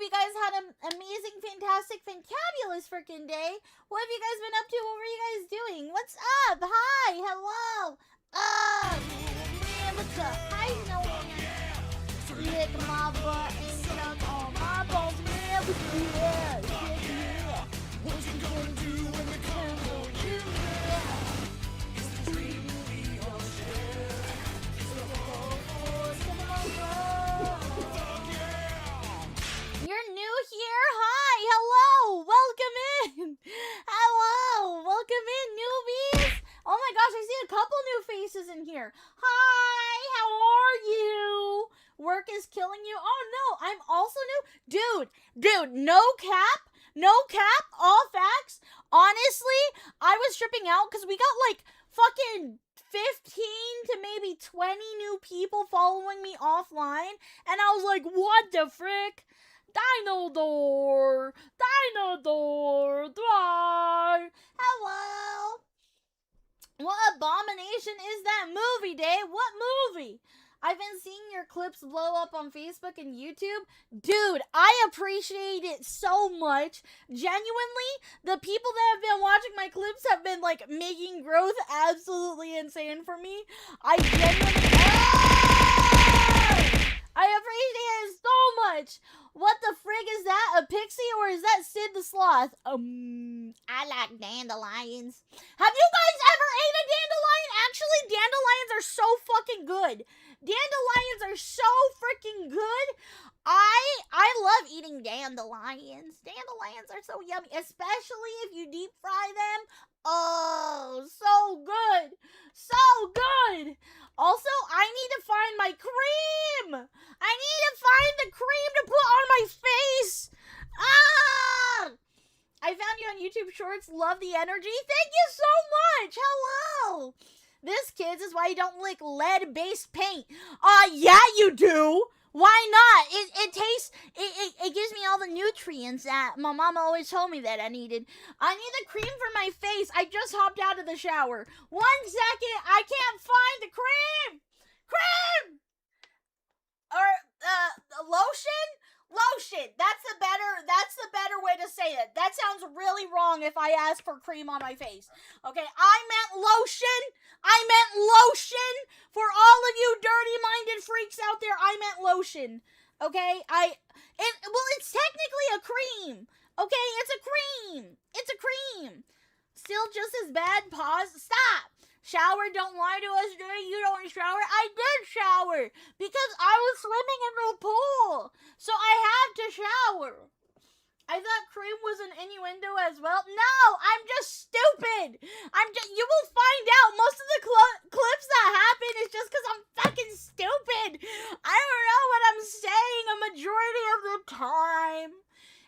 you guys had an amazing, fantastic, fantabulous freaking day. What have you guys been up to? What were you guys doing? What's up? Hi, hello. Man, what's up? How you doing? Lick my butt and suck on my balls. Yeah, what you yeah. What you gonna do when the candle you You're new here? Hi, hello, welcome in. Hello, welcome in, newbies. Oh my gosh, I see a couple new faces in here. Hi, how are you? Work is killing you? Oh no, I'm also new. Dude, no cap, all facts. Honestly, I was tripping out because we got like fucking 15 to maybe 20 new people following me offline, and I was like, what the frick? Dino door, hello. What abomination is that movie, Dave? What movie? I've been seeing your clips blow up on Facebook and YouTube. Dude, I appreciate it so much. Genuinely, the people that have been watching my clips have been, like, making growth absolutely insane for me. I appreciate it so much. What the frig is that? A pixie or is that Sid the Sloth? I like dandelions. Have you guys ever ate a dandelion? Actually, dandelions are so fucking good. Dandelions are so freaking good. I love eating dandelions. Dandelions are so yummy, especially if you deep fry them. Oh, so good. So good. Also, I need to find my cream. I need to find the cream to put on my face. I found you on YouTube Shorts. Love the energy. Thank you so much. Hello. This, kids, is why you don't lick lead-based paint. Yeah, you do. Why not? It tastes, it gives me all the nutrients that my mom always told me that I needed. I need the cream for my face. I just hopped out of the shower. 1 second. I can't find the cream. Cream. Or, lotion? Lotion. That's the better way to say it. That sounds really wrong if I ask for cream on my face. Okay, I meant lotion. For all of you dirty-minded freaks out there, I meant lotion. Okay? It's technically a cream. Okay, it's a cream. Still just as bad. Pause. Stop. Shower, don't lie to us, Jay. You don't shower. I did shower because I was swimming in the pool. So I had to shower. I thought cream was an innuendo as well. No, I'm just stupid. You will find out most of the clips that happen is just because I'm fucking stupid. I don't know what I'm saying a majority of the time.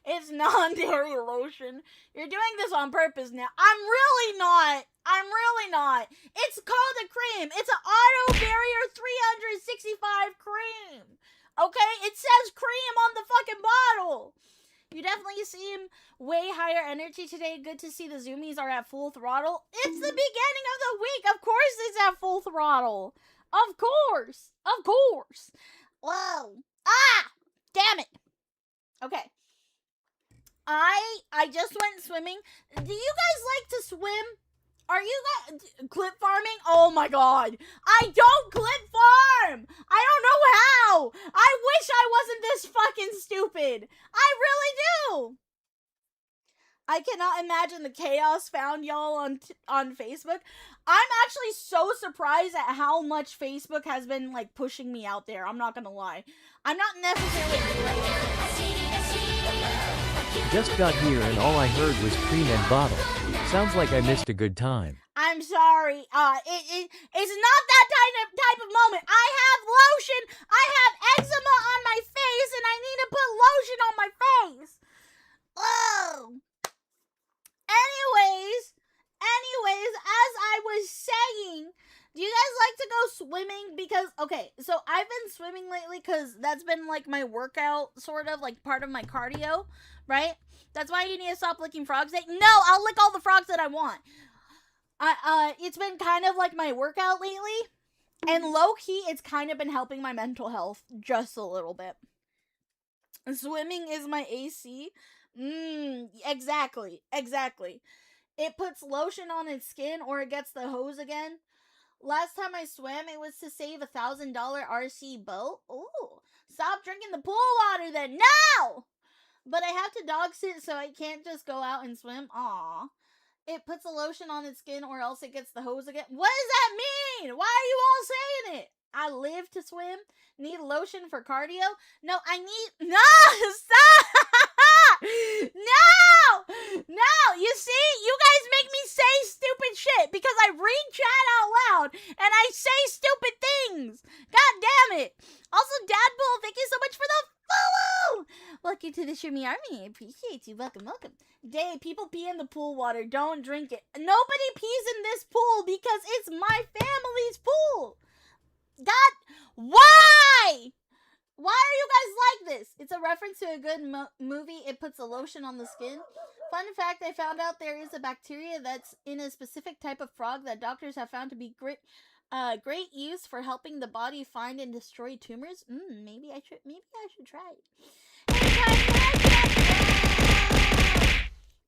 It's non-dairy lotion. You're doing this on purpose now. I'm really not. It's called a cream. It's an Auto Barrier 365 cream. Okay? It says cream on the fucking bottle. You definitely seem way higher energy today. Good to see the Zoomies are at full throttle. It's the beginning of the week. Of course it's at full throttle. Of course. Whoa. Damn it. Okay. I just went swimming. Do you guys like to swim? Are you guys clip farming? Oh my god. I don't clip farm. I don't know how. I wish I wasn't this fucking stupid. I really do. I cannot imagine the chaos found y'all on Facebook. I'm actually so surprised at how much Facebook has been like pushing me out there. I'm not gonna lie. I'm not necessarily Just got here and all I heard was cream and bottle. Sounds like I missed a good time. I'm sorry. It's not that type of moment. I have lotion. I have eczema on my face, and I need to put lotion on my face. Oh. Anyways, as I was saying, do you guys like to go swimming? Because, okay, so I've been swimming lately because that's been, like, my workout, sort of, like, part of my cardio, right? That's why you need to stop licking frogs. No, I'll lick all the frogs that I want. It's been kind of, like, my workout lately, and low-key, it's kind of been helping my mental health just a little bit. Swimming is my AC. Exactly. It puts lotion on its skin or it gets the hose again. Last time I swam, it was to save $1,000 RC boat. Ooh. Stop drinking the pool water then. No! But I have to dog sit, so I can't just go out and swim. Aw. It puts a lotion on its skin or else it gets the hose again. What does that mean? Why are you all saying it? I live to swim. Need lotion for cardio? No, I need... No! Stop! No! You see? You guys make me say stupid shit because I read chat out loud and I say stupid things. God damn it. Also, Dadbull, thank you so much for the follow! Welcome to the Shimmy Army. I appreciate you. Welcome. Dave, people pee in the pool water. Don't drink it. Nobody pees in this pool because it's my family's pool. God, why? Why are you guys like this? It's a reference to a good movie. It puts a lotion on the skin. Fun fact, I found out there is a bacteria that's in a specific type of frog that doctors have found to be great use for helping the body find and destroy tumors. Maybe I should try it.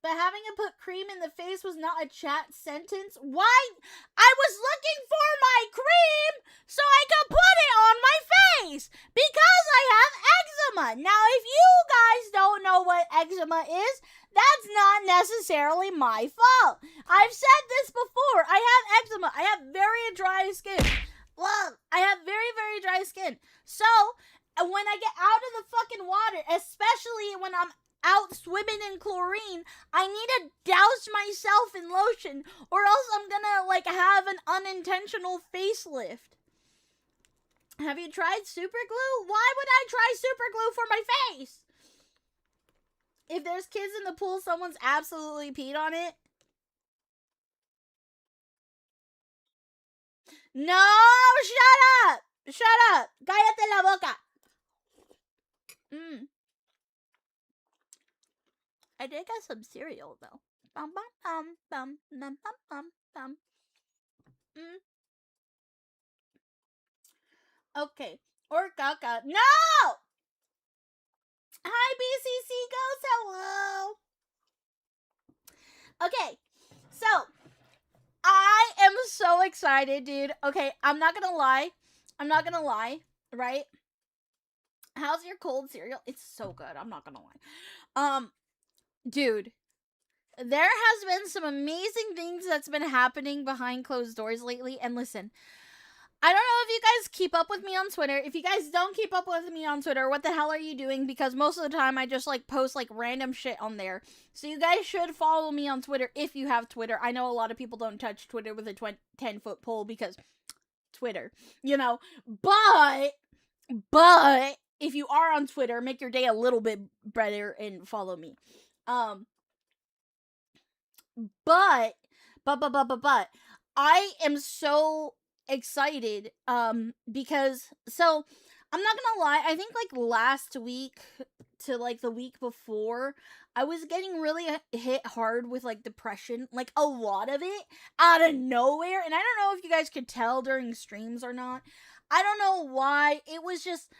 But having to put cream in the face was not a chat sentence. Why? I was looking for my cream so I could put it on my face because I have eczema. Now, if you guys don't know what eczema is, that's not necessarily my fault. I've said this before. I have eczema. I have very dry skin. Well, I have very, very dry skin. So, when I get out of the fucking water, especially when I'm out swimming in chlorine, I need to douse myself in lotion or else I'm gonna have an unintentional facelift. Have you tried super glue? Why would I try super glue for my face? If there's kids in the pool, someone's absolutely peed on it. No, shut up. Cállate la boca. I did get some cereal though. Bum bum bum bum bum bum bum bum. Okay. Or caca. No! Hi BCC Ghost. Hello. Okay. So, I am so excited, dude. Okay, I'm not gonna lie, right? How's your cold cereal? It's so good. I'm not gonna lie. Dude, there has been some amazing things that's been happening behind closed doors lately. And listen, I don't know if you guys keep up with me on Twitter. If you guys don't keep up with me on Twitter, what the hell are you doing? Because most of the time I just post random shit on there. So you guys should follow me on Twitter if you have Twitter. I know a lot of people don't touch Twitter with a 10-foot pole because Twitter, But if you are on Twitter, make your day a little bit better and follow me. But I am so excited, because, so, I'm not gonna lie, I think, last week to, the week before, I was getting really hit hard with, depression, a lot of it, out of nowhere, and I don't know if you guys could tell during streams or not. I don't know why, it was just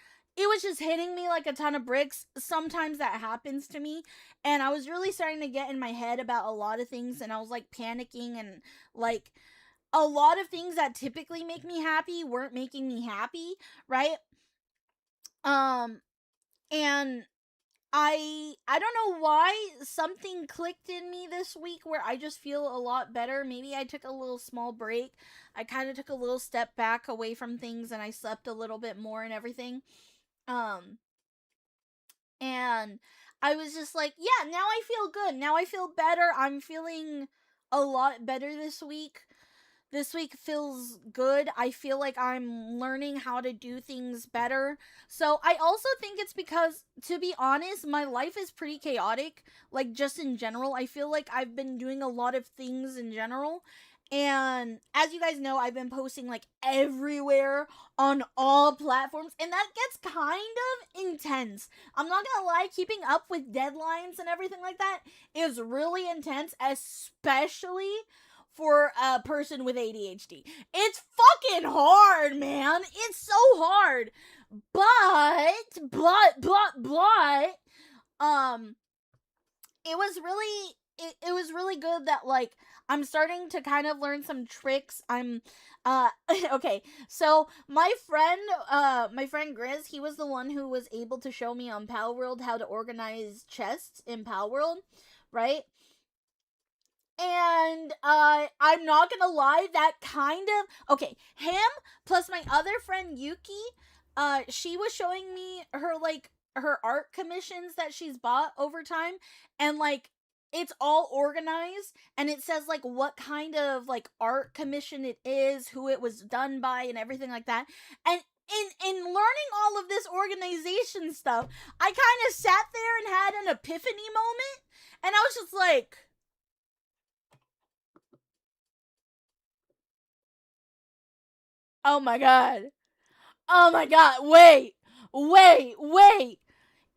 hitting me like a ton of bricks. Sometimes that happens to me. And I was really starting to get in my head about a lot of things. And I was panicking. And a lot of things that typically make me happy weren't making me happy. Right? And I don't know why something clicked in me this week where I just feel a lot better. Maybe I took a little small break. I kind of took a little step back away from things. And I slept a little bit more and everything. And I was just yeah, now I feel good. Now I feel better. I'm feeling a lot better this week. This week feels good. I feel like I'm learning how to do things better. So I also think it's because, to be honest, my life is pretty chaotic. Just in general, I feel like I've been doing a lot of things in general. And as you guys know, I've been posting everywhere on all platforms, and that gets kind of intense. I'm not gonna lie, keeping up with deadlines and everything like that is really intense, especially for a person with ADHD. It's fucking hard, man. It's so hard. but, it was really, it was really good that, like, I'm starting to kind of learn some tricks. Okay, so my friend Grizz, he was the one who was able to show me on Pal World how to organize chests in Pal World, right? And I'm not gonna lie, that kind of, okay, him plus my other friend Yuki, she was showing me her art commissions that she's bought over time, and like it's all organized and it says like what kind of like art commission it is, who it was done by, and everything like that. And in learning all of this organization stuff, I kind of sat there and had an epiphany moment, and I was just like, oh my god. Oh my god. Wait.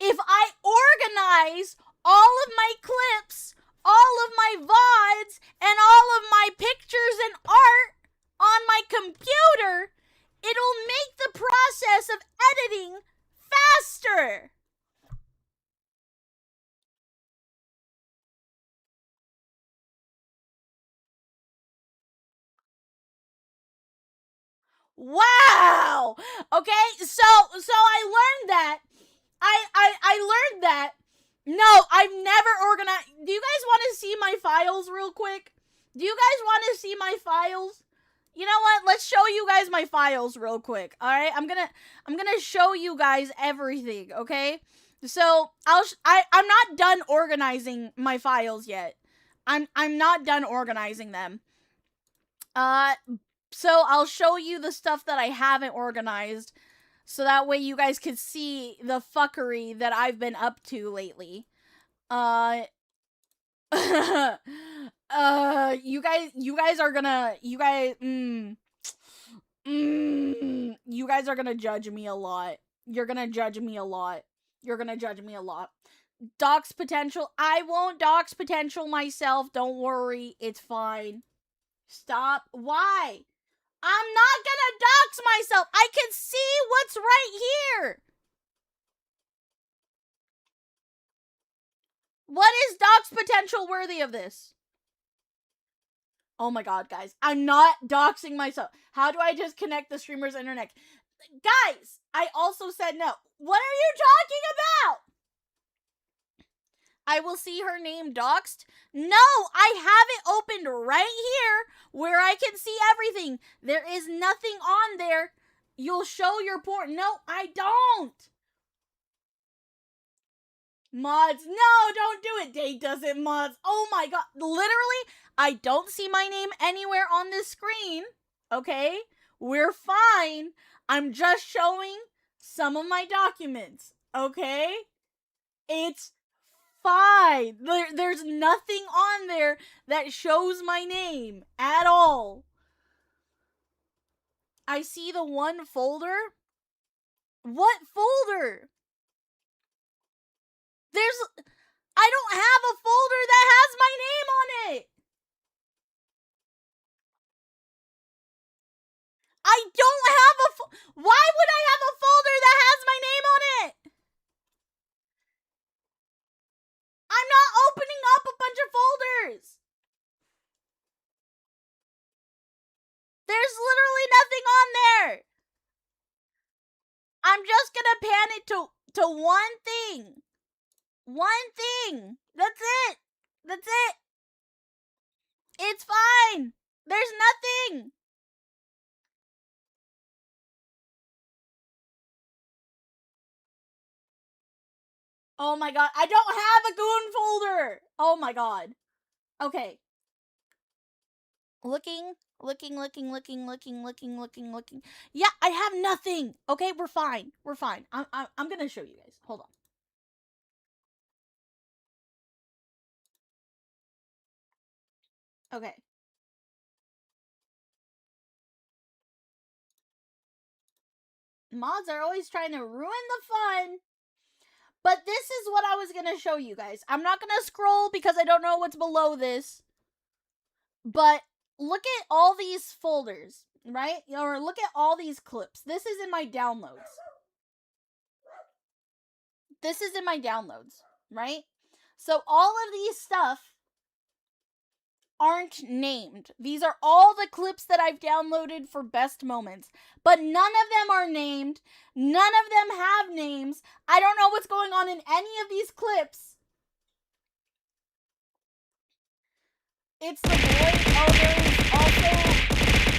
If I organize all of my clips, all of my VODs, and all of my pictures and art on my computer, it'll make the process of editing faster. Wow. Okay, so I learned that. I learned that. No, I've never organized. Do you guys want to see my files real quick? Do you guys want to see my files? You know what? Let's show you guys my files real quick. All right? I'm going to show you guys everything, okay? So, I'm not done organizing my files yet. I'm not done organizing them. So I'll show you the stuff that I haven't organized, so that way you guys can see the fuckery that I've been up to lately. You guys are gonna, you guys are gonna judge me a lot. You're gonna judge me a lot. You're gonna judge me a lot. Dox potential. I won't dox potential myself. Don't worry. It's fine. Stop. Why? I'm not gonna dox myself. I can see what's right here. What is dox potential worthy of this? Oh my god, guys. I'm not doxing myself. How do I just connect the streamer's internet? Guys, I also said no. What are you talking about? I will see her name doxed. No, I have it opened right here where I can see everything. There is nothing on there. You'll show your porn. No, I don't. Mods, no, don't do it. Date does it, mods. Oh my god. Literally, I don't see my name anywhere on this screen. Okay? We're fine. I'm just showing some of my documents. Okay? It's fine. There's nothing on there that shows my name at all. I see the one folder. What folder? I don't have a folder that has my name on it. I don't have why would I have a folder that has my name on it? I'm not opening up a bunch of folders. There's literally nothing on there. I'm just gonna pan it to one thing. One thing. That's it. That's it. It's fine. There's nothing. Oh my god. I don't have a goon folder. Oh my god. Okay. Looking. Yeah, I have nothing. Okay, we're fine. We're fine. I'm gonna show you guys. Hold on. Okay. Mods are always trying to ruin the fun. But this is what I was gonna show you guys. I'm not gonna scroll because I don't know what's below this. But look at all these folders, right? Or look at all these clips. This is in my downloads. This is in my downloads, right? So all of these stuff aren't named. These are all the clips that I've downloaded for best moments, but none of them are named. None of them have names. I don't know what's going on in any of these clips. It's the boy. Oh, there's also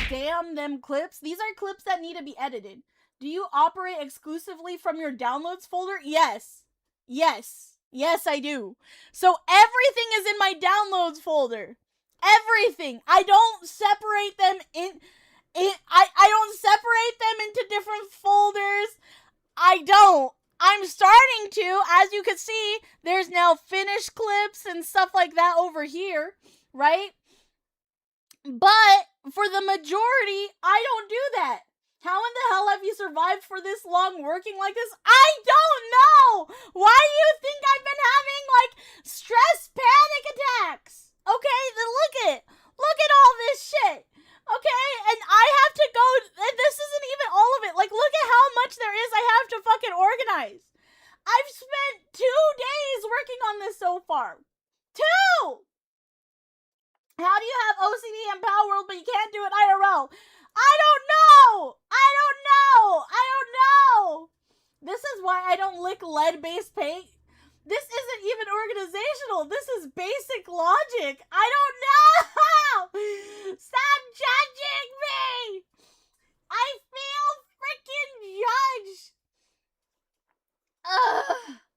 damn them clips. These are clips that need to be edited. Do you operate exclusively from your downloads folder? Yes. Yes. Yes, I do. So everything is in my downloads folder. Everything. I don't separate them I don't separate them into different folders. I don't. I'm starting to. As you can see, there's now finished clips and stuff like that over here, right? But for the majority, I don't do that. How in the hell have you survived for this long working like this? I don't know! Why do you think I've been having, like, stress panic attacks? Okay, then look at all this shit. Okay, and I have to go, and this isn't even all of it. Like, look at how much there is I have to fucking organize. I've spent 2 days working on this so far. 2! How do you have OCD in Power World, but you can't do it IRL? I don't know! I don't know! This is why I don't lick lead-based paint. This isn't even organizational. This is basic logic. I don't know! Stop judging me! I feel freaking judged.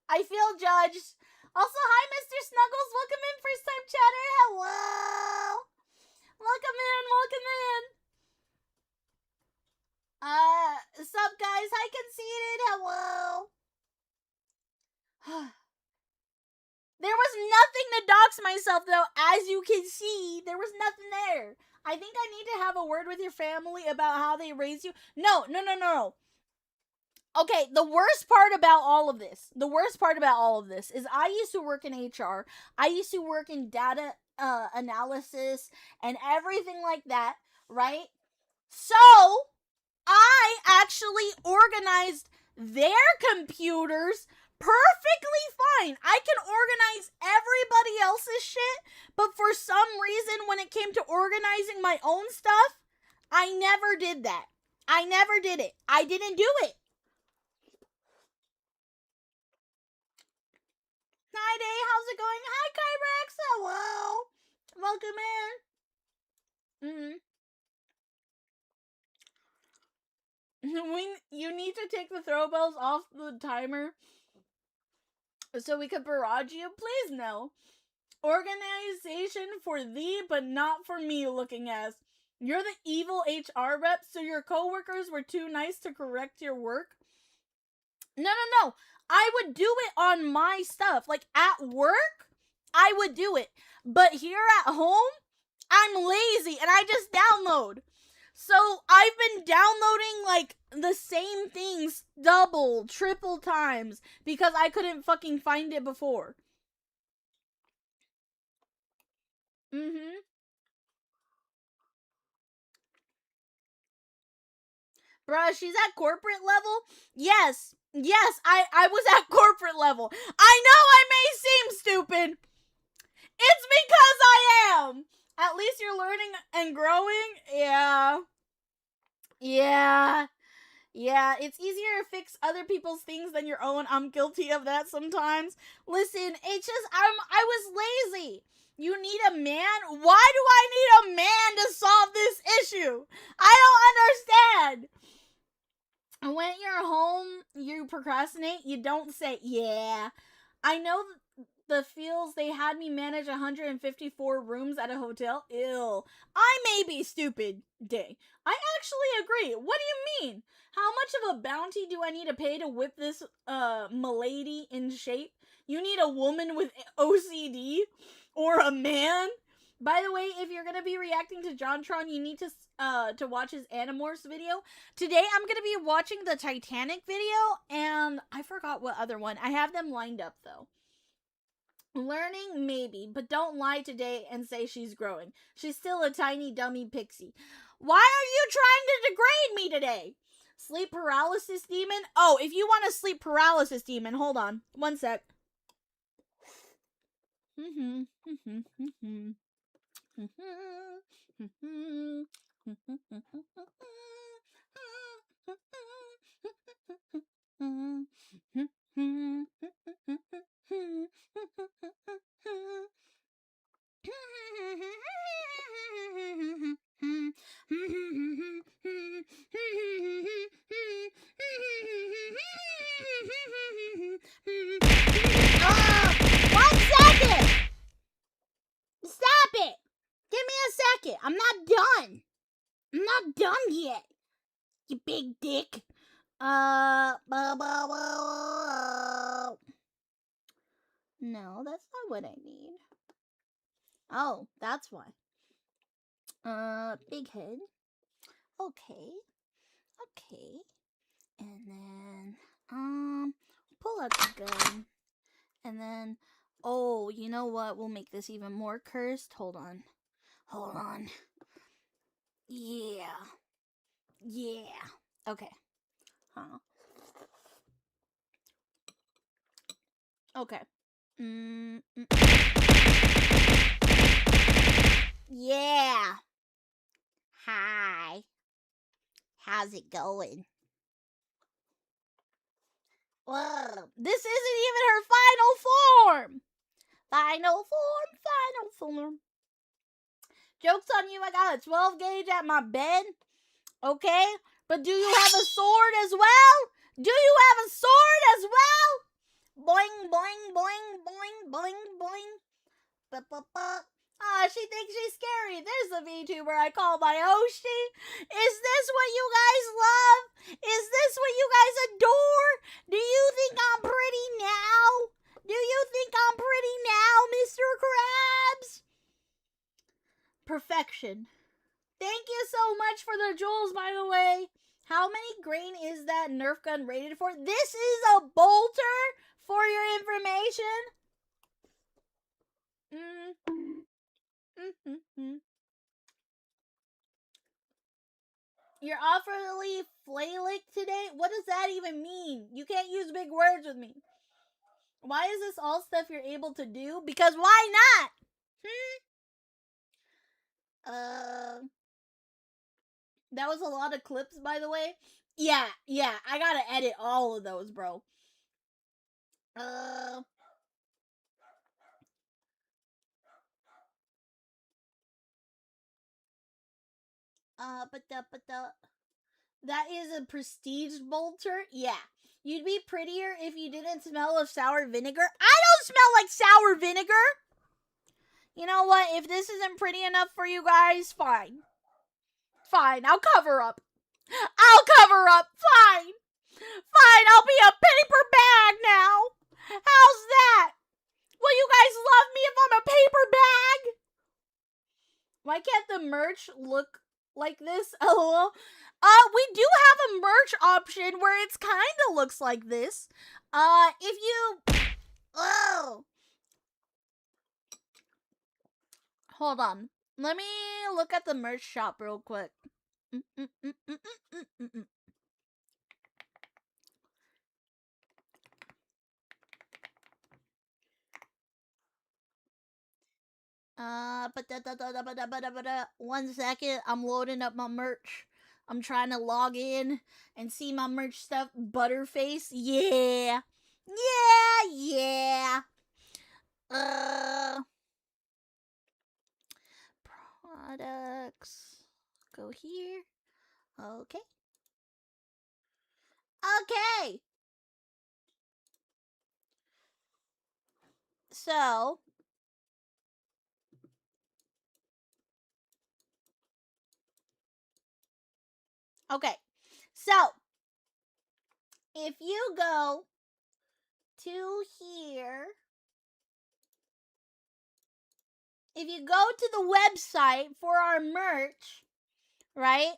I feel judged. Also, hi, Mr. Snuggles. Welcome in, first time chatter. Hello. Welcome in. Sup, guys? Hi, Conceited. Hello. There was nothing to dox myself, though. As you can see, there was nothing there. I think I need to have a word with your family about how they raise you. No. Okay, the worst part about all of this is I used to work in HR. I used to work in data analysis and everything like that, right? So, I actually organized their computers perfectly fine. I can organize everybody else's shit, but for some reason, when it came to organizing my own stuff, I never did that. I never did it. I didn't do it. Hi, Day. How's it going? Hi, Kyrex. Hello. Welcome in. You need to take the throwbells off the timer so we could barrage you. Please no. Organization for thee, but not for me looking ass. You're the evil HR rep, so your coworkers were too nice to correct your work? No. I would do it on my stuff. Like, at work, I would do it. But here at home, I'm lazy and I just download. So, I've been downloading, like, the same things double, triple times because I couldn't fucking find it before. Bruh, she's at corporate level? Yes, I was at corporate level. I know I may seem stupid. It's because I am. At least you're learning and growing. Yeah, it's easier to fix other people's things than your own. I'm guilty of that sometimes. Listen, it's just, I was lazy. You need a man? Why do I need a man to solve this issue? I don't understand. When you're home, you procrastinate. You don't say, yeah. I know the feels they had me manage 154 rooms at a hotel. Ew. I may be stupid, Day. I actually agree. What do you mean? How much of a bounty do I need to pay to whip this milady in shape? You need a woman with OCD? Or a man? By the way, if you're gonna be reacting to JonTron, you need to watch his Animorphs video. Today, I'm gonna be watching the Titanic video, and I forgot what other one. I have them lined up, though. Learning, maybe, but don't lie today and say she's growing. She's still a tiny dummy pixie. Why are you trying to degrade me today? Sleep paralysis demon? Oh, if you want a sleep paralysis demon, hold on. One sec. One second! Stop it! Give me a second. I'm not done. I'm not done yet. You big dick. No, that's not what I need. Oh, that's why. Big head. Okay. Okay. And then, pull out the gun. And then, oh, you know what? We'll make this even more cursed. Hold on. Hold on. Yeah. Yeah. Okay. Huh. Okay. Yeah. Hi. How's it going? Whoa. This isn't even her final form. Final form. Joke's on you, I got a 12 gauge at my bed. Okay? But do you have a sword as well? Do you have a sword as well? Boing, boing, boing, boing, boing, boing. Ba-ba-ba. Ah, she thinks she's scary. There's a VTuber I call my Hoshi. Is this what you guys love? Is this what you guys adore? Do you think I'm pretty now? Do you think I'm pretty now, Mr. Krabs? Perfection. Thank you so much for the jewels, by the way. How many grain is that Nerf gun rated for? This is a bolter, for your information. You're awfully flailing today? What does that even mean? You can't use big words with me. Why is this all stuff you're able to do? Because why not? That was a lot of clips, by the way. Yeah, I gotta edit all of those, bro. That is a prestige bolter? Yeah. You'd be prettier if you didn't smell of sour vinegar. I don't smell like sour vinegar! You know what? If this isn't pretty enough for you guys, fine. Fine, I'll cover up. Fine, I'll be a paper bag now. How's that? Will you guys love me if I'm a paper bag? Why can't the merch look like this? LOL. We do have a merch option where it's kind of looks like this. If you... Oh. Hold on. Let me look at the merch shop real quick. One second. I'm loading up my merch. I'm trying to log in and see my merch stuff. Butterface. Yeah. Products. Go here. Okay. So. Okay. So. If you go to here. If you go to the website for our merch, right?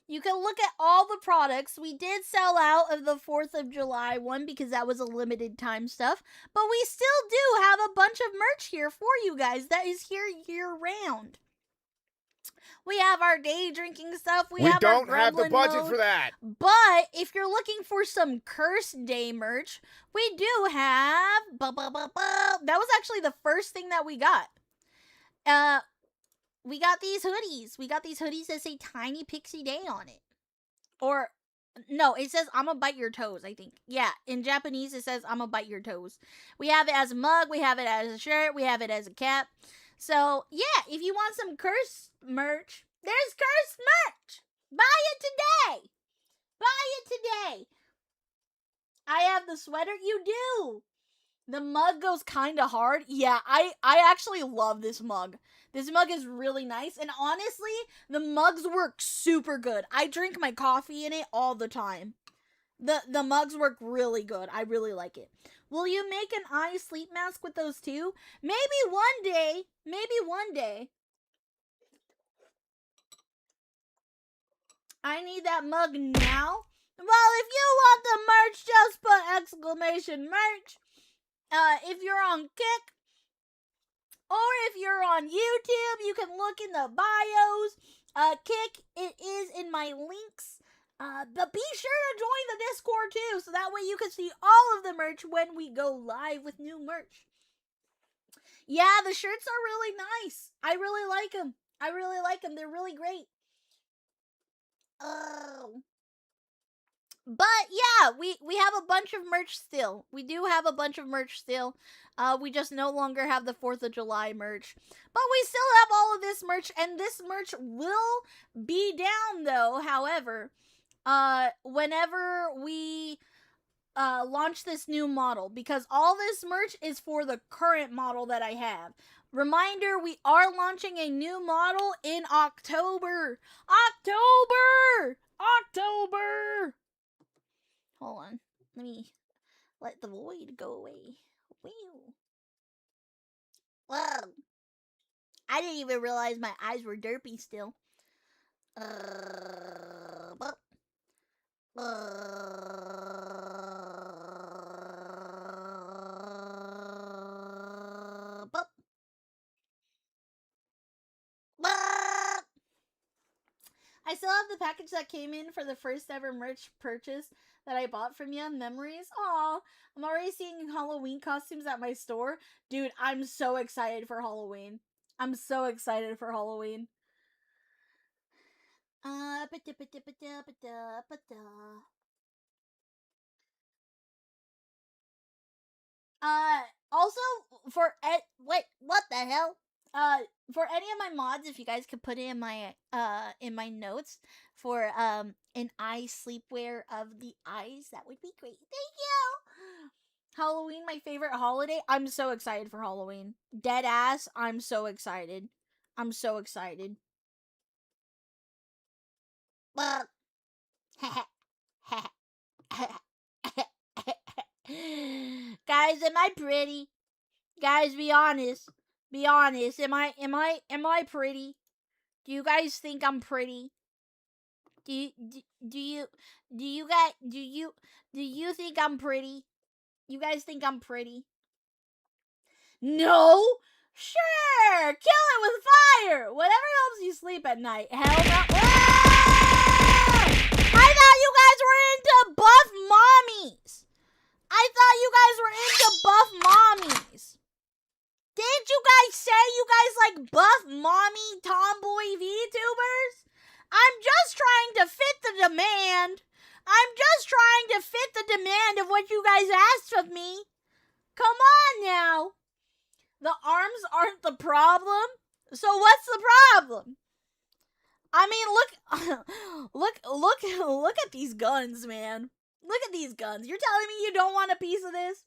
You can look at all the products. We did sell out of the 4th of July one because that was a limited time stuff. But we still do have a bunch of merch here for you guys that is here year round. We have our day drinking stuff. We have don't our have the gremlin budget mode. for that. But if you're looking for some Cursed Day merch, we do have. That was actually the first thing that we got. We got these hoodies. We got these hoodies that say Tiny Pixie Day on it. Or, no, it says I'ma bite your toes, I think. Yeah, in Japanese it says I'ma bite your toes. We have it as a mug, we have it as a shirt, we have it as a cap. So, yeah, if you want some Curse merch, there's Curse merch! Buy it today! Buy it today! I have the sweater. You do! The mug goes kind of hard. Yeah, I actually love this mug. This mug is really nice. And honestly, the mugs work super good. I drink my coffee in it all the time. The mugs work really good. I really like it. Will you make an eye sleep mask with those too? Maybe one day. Maybe one day. I need that mug now. Well, if you want the merch, just put exclamation merch. If you're on Kick, or if you're on YouTube, you can look in the bios. Kick, it is in my links. But be sure to join the Discord too, so that way you can see all of the merch when we go live with new merch. Yeah, the shirts are really nice. I really like them. I really like them. They're really great. But yeah, we have a bunch of merch still. We do have a bunch of merch still. We just no longer have the 4th of July merch. But we still have all of this merch, and this merch will be down though, however, whenever we launch this new model, because all this merch is for the current model that I have. Reminder, we are launching a new model in October. October! Hold on. Let me let the void go away. Whoa. I didn't even realize my eyes were derpy still. I still have the package that came in for the first ever merch purchase that I bought from you. Memories. Aw, I'm already seeing Halloween costumes at my store. Dude, I'm so excited for Halloween. Also, for what the hell? For any of my mods, if you guys could put it in my notes for an eye sleepwear of the eyes, that would be great. Thank you. Halloween, my favorite holiday. I'm so excited for Halloween. Dead ass. I'm so excited. Guys, am I pretty? Guys, be honest. Am I pretty? Do you guys think I'm pretty? Do you think I'm pretty? You guys think I'm pretty? No? Sure! Kill it with fire! Whatever helps you sleep at night. Hell no. Ah! I thought you guys were into buff mommies. Did you guys say you guys like buff mommy tomboy VTubers? I'm just trying to fit the demand. Of what you guys asked of me. Come on now. The arms aren't the problem. So what's the problem? I mean, look at these guns, man. Look at these guns. You're telling me you don't want a piece of this?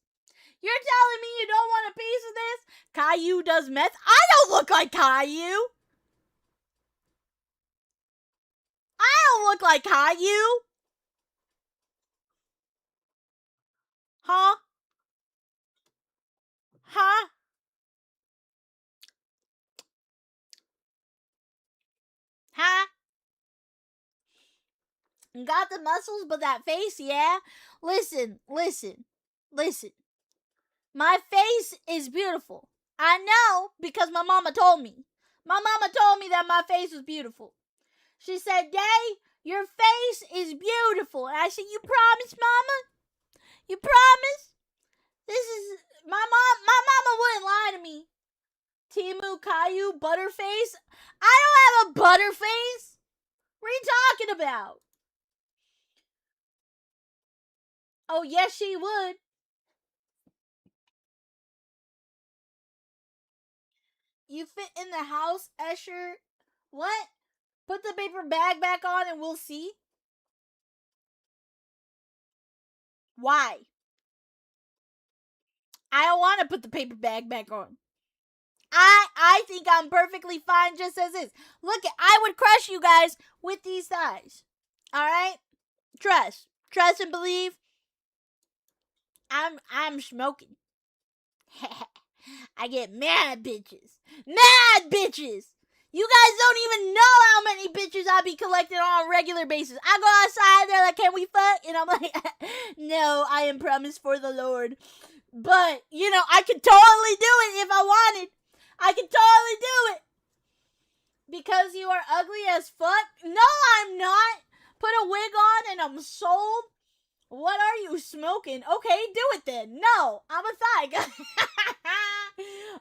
Caillou does meth? I don't look like Caillou. Huh? Got the muscles, but that face, yeah? Listen. My face is beautiful. I know, because my mama told me. My mama told me that my face was beautiful. She said, Day, your face is beautiful. And I said, you promise, mama? You promise? This is, my mama wouldn't lie to me. Timu, Caillou, Butterface? I don't have a butterface. What are you talking about? Oh, yes, she would. You fit in the house, Escher. What? Put the paper bag back on and we'll see. Why? I don't want to put the paper bag back on. I think I'm perfectly fine just as is. Look, I would crush you guys with these thighs. Alright? Trust and believe. I'm smoking. I get mad bitches. Mad bitches! You guys don't even know how many bitches I be collecting on a regular basis. I go outside, they're like, can we fuck? And I'm like, no, I am promised for the Lord. But, you know, I could totally do it if I wanted. I could totally do it. Because you are ugly as fuck? No, I'm not. Put a wig on and I'm sold. What are you smoking? Okay, do it then. No, I'm a thigh guy.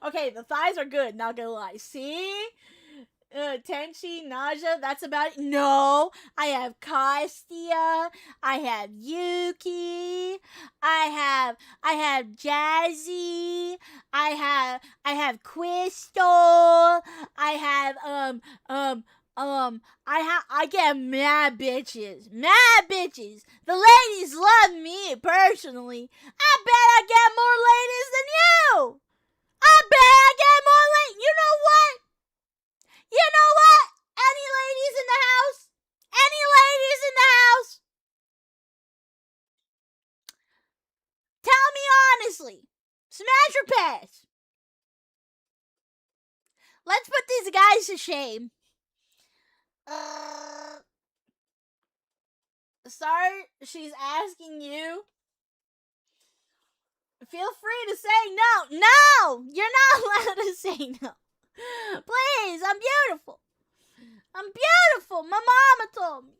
Okay, the thighs are good, not gonna lie. See? Tenchi, nausea, that's about it. No, I have Kastia, I have Yuki, I have Jazzy, I have Crystal, I get mad bitches. Mad bitches. The ladies love me, personally. I bet I get more ladies than you. I bet I get more ladies. You know what? You know what? Any ladies in the house? Any ladies in the house? Tell me honestly. Smash or pass? Let's put these guys to shame. Sorry, she's asking you. Feel free to say no. No! You're not allowed to say no. Please, I'm beautiful. I'm beautiful. My mama told me.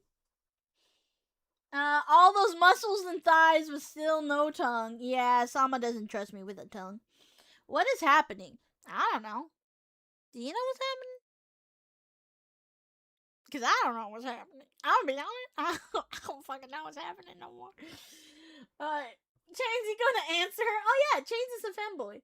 All those muscles and thighs with still no tongue. Yeah, Sama doesn't trust me with a tongue. What is happening? I don't know. Do you know what's happening? Because I don't know what's happening. I'll be honest. I don't fucking know what's happening no more. Chainsy gonna answer her? Oh yeah, Chains is a femboy.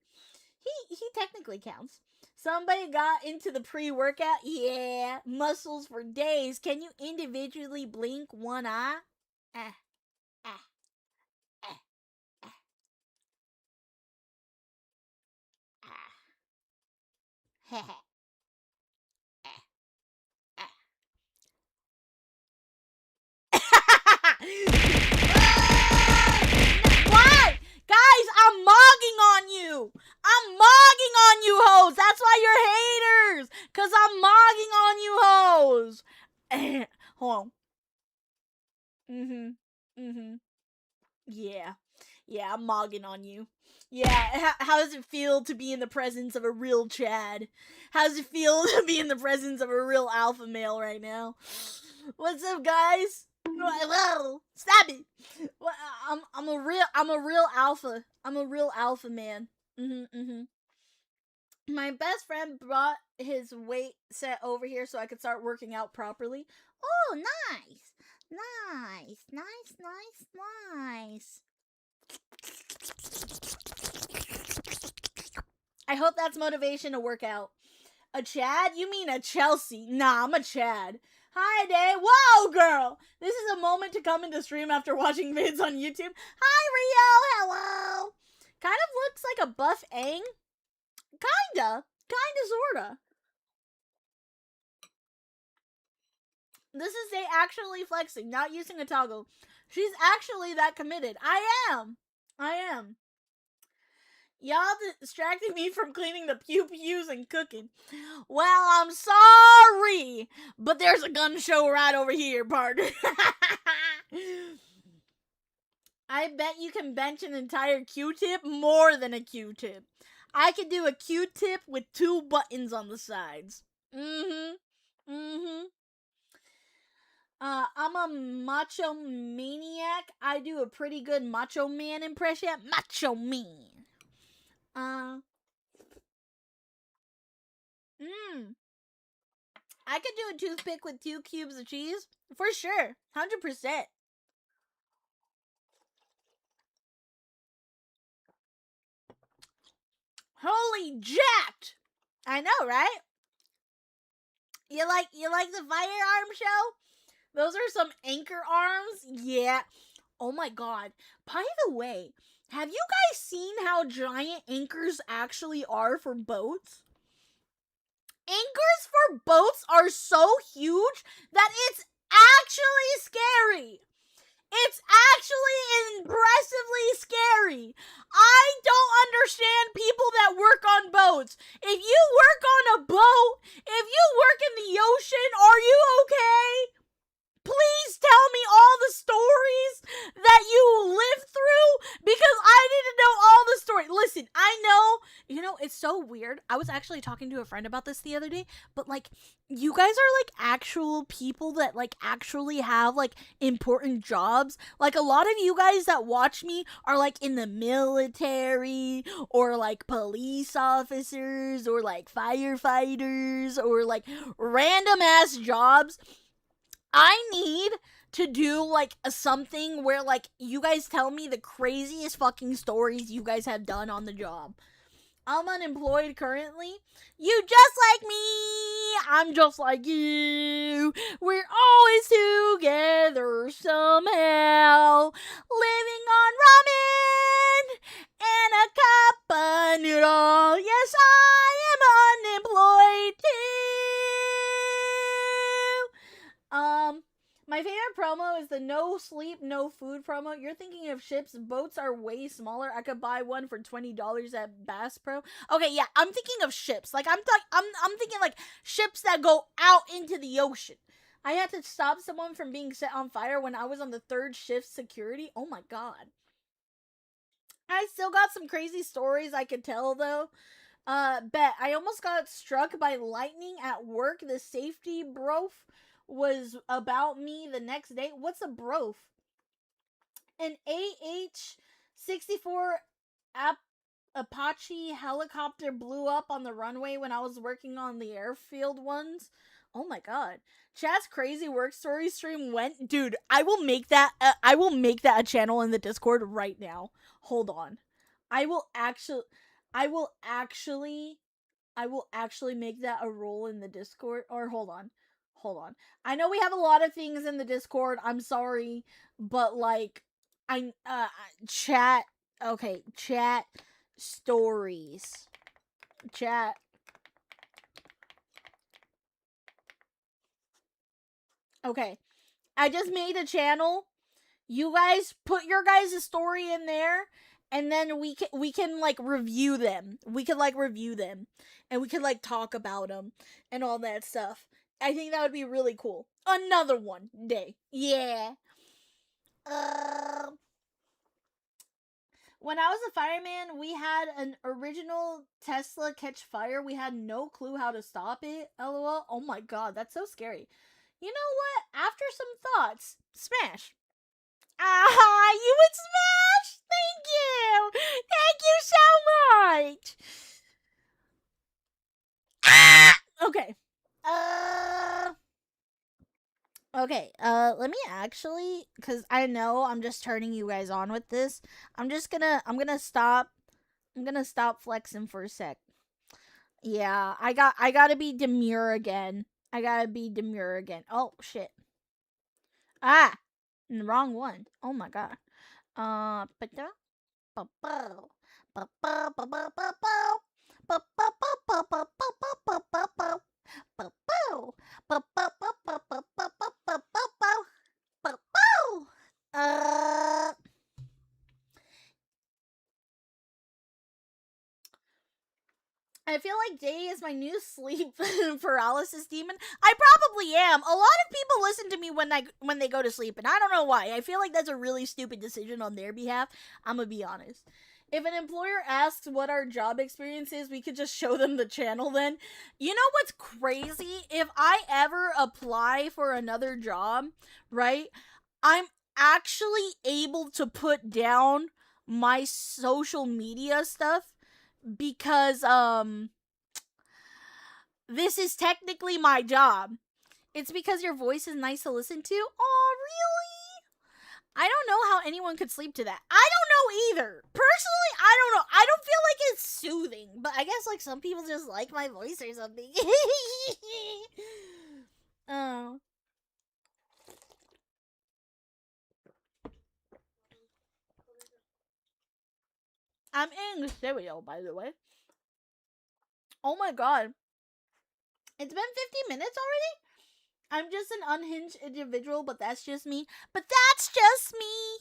He technically counts. Somebody got into the pre-workout? Yeah. Muscles for days. Can you individually blink one eye? Why? Guys, I'm mogging on you. I'm mogging on you hoes. That's why you're haters. Because I'm mogging on you hoes. Hold on. Yeah, I'm mogging on you. Yeah, how does it feel to be in the presence of a real Chad? How does it feel to be in the presence of a real alpha male right now? What's up, guys? Stop it! I'm a real alpha. I'm a real alpha man. My best friend brought his weight set over here so I could start working out properly. Oh, nice. I hope that's motivation to work out. A Chad? You mean a Chelsea? Nah, I'm a Chad. Hi, Day. Whoa, girl. This is a moment to come into stream after watching vids on YouTube. Hi, Rio. Hello. Kind of looks like a buff Aang. Kinda, sorta. This is Day actually flexing, not using a toggle. She's actually that committed. I am. Y'all distracting me from cleaning the pew-pews and cooking. Well, I'm sorry, but there's a gun show right over here, partner. I bet you can bench an entire Q-tip, more than a Q-tip. I could do a Q-tip with 2 buttons on the sides. I'm a macho maniac. I do a pretty good macho man impression. Macho man. Mmm. I could do a toothpick with 2 cubes of cheese. For sure. 100%. Holy jacked! I know, right? You like the firearm show? Those are some anchor arms. Yeah. Oh my god. By the way, have you guys seen how giant anchors actually are for boats? Anchors for boats are so huge that it's actually scary. It's actually impressively scary. I don't understand people that work on boats. If you work on a boat, if you work in the ocean, are you okay? Please tell me all the stories that you lived through, because I need to know all the stories. Listen, I know, it's so weird. I was actually talking to a friend about this the other day, but like, you guys are like actual people that like actually have like important jobs. Like, a lot of you guys that watch me are like in the military, or like police officers, or like firefighters, or like random ass jobs. I need to do like something where like you guys tell me the craziest fucking stories you guys have done on the job. I'm unemployed currently. You just like me. I'm just like you. We're always together somehow. Living on ramen and a cup of noodle. Yes, I am unemployed too. My favorite promo is the no sleep, no food promo. You're thinking of ships. Boats are way smaller. I could buy one for $20 at Bass Pro. Okay, yeah, I'm thinking of ships. Like, I'm thinking like ships that go out into the ocean. I had to stop someone from being set on fire when I was on the 3rd shift security. Oh my god. I still got some crazy stories I could tell though. Bet I almost got struck by lightning at work. The safety brof was about me the next day. What's a brof? An AH-64 Apache helicopter blew up on the runway when I was working on the airfield ones. Oh my god. Chat's crazy work story stream went. Dude, I will make that a channel in the Discord right now. Hold on. I will actually make that a role in the Discord. Or hold on. I know we have a lot of things in the Discord. I'm sorry, but like, chat. Okay, chat stories. Chat. Okay, I just made a channel. You guys put your guys' story in there, and then we can like review them. We could like review them, and we could like talk about them and all that stuff. I think that would be really cool. Another one day. Yeah. When I was a fireman, we had an original Tesla catch fire. We had no clue how to stop it. LOL. Oh my god, that's so scary. You know what? After some thoughts, smash. Ah, you would smash? Thank you. Thank you so much. Ah! Okay. Okay, let me actually, cause I know I'm just turning you guys on with this. I'm gonna stop flexing for a sec. Yeah, I gotta be demure again. Oh, shit. Ah! The wrong one. Oh my god. Ba-da, ba-bow, ba-bow, ba-bow, ba-bow, ba-bow, ba-bow, ba-bow, ba-bow, ba-bow, ba-bow, ba-bow, ba-bow, ba-bow. I feel like Day is my new sleep paralysis demon. I probably am. A lot of people listen to me when they go to sleep, and I don't know why. I feel like that's a really stupid decision on their behalf. I'm gonna be honest. if an employer asks what our job experience is, we could just show them the channel then. You know what's crazy? If I ever apply for another job, right, I'm actually able to put down my social media stuff because this is technically my job. It's because your voice is nice to listen to. Oh, really? I don't know how anyone could sleep to that. I don't know either. Personally, I don't know. I don't feel like it's soothing, but I guess like some people just like my voice or something. Oh. I'm eating cereal, by the way. Oh my god. It's been 50 minutes already? I'm just an unhinged individual, but that's just me. But that's just me.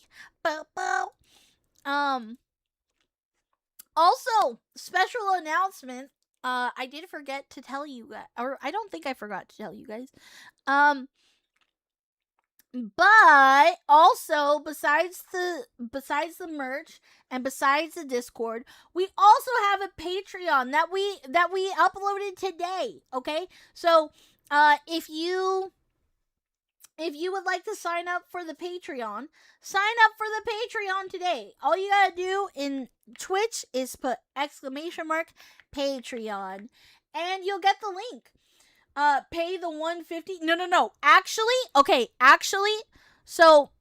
Um, Also, special announcement. I did forget to tell you guys, or I don't think I forgot to tell you guys. But also besides the merch and besides the Discord, we also have a Patreon that we uploaded today. Okay, so if you would like to sign up for the Patreon, sign up for the Patreon today. All you gotta do in Twitch is put !Patreon, and you'll get the link. Pay the $150. No. Actually, so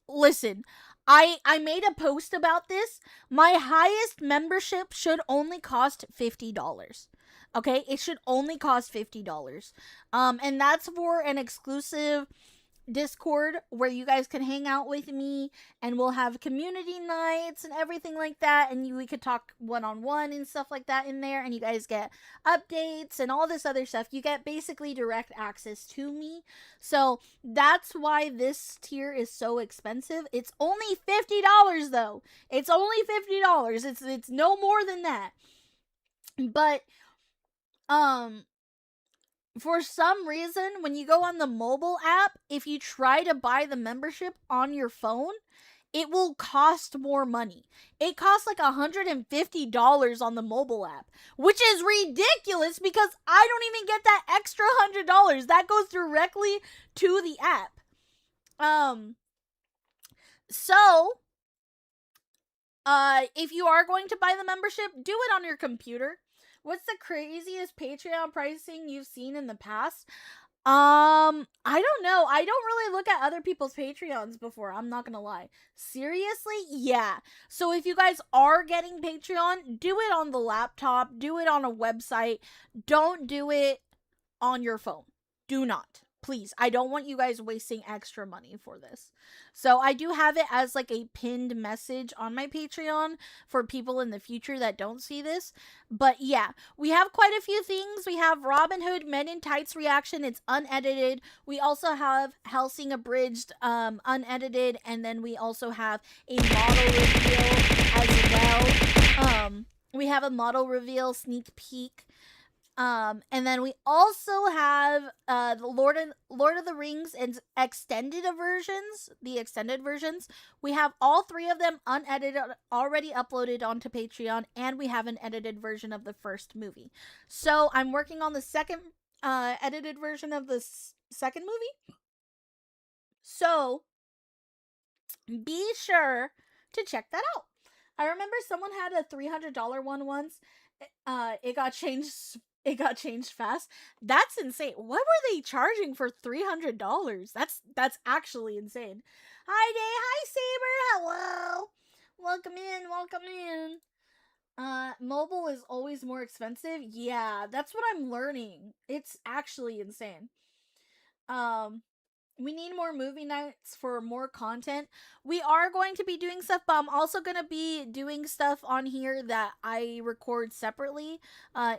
listen. I made a post about this. My highest membership should only cost $50. Okay, it should only cost $50. And that's for an exclusive Discord where you guys can hang out with me, and we'll have community nights and everything like that, and we could talk one-on-one and stuff like that in there, and you guys get updates and all this other stuff. You get basically direct access to me. So that's why this tier is so expensive. It's only $50 though. It's only $50. It's no more than that. But for some reason, when you go on the mobile app, if you try to buy the membership on your phone, it will cost more money. It costs like $150 on the mobile app, which is ridiculous because I don't even get that extra $100. That goes directly to the app. So, if you are going to buy the membership, do it on your computer. What's the craziest Patreon pricing you've seen in the past? I don't know. I don't really look at other people's Patreons before. I'm not gonna lie. Seriously? Yeah. So if you guys are getting Patreon, do it on the laptop. Do it on a website. Don't do it on your phone. Do not. Please. I don't want you guys wasting extra money for this. So I do have it as like a pinned message on my Patreon for people in the future that don't see this. But yeah, we have quite a few things. We have Robin Hood Men in Tights reaction. It's unedited. We also have Helsing Abridged unedited. And then we also have a model reveal as well. We have a model reveal sneak peek. And then we also have the Lord of the Rings and extended versions, the extended versions. We have all three of them unedited, already uploaded onto Patreon, and we have an edited version of the first movie. So I'm working on the second edited version of the second movie. So be sure to check that out. I remember someone had a $300 one once. It got changed fast. That's insane. What were they charging for $300? That's actually insane. Hi Day, hi Saber, hello. Welcome in. Mobile is always more expensive. Yeah, that's what I'm learning. It's actually insane. We need more movie nights for more content. We are going to be doing stuff, but I'm also going to be doing stuff on here that I record separately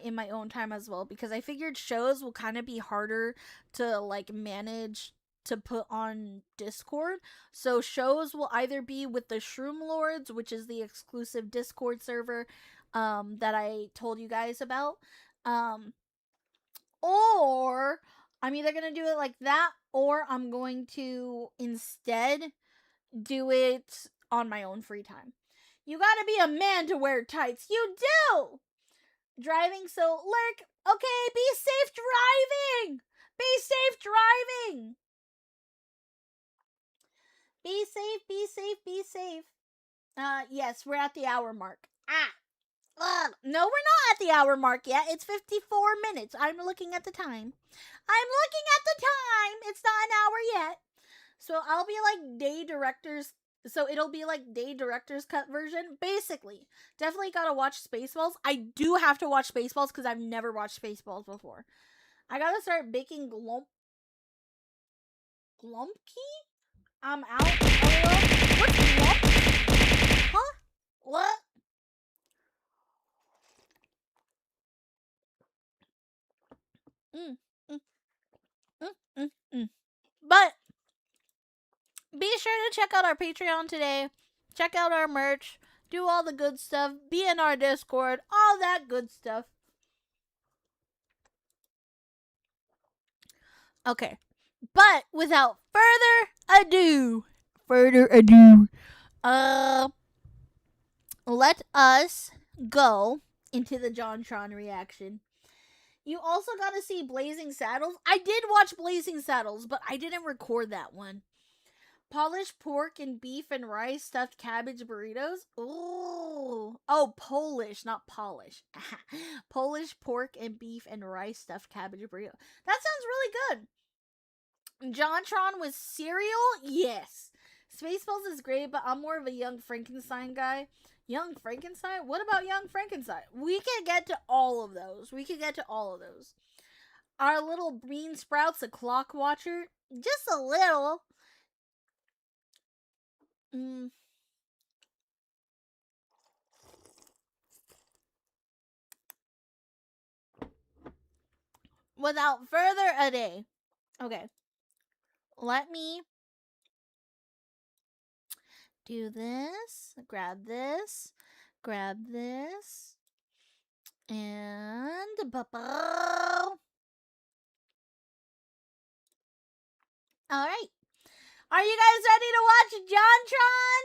in my own time as well, because I figured shows will kind of be harder to like manage to put on Discord. So shows will either be with the Shroom Lords, which is the exclusive Discord server that I told you guys about, or I'm either going to do it like that, or I'm going to instead do it on my own free time. You gotta be a man to wear tights. You do! Driving, so lurk. Okay, be safe driving! Be safe driving! Be safe, be safe, be safe. Yes, we're at the hour mark. No, we're not at the hour mark yet. It's 54 minutes. I'm looking at the time. I'm looking at the time. It's not an hour yet. So I'll be like day director's. So it'll be like day director's cut version. Basically, definitely gotta watch Spaceballs. I do have to watch Spaceballs because I've never watched Spaceballs before. I gotta start baking Glumpy? I'm out. What's Glump? Huh? What? Mm, mm, mm, mm, mm. But be sure to check out our Patreon today. Check out our merch. Do all the good stuff. Be in our Discord. All that good stuff. Okay. But without further ado, let us go into the JonTron reaction. You also got to see Blazing Saddles. I did watch Blazing Saddles, but I didn't record that one. Polished pork and beef and rice stuffed cabbage burritos. Ooh. Oh, Polish, not polish. Polish pork and beef and rice stuffed cabbage burrito. That sounds really good. JonTron with cereal? Yes. Spaceballs is great, but I'm more of a Young Frankenstein guy. Young Frankenstein? What about Young Frankenstein? We can get to all of those. Our little bean sprouts, a clock watcher. Just a little. Without further ado. Okay. Let me do this. Grab this. And alright. Are you guys ready to watch JonTron?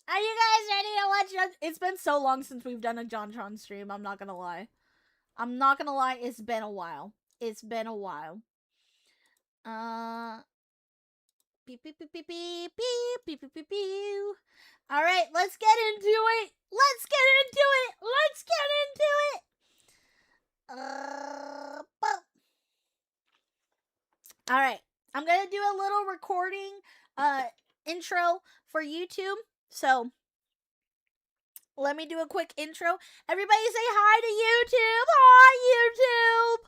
Are you guys ready to watch? It's been so long since we've done a JonTron stream. I'm not gonna lie. It's been a while. Beep beep beep beep beep beep beep beep beep beep. All right, let's get into it. All right, I'm gonna do a little recording intro for YouTube. So let me do a quick intro. Everybody say hi to YouTube. Hello, YouTube.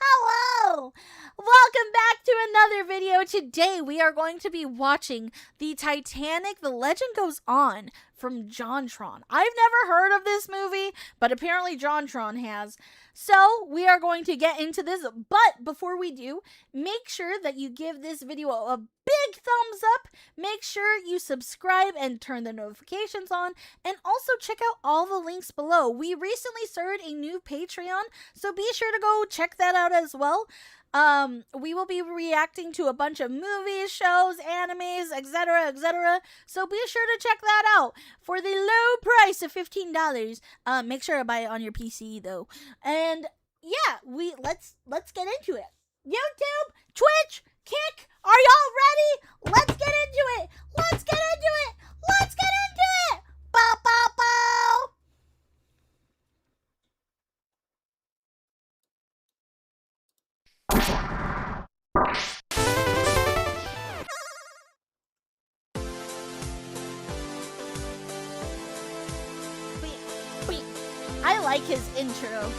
Hello. Welcome back to another video. Today we are going to be watching the Titanic, The Legend Goes On from JonTron. I've never heard of this movie, but apparently JonTron has. So we are going to get into this, but before we do, make sure that you give this video a big thumbs up. Make sure you subscribe and turn the notifications on, and also check out all the links below. We recently started a new Patreon, so be sure to go check that out as well. We will be reacting to a bunch of movies, shows, animes, etc. So be sure to check that out for the low price of $15. Make sure to buy it on your PC though. And yeah, let's get into it. YouTube, Twitch, Kick, are y'all ready? Let's get into it. Bow bow bow. I like his intro.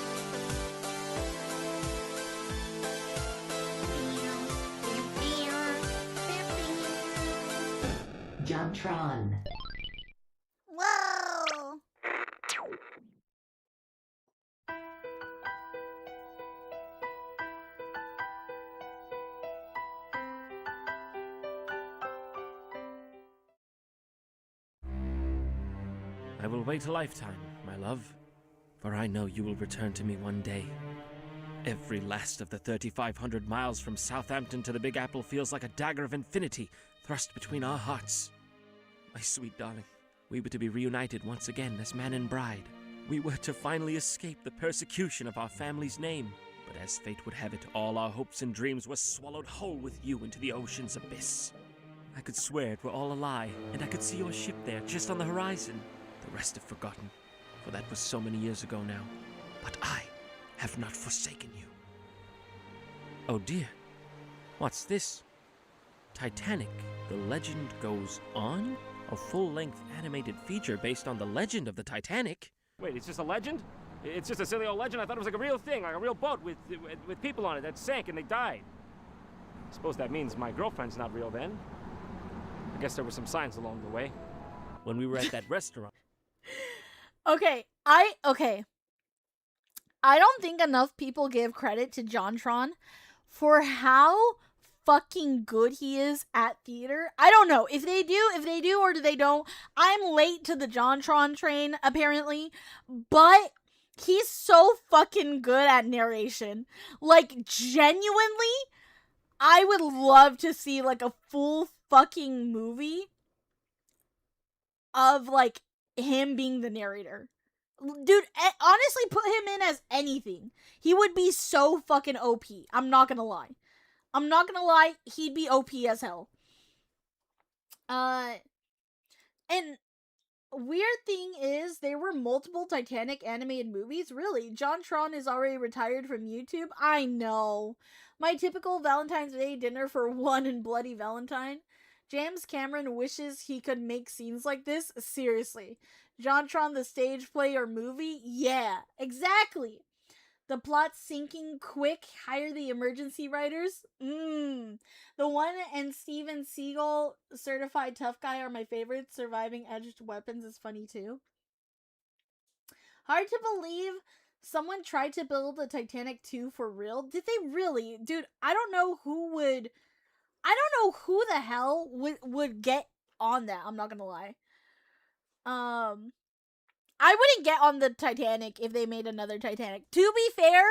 JonTron. Whoa! I will wait a lifetime, my love. for I know you will return to me one day. Every last of the 3,500 miles from Southampton to the Big Apple feels like a dagger of infinity thrust between our hearts. My sweet darling, we were to be reunited once again as man and bride. We were to finally escape the persecution of our family's name. But as fate would have it, all our hopes and dreams were swallowed whole with you into the ocean's abyss. I could swear it were all a lie, and I could see your ship there, just on the horizon. The rest have forgotten, for that was so many years ago now. But I have not forsaken you. Oh dear, what's this? Titanic, The Legend Goes On? A full-length animated feature based on the legend of the Titanic? Wait, it's just a legend? It's just a silly old legend? I thought it was like a real thing, like a real boat with people on it that sank and they died. I suppose that means my girlfriend's not real then. I guess there were some signs along the way. When we were at that restaurant. Okay, I don't think enough people give credit to JonTron for how fucking good he is at theater. I don't know if they do or do they don't. I'm late to the JonTron train apparently, but he's so fucking good at narration. Like, genuinely, I would love to see like a full fucking movie of like him being the narrator. Dude, honestly, put him in as anything. He would be so fucking OP. I'm not gonna lie. He'd be OP as hell. And weird thing is, there were multiple Titanic animated movies. Really? JonTron is already retired from YouTube? I know. My typical Valentine's Day dinner for one and Bloody Valentine. James Cameron wishes he could make scenes like this. Seriously. JonTron the stage play or movie? Yeah, exactly. The plot's sinking quick. Hire the emergency writers. The one and Steven Seagal, certified tough guy, are my favorites. Surviving edged weapons is funny too. Hard to believe someone tried to build a Titanic 2 for real. Did they really? Dude, I don't know who the hell would get on that. I'm not gonna lie. I wouldn't get on the Titanic if they made another Titanic. To be fair,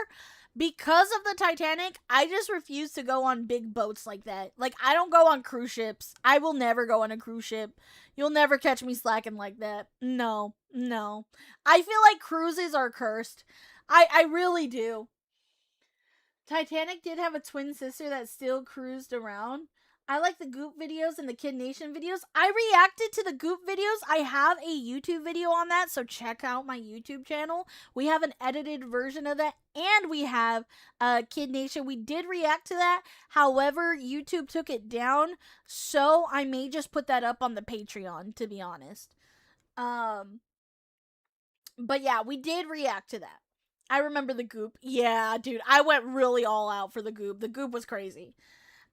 because of the Titanic, I just refuse to go on big boats like that. Like, I don't go on cruise ships. I will never go on a cruise ship. You'll never catch me slacking like that. No. I feel like cruises are cursed. I really do. Titanic did have a twin sister that still cruised around. I like the Goop videos and the Kid Nation videos. I reacted to the Goop videos. I have a YouTube video on that, so check out my YouTube channel. We have an edited version of that, and we have Kid Nation. We did react to that. However, YouTube took it down, so I may just put that up on the Patreon, to be honest. But yeah, we did react to that. I remember the Goop. Yeah, dude, I went really all out for the Goop. The Goop was crazy.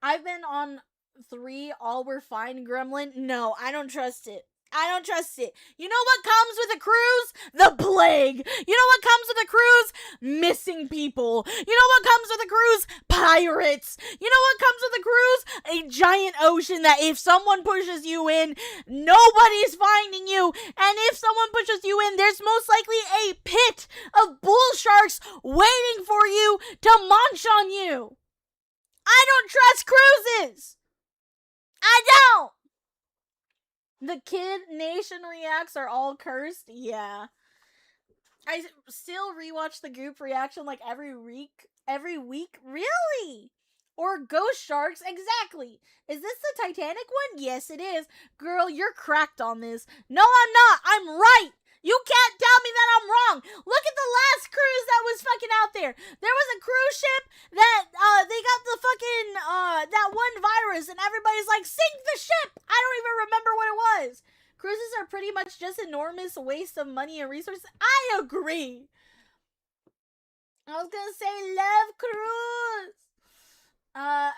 I've been on 3 All Were Fine Gremlin. No, I don't trust it. You know what comes with a cruise? The plague. You know what comes with a cruise? Missing people. You know what comes with a cruise? Pirates. You know what comes with a cruise? A giant ocean that if someone pushes you in, nobody's finding you. And if someone pushes you in, there's most likely a pit of bull sharks waiting for you to munch on you. I don't trust cruises. I don't. The Kid Nation reacts are all cursed. Yeah. I still rewatch the Goop reaction like every week. Really? Or Ghost Sharks. Exactly. Is this the Titanic one? Yes, it is. Girl, you're cracked on this. No, I'm not. I'm right. You can't tell me that I'm wrong. Look at the last cruise that was fucking out there. There was a cruise ship that, they got the fucking, that one virus and everybody's like, sink the ship. I don't even remember what it was. Cruises are pretty much just enormous waste of money and resources. I agree. I was gonna say love cruise.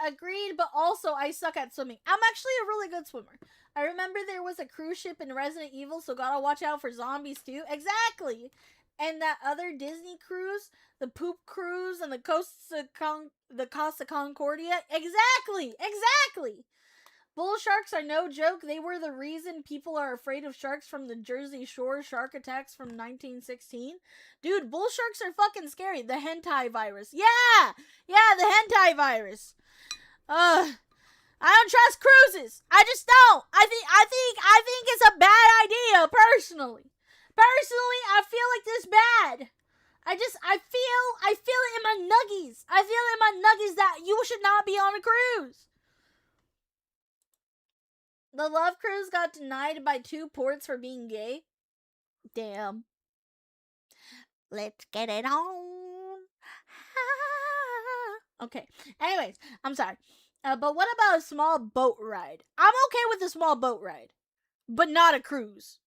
Agreed, but also I suck at swimming. I'm actually a really good swimmer. I remember there was a cruise ship in Resident Evil, so gotta watch out for zombies too. Exactly. And that other Disney cruise, the Poop Cruise and the Costa Concordia. Exactly. Bull sharks are no joke. They were the reason people are afraid of sharks from the Jersey Shore shark attacks from 1916. Dude, bull sharks are fucking scary. The hentai virus. Yeah, the hentai virus. I don't trust cruises. I just don't. I think it's a bad idea. Personally, I feel like this bad. I feel it in my nuggies. I feel it in my nuggies that you should not be on a cruise. The Love Cruise got denied by 2 ports for being gay. Damn. Let's get it on. Okay. Anyways, I'm sorry. But what about a small boat ride? I'm okay with a small boat ride, but not a cruise.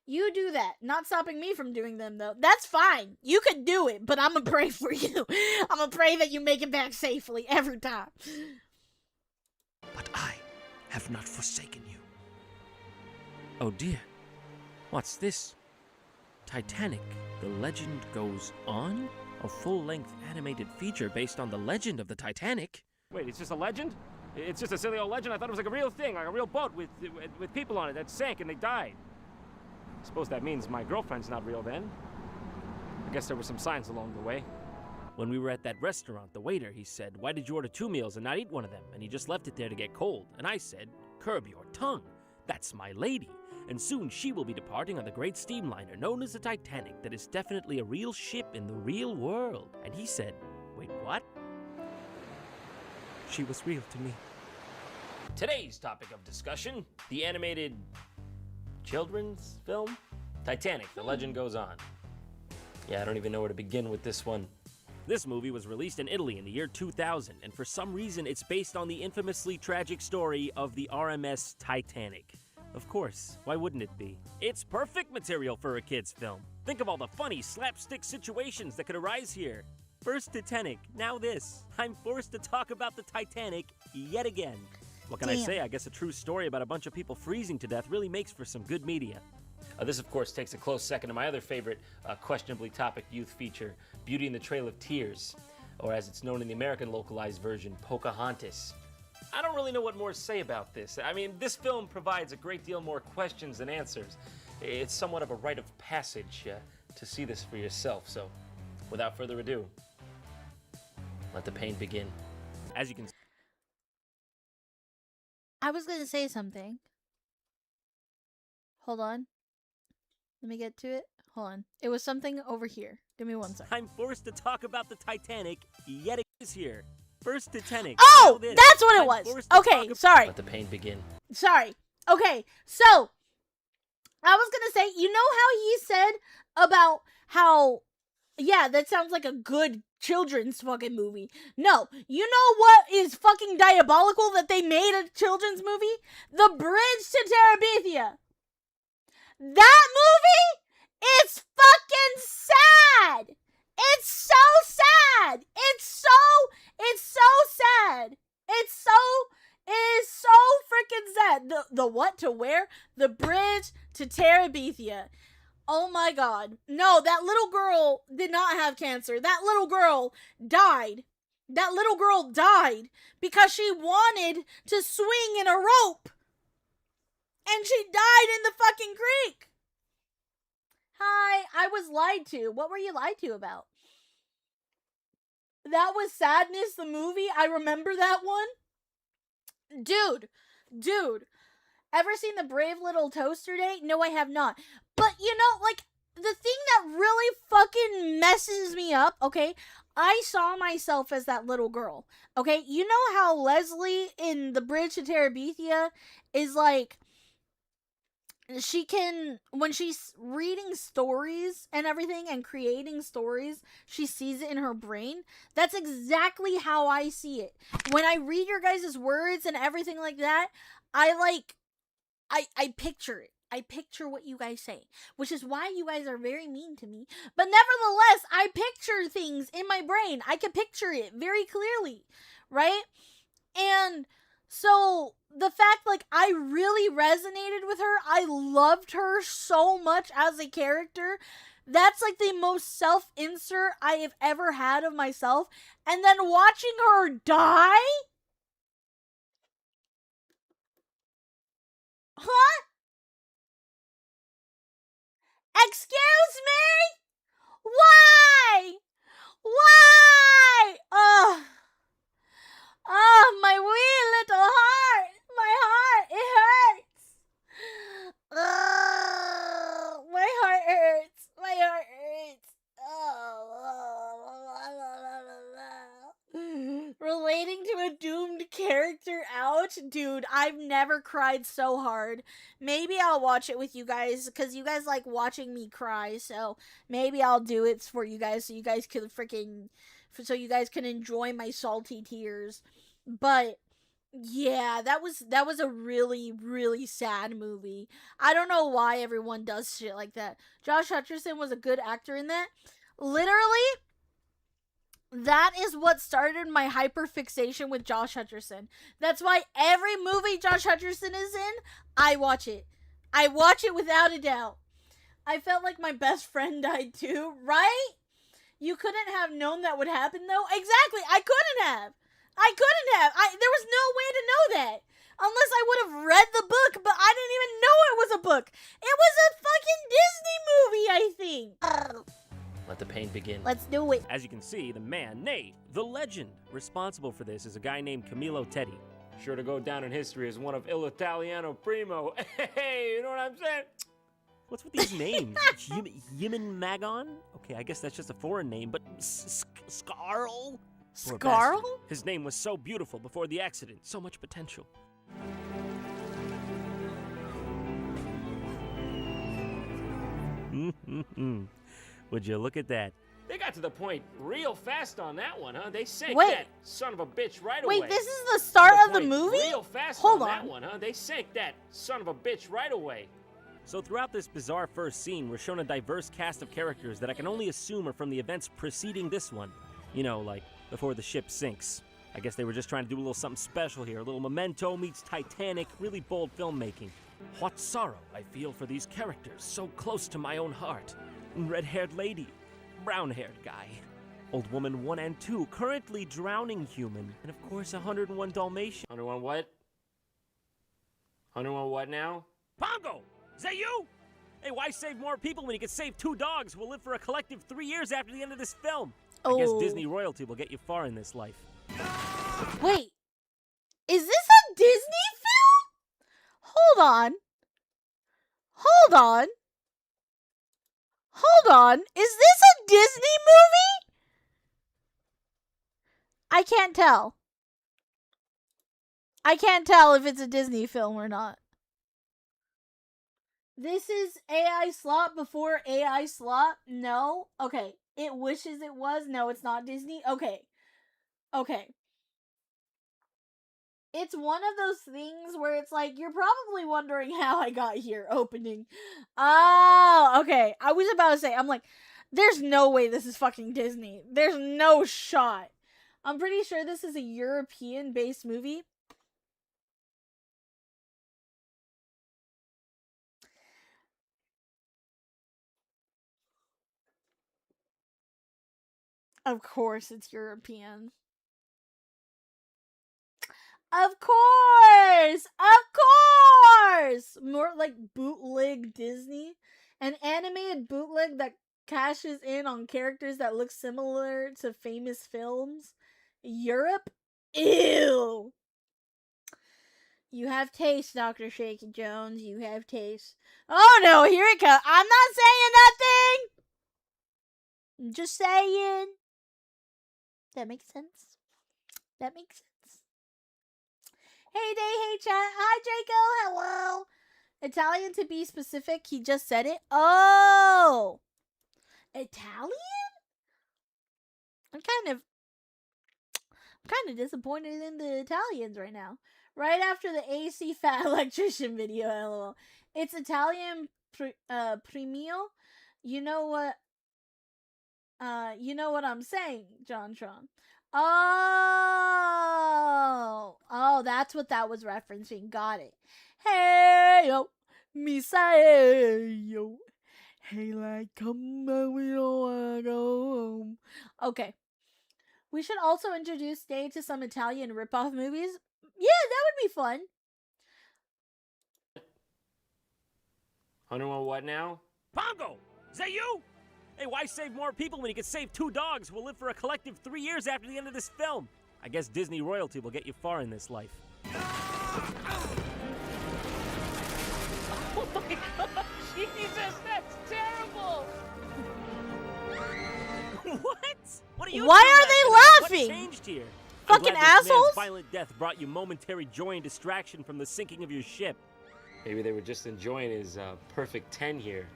You do that. Not stopping me from doing them, though. That's fine. You could do it, but I'm gonna pray for you. I'm gonna pray that you make it back safely every time. But I have not forsaken you. Oh dear. What's this? Titanic, The Legend Goes On? A full-length animated feature based on the legend of the Titanic? Wait, it's just a legend? It's just a silly old legend? I thought it was like a real thing, like a real boat with people on it that sank and they died. Suppose that means my girlfriend's not real then. I guess there were some signs along the way. When we were at that restaurant, the waiter, he said, "Why did you order 2 meals and not eat one of them?" And he just left it there to get cold. And I said, "Curb your tongue. That's my lady. And soon she will be departing on the great steamliner known as the Titanic that is definitely a real ship in the real world." And he said, "Wait, what?" She was real to me. Today's topic of discussion, the animated children's film, Titanic, The Legend Goes On. Yeah, I don't even know where to begin with this one. This movie was released in Italy in the year 2000, and for some reason it's based on the infamously tragic story of the RMS Titanic. Of course, why wouldn't it be? It's perfect material for a kid's film. Think of all the funny slapstick situations that could arise here. First Titanic, now this. I'm forced to talk about the Titanic yet again. What can I say? I guess a true story about a bunch of people freezing to death really makes for some good media. This, of course, takes a close second to my other favorite questionably topic youth feature, Beauty and the Trail of Tears, or as it's known in the American localized version, Pocahontas. I don't really know what more to say about this. I mean, this film provides a great deal more questions than answers. It's somewhat of a rite of passage to see this for yourself, so without further ado, let the pain begin. As you can I was gonna say something. Hold on. Let me get to it. Hold on. It was something over here. Give me 1 second. I'm forced to talk about the Titanic yet again this year. First Titanic. Oh, now this. that's what it I'm was. forced to Okay, talk sorry. Let the pain begin. Sorry. Okay, so I was gonna say, you know how he said about how, yeah, that sounds like a good children's fucking movie. No, you know what is fucking diabolical that they made a children's movie? The Bridge to Terabithia. That movie is fucking sad. It's so sad. It's so sad. It is so freaking sad. The what to where? The Bridge to Terabithia. Oh my god. No, that little girl did not have cancer. That little girl died. That little girl died because she wanted to swing in a rope. And she died in the fucking creek. Hi, I was lied to. What were you lied to about? That was Sadness, the movie. I remember that one. Dude. Ever seen The Brave Little Toaster Day? No, I have not. But, you know, like, the thing that really fucking messes me up, okay? I saw myself as that little girl, okay? You know how Leslie in The Bridge to Terabithia is like, she can, when she's reading stories and everything and creating stories, she sees it in her brain. That's exactly how I see it. When I read your guys' words and everything like that, I picture it. I picture what you guys say, which is why you guys are very mean to me. But nevertheless, I picture things in my brain. I can picture it very clearly, right? And so the fact, like, I really resonated with her. I loved her so much as a character. That's like the most self-insert I have ever had of myself. And then watching her die? Huh? Excuse me? Why? Why? My wee little heart. My heart, it hurts. My heart hurts. My heart hurts. Relating to a doomed character out? Dude, I've never cried so hard. Maybe I'll watch it with you guys, because you guys like watching me cry, so maybe I'll do it for you guys, so you guys can enjoy my salty tears. But yeah, that was a really, really sad movie. I don't know why everyone does shit like that. Josh Hutcherson was a good actor in that. Literally, that is what started my hyperfixation with Josh Hutcherson. That's why every movie Josh Hutcherson is in, I watch it. I watch it without a doubt. I felt like my best friend died too, right? You couldn't have known that would happen, though? Exactly, I couldn't have. There was no way to know that. Unless I would have read the book, but I didn't even know it was a book. It was a fucking Disney movie, I think. Let the pain begin. Let's do it. As you can see, the man, nay, the legend, responsible for this is a guy named Camillo Teddy. Sure to go down in history as one of Il Italiano Primo. Hey, you know what I'm saying? What's with these names? Yimin Magon? Okay, I guess that's just a foreign name, but Scarl? Scarl? His name was so beautiful before the accident. So much potential. Would you look at that? They got to the point real fast on that one, huh? They sank Wait. that son of a bitch right away. Wait, this is the start To of the point movie? Real fast Hold on on. that one, huh? They sank that son of a bitch right away. So throughout this bizarre first scene, we're shown a diverse cast of characters that I can only assume are from the events preceding this one. You know, like before the ship sinks. I guess they were just trying to do a little something special here. A little Memento meets Titanic, really bold filmmaking. What sorrow I feel for these characters so close to my own heart. Red-haired lady, brown-haired guy. Old Woman 1 and 2, currently drowning human. And of course, 101 Dalmatian. 101 what? 101 what now? Pongo! Is that you? Hey, why save more people when you can save 2 dogs who will live for a collective 3 years after the end of this film? I guess Disney royalty will get you far in this life. Wait, is this a Disney film? Hold on. Is this a Disney movie? I can't tell. I can't tell if it's a Disney film or not. This is AI Slot before AI Slot? No? Okay. It wishes it was? No, it's not Disney? Okay. It's one of those things where it's like, you're probably wondering how I got here opening. Oh, okay. I was about to say, I'm like, there's no way this is fucking Disney. There's no shot. I'm pretty sure this is a European-based movie. Of course it's European. Of course! More like bootleg Disney. An animated bootleg that cashes in on characters that look similar to famous films. Europe? Ew! You have taste, Dr. Shaky Jones. You have taste. Oh no, here it comes. I'm not saying nothing! I'm just saying. That makes sense. Hey day, hey chat. Hi Draco, hello. Italian to be specific, he just said it. Oh! Italian? I'm kind of disappointed in the Italians right now. Right after the AC Fat Electrician video, lol. It's Italian premio. You know what I'm saying, John Tron. Oh, that's what that was referencing. Got it. Hey, yo, Misael. Hey, like, come on, we don't wanna go home. Okay. We should also introduce Day to some Italian ripoff movies. Yeah, that would be fun. 101 what now? Pongo! Is that you? Hey, why save more people when you could save 2 dogs who will live for a collective 3 years after the end of this film? I guess Disney royalty will get you far in this life. Oh my god! Jesus, that's terrible! What? What are you Why two are they laughing at? laughing? What changed here? Fucking I'm glad this man's assholes? violent death brought you momentary joy and distraction from the sinking of your ship. Maybe they were just enjoying his perfect 10 here.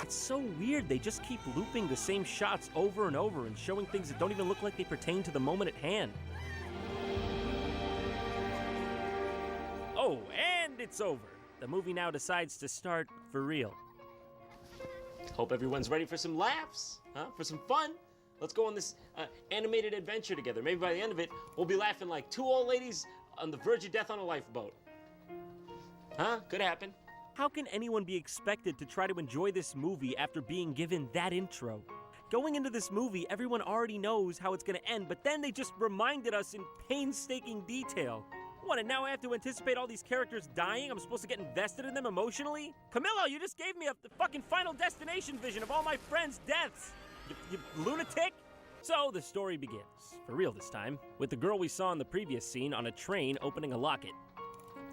It's so weird. They just keep looping the same shots over and over and showing things that don't even look like they pertain to the moment at hand. Oh, and it's over. The movie now decides to start for real. Hope everyone's ready for some laughs, huh? For some fun. Let's go on this animated adventure together. Maybe by the end of it, we'll be laughing like 2 old ladies on the verge of death on a lifeboat. Huh? Could happen. How can anyone be expected to try to enjoy this movie after being given that intro? Going into this movie, everyone already knows how it's gonna end, but then they just reminded us in painstaking detail. What, and now I have to anticipate all these characters dying? I'm supposed to get invested in them emotionally? Camillo, you just gave me a fucking Final Destination vision of all my friends' deaths! You lunatic? So the story begins, for real this time, with the girl we saw in the previous scene on a train opening a locket,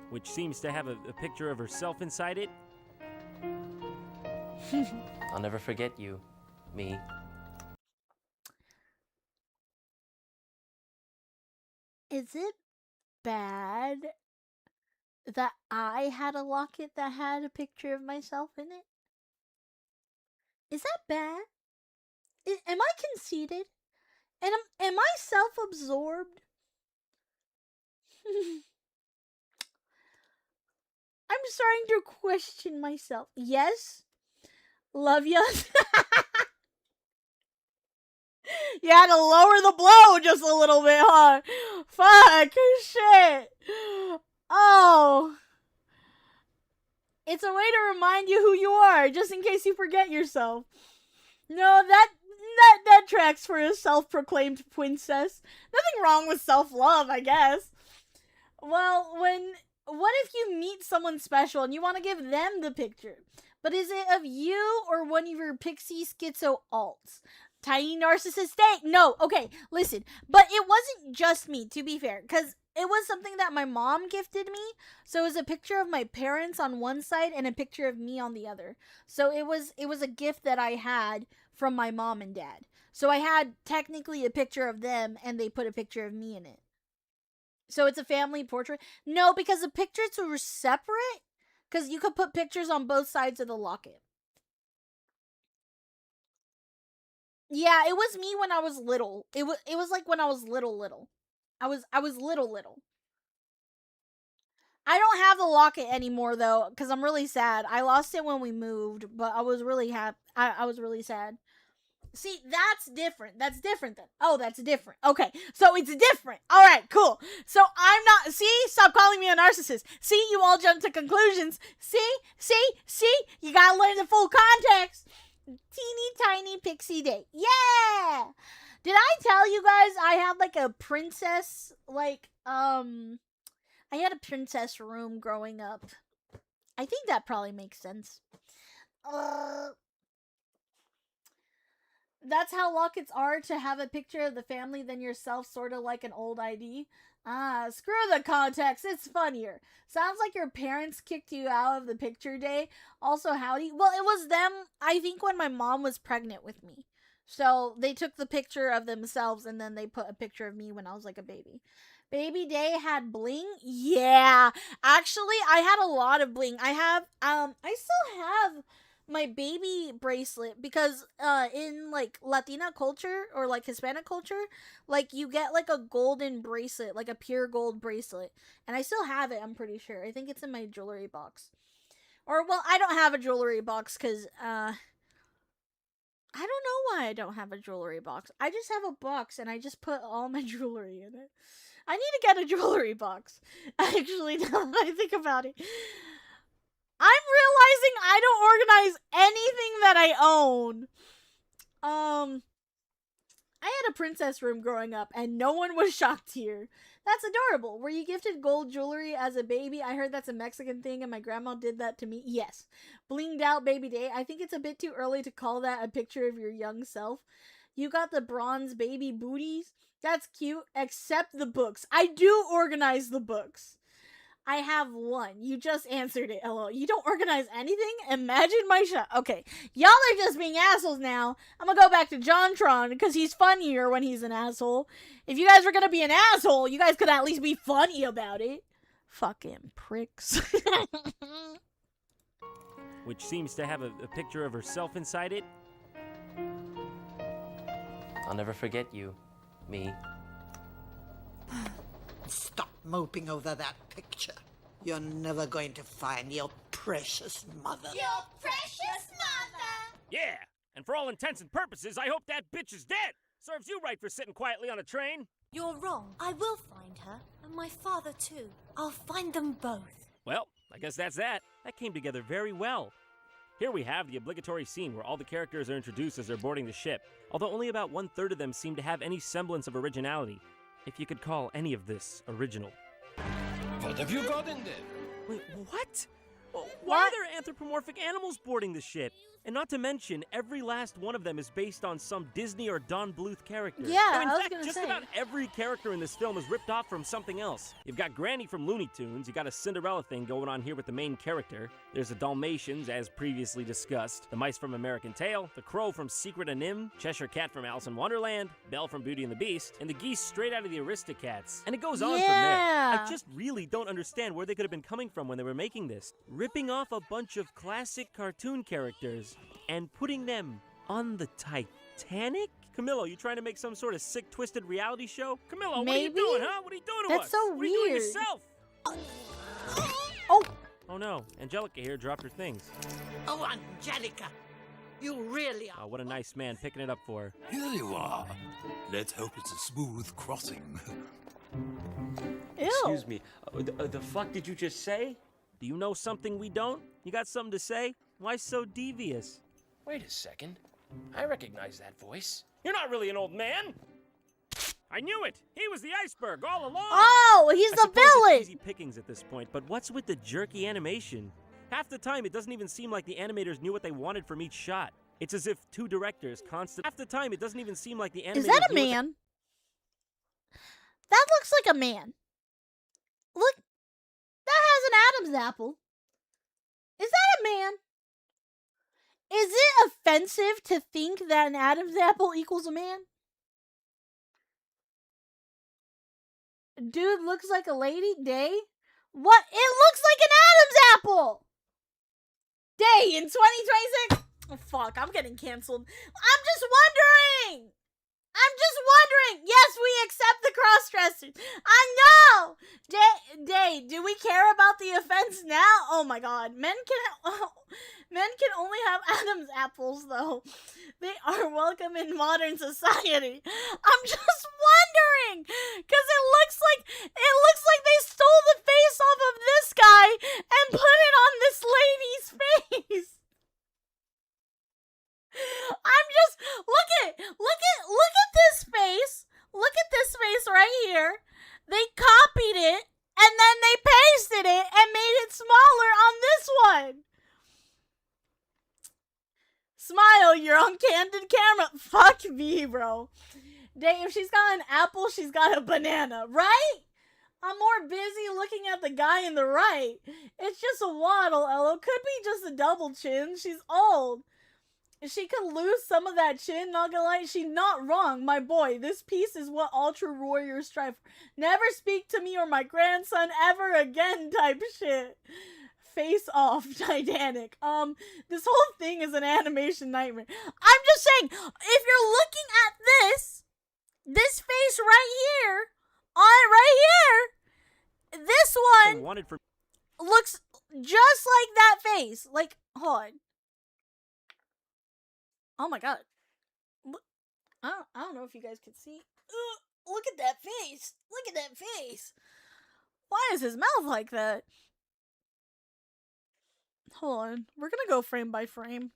which seems to have a picture of herself inside it. I'll never forget you, me. Is it bad that I had a locket that had a picture of myself in it? Is that bad? Am I conceited? And am I self-absorbed? I'm starting to question myself. Yes? Love ya. You had to lower the blow just a little bit, huh? Fuck. Shit. Oh. It's a way to remind you who you are, just in case you forget yourself. No, that tracks for a self-proclaimed princess. Nothing wrong with self-love, I guess. Well, what if you meet someone special and you want to give them the picture? But is it of you or one of your pixie schizo alts? Tiny narcissist day? No, okay, listen. But it wasn't just me, to be fair, because it was something that my mom gifted me. So it was a picture of my parents on one side and a picture of me on the other. So it was a gift that I had from my mom and dad. So I had technically a picture of them and they put a picture of me in it. So it's a family portrait? No, because the pictures were separate. Because you could put pictures on both sides of the locket. Yeah, it was me when I was little. It was like when I was little. I was little. I don't have the locket anymore though, because I'm really sad. I lost it when we moved, but I was really happy. I was really sad. See, that's different. That's different then. Oh, that's different. Okay, so it's different. All right, cool. So I'm not. See, stop calling me a narcissist. See, you all jump to conclusions. See. You gotta learn the full context. Teeny tiny pixie day. Yeah. Did I tell you guys I had like a princess I had a princess room growing up. I think that probably makes sense. That's how lockets are, to have a picture of the family than yourself, sort of like an old ID. Ah, screw the context. It's funnier. Sounds like your parents kicked you out of the picture day. Also, howdy. Well, it was them, I think, when my mom was pregnant with me. So they took the picture of themselves and then they put a picture of me when I was like a baby. Baby Day had bling? Yeah. Actually, I had a lot of bling. I still have my baby bracelet because in like Latina culture or like Hispanic culture, like you get like a golden bracelet, like a pure gold bracelet. And I still have it, I'm pretty sure. I think it's in my jewelry box. Or, well, I don't have a jewelry box because I don't know why I don't have a jewelry box. I just have a box and I just put all my jewelry in it. I need to get a jewelry box. Actually, now that I think about it. I'm realizing I don't organize anything that I own. I had a princess room growing up, and no one was shocked here. That's adorable. Were you gifted gold jewelry as a baby? I heard that's a Mexican thing, and my grandma did that to me. Yes. Blinged out baby day. I think it's a bit too early to call that a picture of your young self. You got the bronze baby booties? That's cute, except the books. I do organize the books. I have one. You just answered it, LOL. You don't organize anything? Imagine my shot. Okay, y'all are just being assholes now. I'm gonna go back to Tron because he's funnier when he's an asshole. If you guys were gonna be an asshole, you guys could at least be funny about it. Fucking pricks. Which seems to have a picture of herself inside it. I'll never forget you, me. Stop moping over that picture. You're never going to find your precious mother. Your precious mother! Yeah, and for all intents and purposes, I hope that bitch is dead. Serves you right for sitting quietly on a train. You're wrong. I will find her, and my father too. I'll find them both. Well, I guess that's that. That came together very well. Here we have the obligatory scene where all the characters are introduced as they're boarding the ship, although only about 1/3 of them seem to have any semblance of originality, if you could call any of this original. What have you got in there? Wait, what? Why are there anthropomorphic animals boarding the ship? And not to mention, every last one of them is based on some Disney or Don Bluth character. Yeah, in I was fact, gonna just say. about every character in this film is ripped off from something else. You've got Granny from Looney Tunes, you got a Cinderella thing going on here with the main character. There's the Dalmatians, as previously discussed, the mice from American Tail, the crow from Secret of Nim, Cheshire Cat from Alice in Wonderland, Belle from Beauty and the Beast, and the geese straight out of the Aristocats. And it goes on from there. Yeah. I just really don't understand where they could have been coming from when they were making this. Ripping off a bunch of classic cartoon characters and putting them on the Titanic? Camillo, you trying to make some sort of sick, twisted reality show? Camillo, Maybe? what are you doing, huh? What are you doing to That's us? so What are you doing weird. yourself? Oh, Oh no, Angelica here dropped her things. Oh, Angelica, you really are. Oh, what a nice man picking it up for her. Here you are. Let's hope it's a smooth crossing. ew. Excuse me. The fuck did you just say? Do you know something we don't? You got something to say? Why so devious? Wait a second. I recognize that voice. You're not really an old man. I knew it. He was the iceberg all along. Oh, he's I the suppose it's villain. easy pickings at this point, but what's with the jerky animation? Half the time, it doesn't even seem like the animators knew what they wanted from each shot. It's as if two directors constantly. Half the time, it doesn't even seem like the animators. Is that a knew what man? That looks like a man. Look, that has an Adam's apple. Is that a man? Is it offensive to think that an Adam's apple equals a man? Dude looks like a lady? Day? What? It looks like an Adam's apple! Day in 2026? Oh, fuck, I'm getting canceled. I'm just wondering! Yes, we accept the cross-dressers. I know! Day, do we care about the offense now? Oh my god. Men can only have Adam's apples, though. They are welcome in modern society. I'm just wondering! Because it looks like they stole the face off of this guy and put it on this lady's face. I'm just look at this face. Look at this face right here. They copied it and then they pasted it and made it smaller on this one. Smile, you're on candid camera. Fuck me, bro. Dave, if she's got an apple, she's got a banana, right? I'm more busy looking at the guy in the right. It's just a waddle, Elo. Could be just a double chin. She's old. She could lose some of that chin, not gonna lie. She's not wrong, my boy. This piece is what Ultra Warriors strive for. Never speak to me or my grandson ever again type shit. Face off, Titanic. This whole thing is an animation nightmare. I'm just saying, if you're looking at this face right here, this they one wanted from. looks just like that face. Like, hold on. Oh my god. I don't know if you guys can see. Look at that face. Look at that face. Why is his mouth like that? Hold on. We're gonna go frame by frame.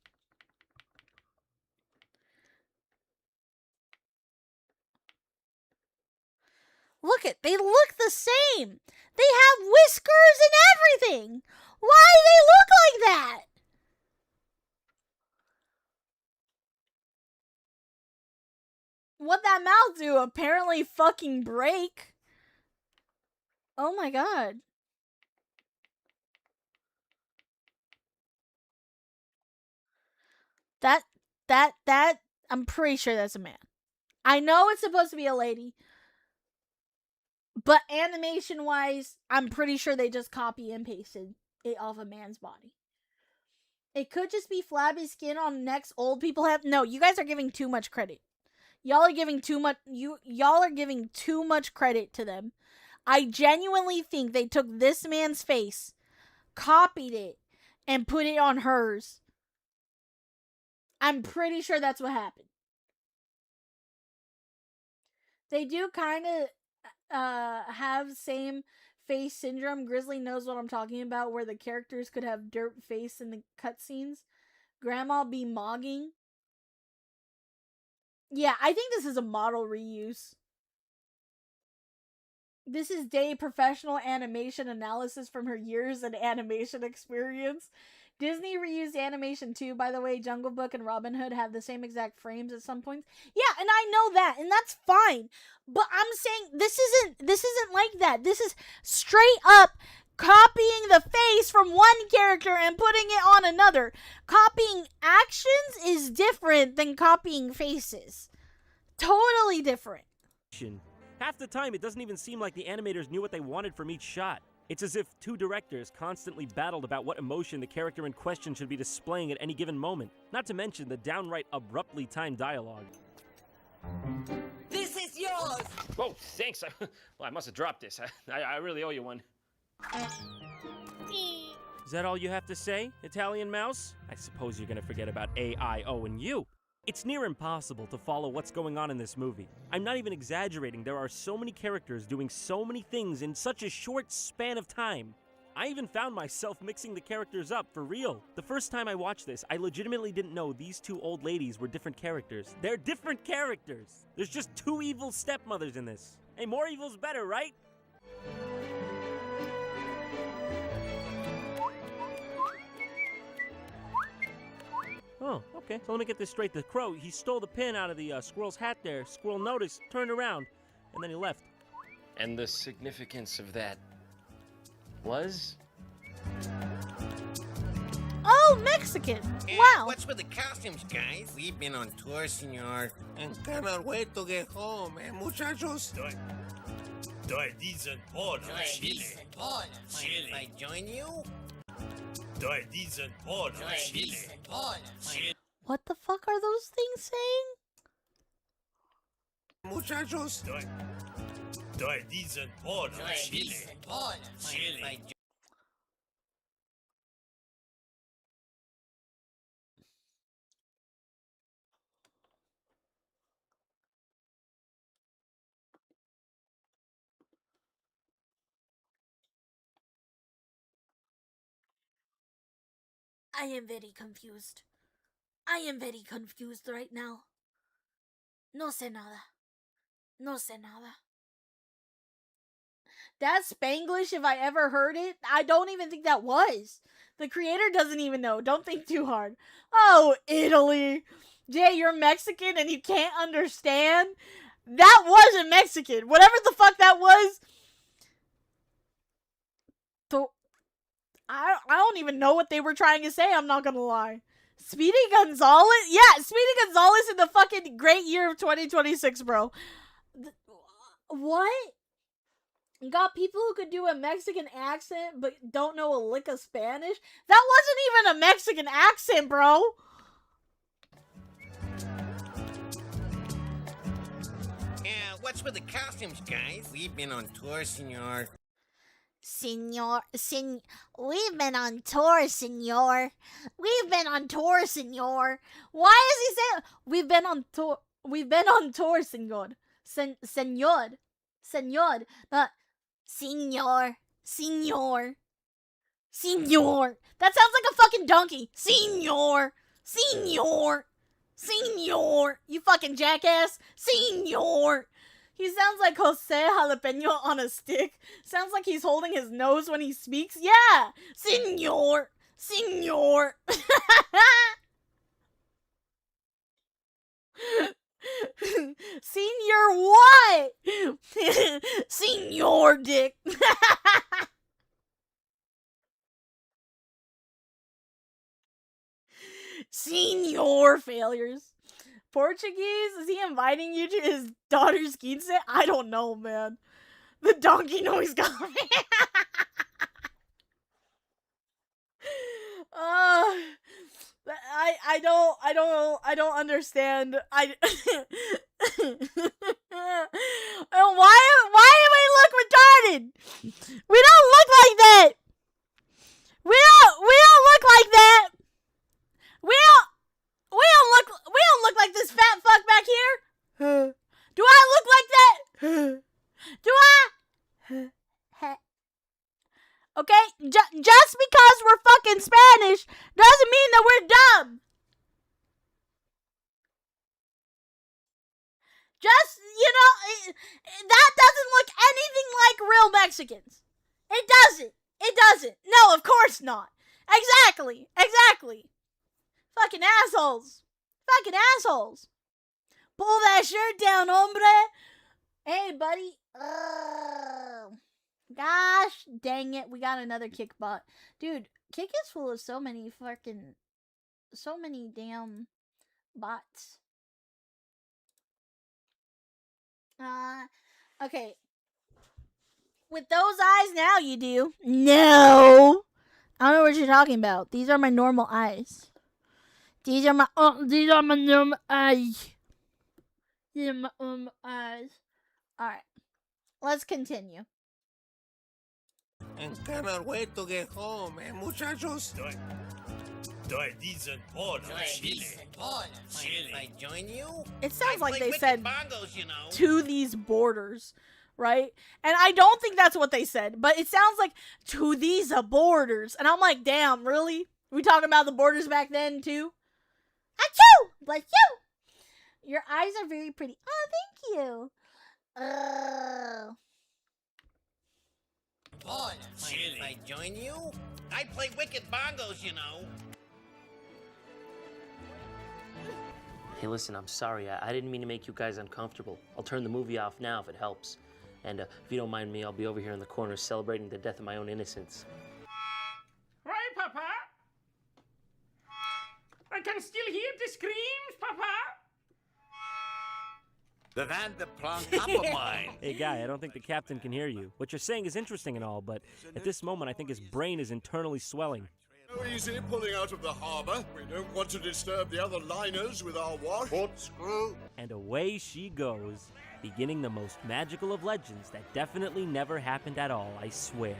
Look it, they look the same. They have whiskers and everything. Why do they look like that? What that mouth do? Apparently fucking break. Oh my god. That, I'm pretty sure that's a man. I know it's supposed to be a lady. But animation-wise, I'm pretty sure they just copy and pasted it off a man's body. It could just be flabby skin on necks old people have. No, you guys are giving too much credit. Y'all are giving too much credit to them. I genuinely think they took this man's face, copied it, and put it on hers. I'm pretty sure that's what happened. They do kind of have same face syndrome. Grizzly knows what I'm talking about, where the characters could have dirt face in the cutscenes. Grandma be mogging. Yeah, I think this is a model reuse. This is Day professional animation analysis from her years in animation experience. Disney reused animation too, by the way. Jungle Book and Robin Hood have the same exact frames at some points. Yeah, and I know that, and that's fine. But I'm saying this isn't like that. This is straight up copying the face from one character and putting it on another. Copying actions is different than copying faces. Totally different. Half the time, it doesn't even seem like the animators knew what they wanted from each shot. It's as if two directors constantly battled about what emotion the character in question should be displaying at any given moment. Not to mention the downright abruptly timed dialogue. This is yours! Whoa, thanks. Well, I must have dropped this. I really owe you one. Is that all you have to say, Italian mouse? I suppose you're gonna forget about A, I, O, and U. It's near impossible to follow what's going on in this movie. I'm not even exaggerating, there are so many characters doing so many things in such a short span of time. I even found myself mixing the characters up for real. The first time I watched this, I legitimately didn't know these two old ladies were different characters. They're different characters! There's just two evil stepmothers in this. Hey, more evil's better, right? Oh, okay. So let me get this straight. The crow, he stole the pin out of the squirrel's hat there. Squirrel noticed, turned around, and then he left. And the significance of that was? Oh, Mexican! Wow! What's with the costumes, guys? We've been on tour, senor. And cannot wait to get home, muchachos? Doi dicen por Chile. Mind if I join you? Doi dicen por Chile. What the fuck are those things saying? Muchachos? Doi dicen por Chile. Chile. I am very confused. I am very confused right now. No sé nada. No sé nada. That's Spanglish if I ever heard it. I don't even think that was. The creator doesn't even know. Don't think too hard. Oh, Italy. Jay, you're Mexican and you can't understand? That wasn't Mexican. Whatever the fuck that was. I don't even know what they were trying to say, I'm not gonna lie. Speedy Gonzalez? Yeah, Speedy Gonzalez in the fucking great year of 2026, bro. What? You got people who could do a Mexican accent but don't know a lick of Spanish? That wasn't even a Mexican accent, bro. Yeah, what's with the costumes, guys? We've been on tour, senor. We've been on tour, senor. We've been on tour, senor. Why is he saying we've been on tour? We've been on tour, senor. Senor. Senor. Not senor. Senor. Senor. That sounds like a fucking donkey. Senor. Senor. Senor. You fucking jackass. Senor. He sounds like Jose Jalapeno on a stick. Sounds like he's holding his nose when he speaks. Yeah. Senor. Senor. Senior what? Senior dick. Senior failures. Portuguese? Is he inviting you to his daughter's quince? I don't know, man. The donkey noise got me. I don't understand. Why do we look retarded? We don't look like that. We don't look like that. We don't look like this fat fuck back here. Do I look like that? Do I? Okay, just because we're fucking Spanish doesn't mean that we're dumb. Just, that doesn't look anything like real Mexicans. It doesn't. It doesn't. No, of course not. Exactly. Fucking assholes. Fucking assholes. Pull that shirt down, hombre. Hey, buddy. Gosh dang it. We got another kick bot. Dude, Kick is full of so many damn bots. Okay. With those eyes now you do. No. I don't know what you're talking about. These are my normal eyes. These are my normal eyes. These are my normal eyes. Alright. Let's continue. And cannot wait to get home, muchachos. Doy dicen por Chile. If I join you? It sounds like they wicked said bongos, you know. to these borders, right? And I don't think that's what they said, but it sounds like to these borders. And I'm like, damn, really? We talking about the borders back then too? Achoo! Bless you! Your eyes are very pretty. Oh, thank you. If I join you? I play wicked bongos, you know. Hey, listen, I'm sorry. I didn't mean to make you guys uncomfortable. I'll turn the movie off now if it helps. And if you don't mind me, I'll be over here in the corner celebrating the death of my own innocence. Right, Papa? I can still hear the screams, Papa. The van the plank up of mine. Hey, guy, I don't think the captain can hear you. What you're saying is interesting and all, but at this moment, I think his brain is internally swelling. So easy pulling out of the harbor. We don't want to disturb the other liners with our wash. Port screw. And away she goes, beginning the most magical of legends that definitely never happened at all, I swear.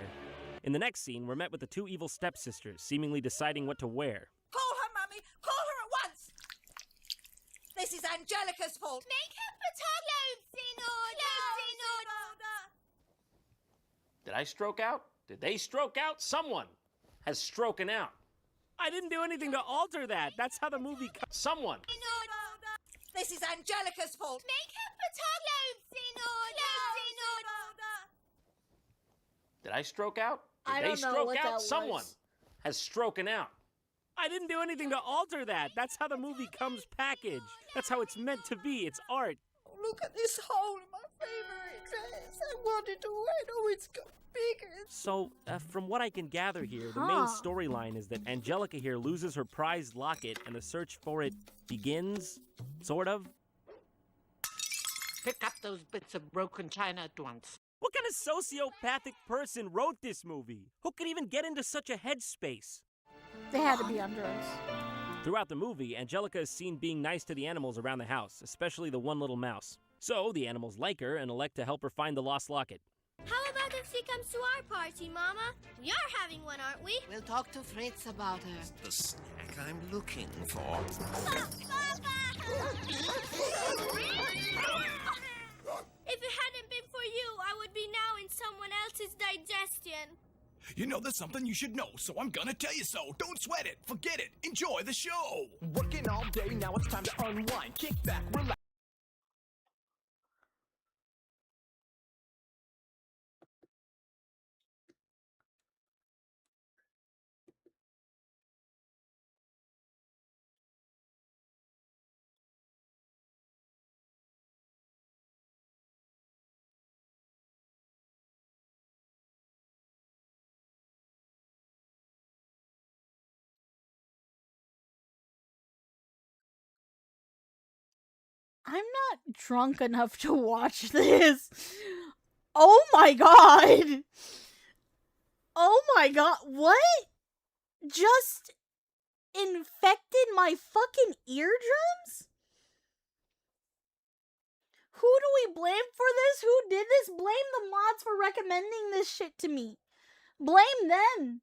In the next scene, we're met with the two evil stepsisters, seemingly deciding what to wear. Call her, Mummy! Call her at once! This is Angelica's fault! Make her put her clothes in order! Did I stroke out? Did they stroke out? Someone has stroken out. I didn't do anything to alter that. That's how the movie someone. This is Angelica's fault! Make her put her clothes in order! Did I stroke out? Did I they don't know stroke what out? that Someone was. has stroken out. I didn't do anything to alter that. That's how the movie comes packaged. That's how it's meant to be. It's art. Look at this hole in my favorite dress! I wanted to wear it, oh, it's got bigger! So, from what I can gather here, the main storyline is that Angelica here loses her prized locket and the search for it begins, sort of. Pick up those bits of broken china at once. What kind of sociopathic person wrote this movie? Who could even get into such a headspace? They had to be on drugs. Throughout the movie, Angelica is seen being nice to the animals around the house, especially the one little mouse. So, the animals like her and elect to help her find the lost locket. How about if she comes to our party, Mama? We are having one, aren't we? We'll talk to Fritz about her. The snack I'm looking for. If it hadn't been for you, I would be now in someone else's digestion. You know there's something you should know, so I'm gonna tell you so. Don't sweat it, forget it, enjoy the show. Working all day, now it's time to unwind. Kick back, relax. I'm not drunk enough to watch this. Oh my god. Oh my god. What? Just infected my fucking eardrums? Who do we blame for this? Who did this? Blame the mods for recommending this shit to me. Blame them.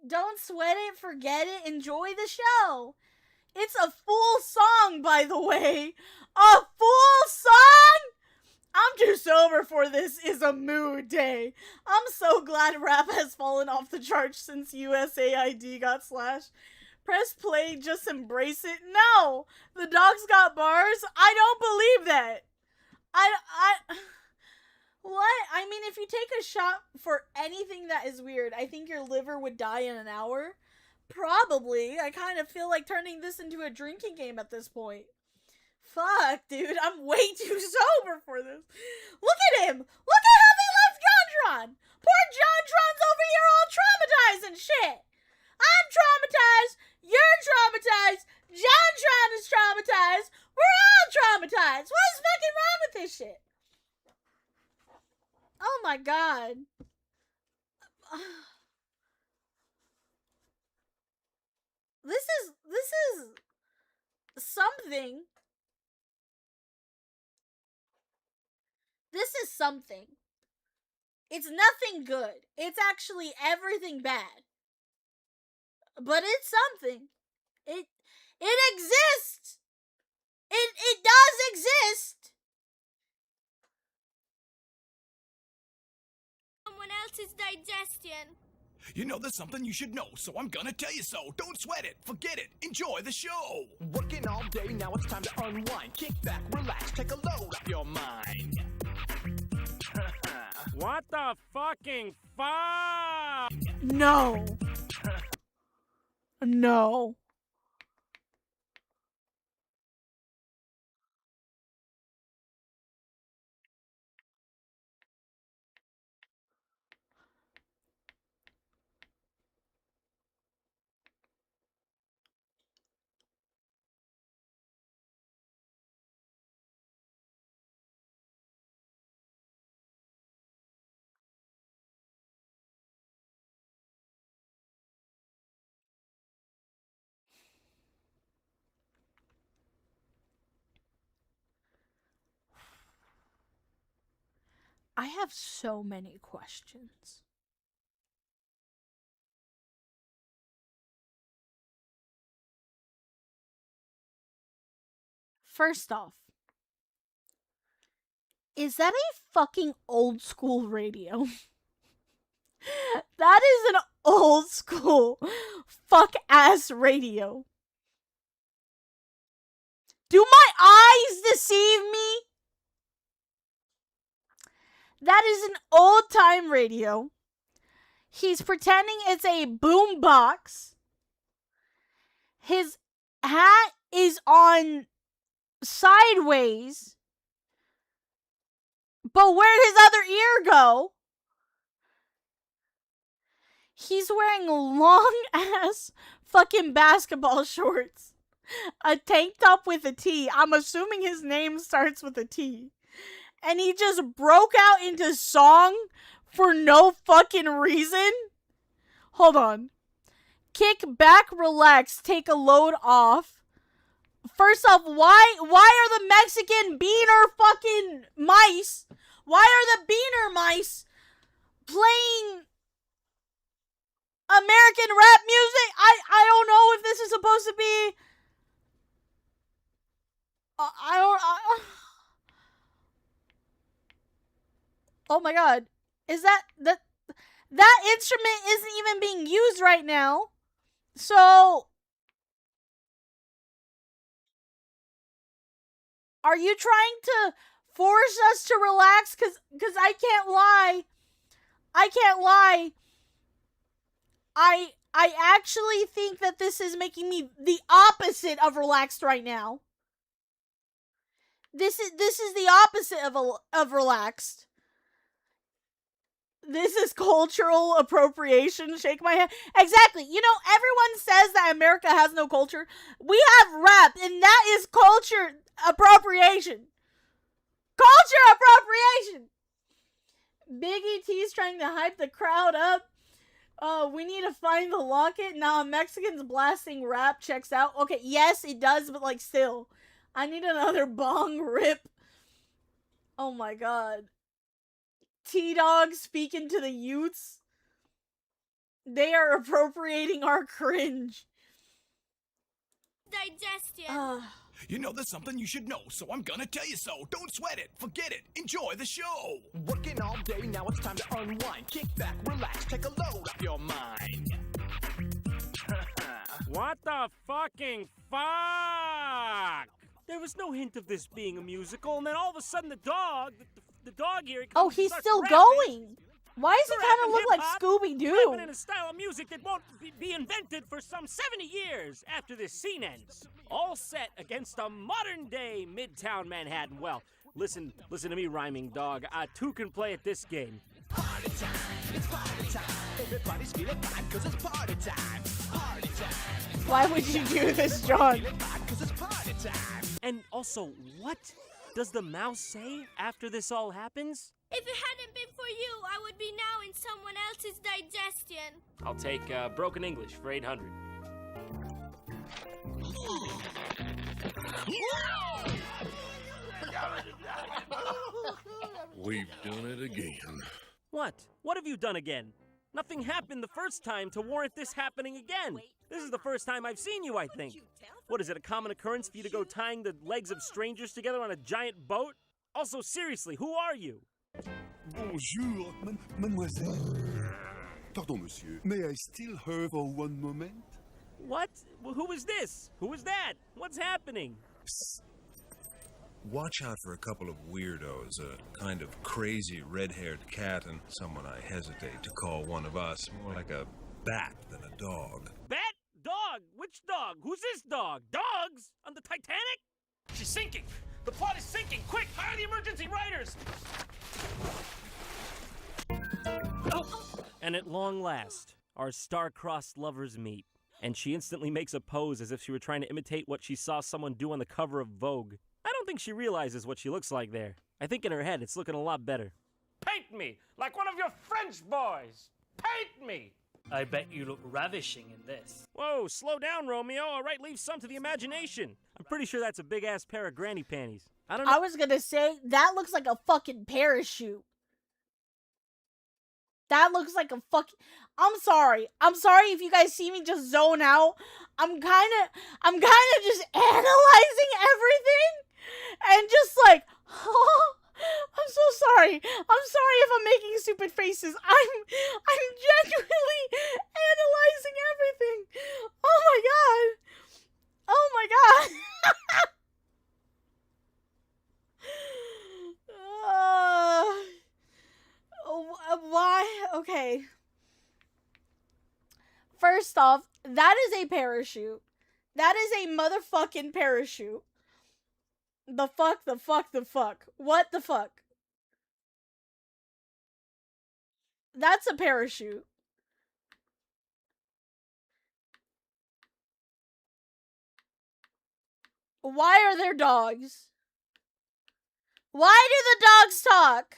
Don't sweat it, forget it, enjoy the show. It's a full song, by the way. A full song? I'm too sober for this is a mood day. I'm so glad rap has fallen off the charts since USAID got slashed. Press play, just embrace it. No! The dogs got bars? I don't believe that. What? I mean, if you take a shot for anything that is weird, I think your liver would die in an hour. Probably. I kind of feel like turning this into a drinking game at this point. Fuck, dude. I'm way too sober for this. Look at him. Look at how they left JonTron. Poor JonTron's over here all traumatized and shit. I'm traumatized. You're traumatized. JonTron is traumatized. We're all traumatized. What is fucking wrong with this shit? Oh my god. This is something. This is something. It's nothing good. It's actually everything bad. But it's something. It exists. It does exist. Someone else's digestion. You know there's something you should know, so I'm gonna tell you so. Don't sweat it, forget it, enjoy the show. Working all day, now it's time to unwind. Kick back, relax, take a load off your mind. What the fucking fuck? No. No. I have so many questions. First off, is that a fucking old school radio? That is an old school fuck ass radio. Do my eyes deceive me? That is an old time radio. He's pretending it's a boom box. His hat is on sideways. But where'd his other ear go? He's wearing long ass fucking basketball shorts. A tank top with a T. I'm assuming his name starts with a T. And he just broke out into song for no fucking reason. Hold on. Kick back, relax, take a load off. First off, why are the Mexican beaner fucking mice? Why are the beaner mice playing American rap music? I don't know if this is supposed to be. Oh my god. Is that That instrument isn't even being used right now. So, are you trying to force us to relax? Cause I can't lie. I actually think that this is making me the opposite of relaxed right now. This is the opposite of relaxed. This is cultural appropriation. Shake my head. Exactly. You know, everyone says that America has no culture. We have rap, and that is culture appropriation. Culture appropriation. Biggie T's trying to hype the crowd up. We need to find the locket. Now, Mexicans blasting rap checks out. Okay, yes, it does, but like still. I need another bong rip. Oh my god. T-Dog speaking to the youths. They are appropriating our cringe. Digestion. You know there's something you should know, so I'm gonna tell you so. Don't sweat it, forget it, enjoy the show. Working all day, now it's time to unwind. Kick back, relax, take a load off your mind. What the fucking fuck? There was no hint of this being a musical, and then all of a sudden the dog here. Oh, he's still rapping. going. Why does he kind of look like Hip-hop, Scooby-Doo? rapping in a style of music that won't be invented for some 70 years after this scene ends. All set against a modern-day Midtown Manhattan. Well, listen to me rhyming, dog. Two can play at this game. Party time, it's party time. Everybody's feeling fine, cause it's party time. Party time. Why would you do this, John? Cause it's party time. And also, what does the mouse say after this all happens? If it hadn't been for you, I would be now in someone else's digestion. I'll take broken English for 800. We've done it again. What? What have you done again? Nothing happened the first time to warrant this happening again. This is the first time I've seen you, I think. What is it, a common occurrence for you to go tying the legs of strangers together on a giant boat? Also, seriously, who are you? Bonjour, mademoiselle. Pardon, monsieur. May I still her for one moment? What? Well, who is this? Who is that? What's happening? Psst. Watch out for a couple of weirdos, a kind of crazy red-haired cat and someone I hesitate to call one of us, more like a bat than a dog. Bat? Dog? Which dog? Who's this dog? Dogs? On the Titanic? She's sinking! The plot is sinking! Quick, hire the emergency writers! And at long last, our star-crossed lovers meet. And she instantly makes a pose as if she were trying to imitate what she saw someone do on the cover of Vogue. I don't think she realizes what she looks like there. I think in her head it's looking a lot better. Paint me like one of your French boys! Paint me! I bet you look ravishing in this. Whoa, slow down, Romeo. All right, leave some to the imagination. I'm pretty sure that's a big-ass pair of granny panties. I don't know. I was gonna say, that looks like a fucking parachute. That looks like a fucking... I'm sorry if you guys see me just zone out. I'm kinda just analyzing everything. And just like, oh, I'm so sorry. I'm sorry if I'm making stupid faces. I'm genuinely analyzing everything. Oh my god. Oh my god. Why? Okay. First off, that is a parachute. That is a motherfucking parachute. The fuck? What the fuck? That's a parachute. Why are there dogs? Why do the dogs talk?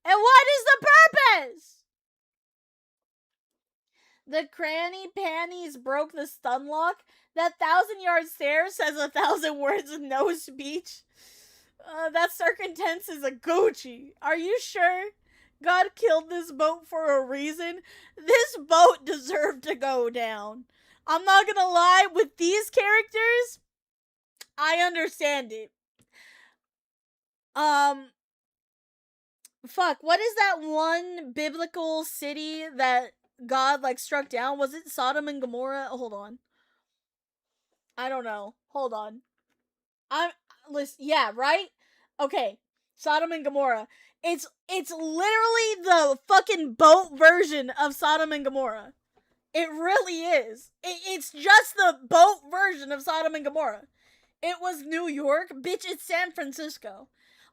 And what is the purpose? The cranny panties broke the stun lock. That 1,000-yard stare says 1,000 words with no speech. That circumstance is a Gucci. Are you sure? God killed this boat for a reason. This boat deserved to go down. I'm not gonna lie, with these characters, I understand it. Fuck, what is that one biblical city that God, like, struck down? Was it Sodom and Gomorrah? Hold on. I don't know. Hold on. Listen, yeah, right? Okay. Sodom and Gomorrah. It's literally the fucking boat version of Sodom and Gomorrah. It really is. It's just the boat version of Sodom and Gomorrah. It was New York. Bitch, it's San Francisco.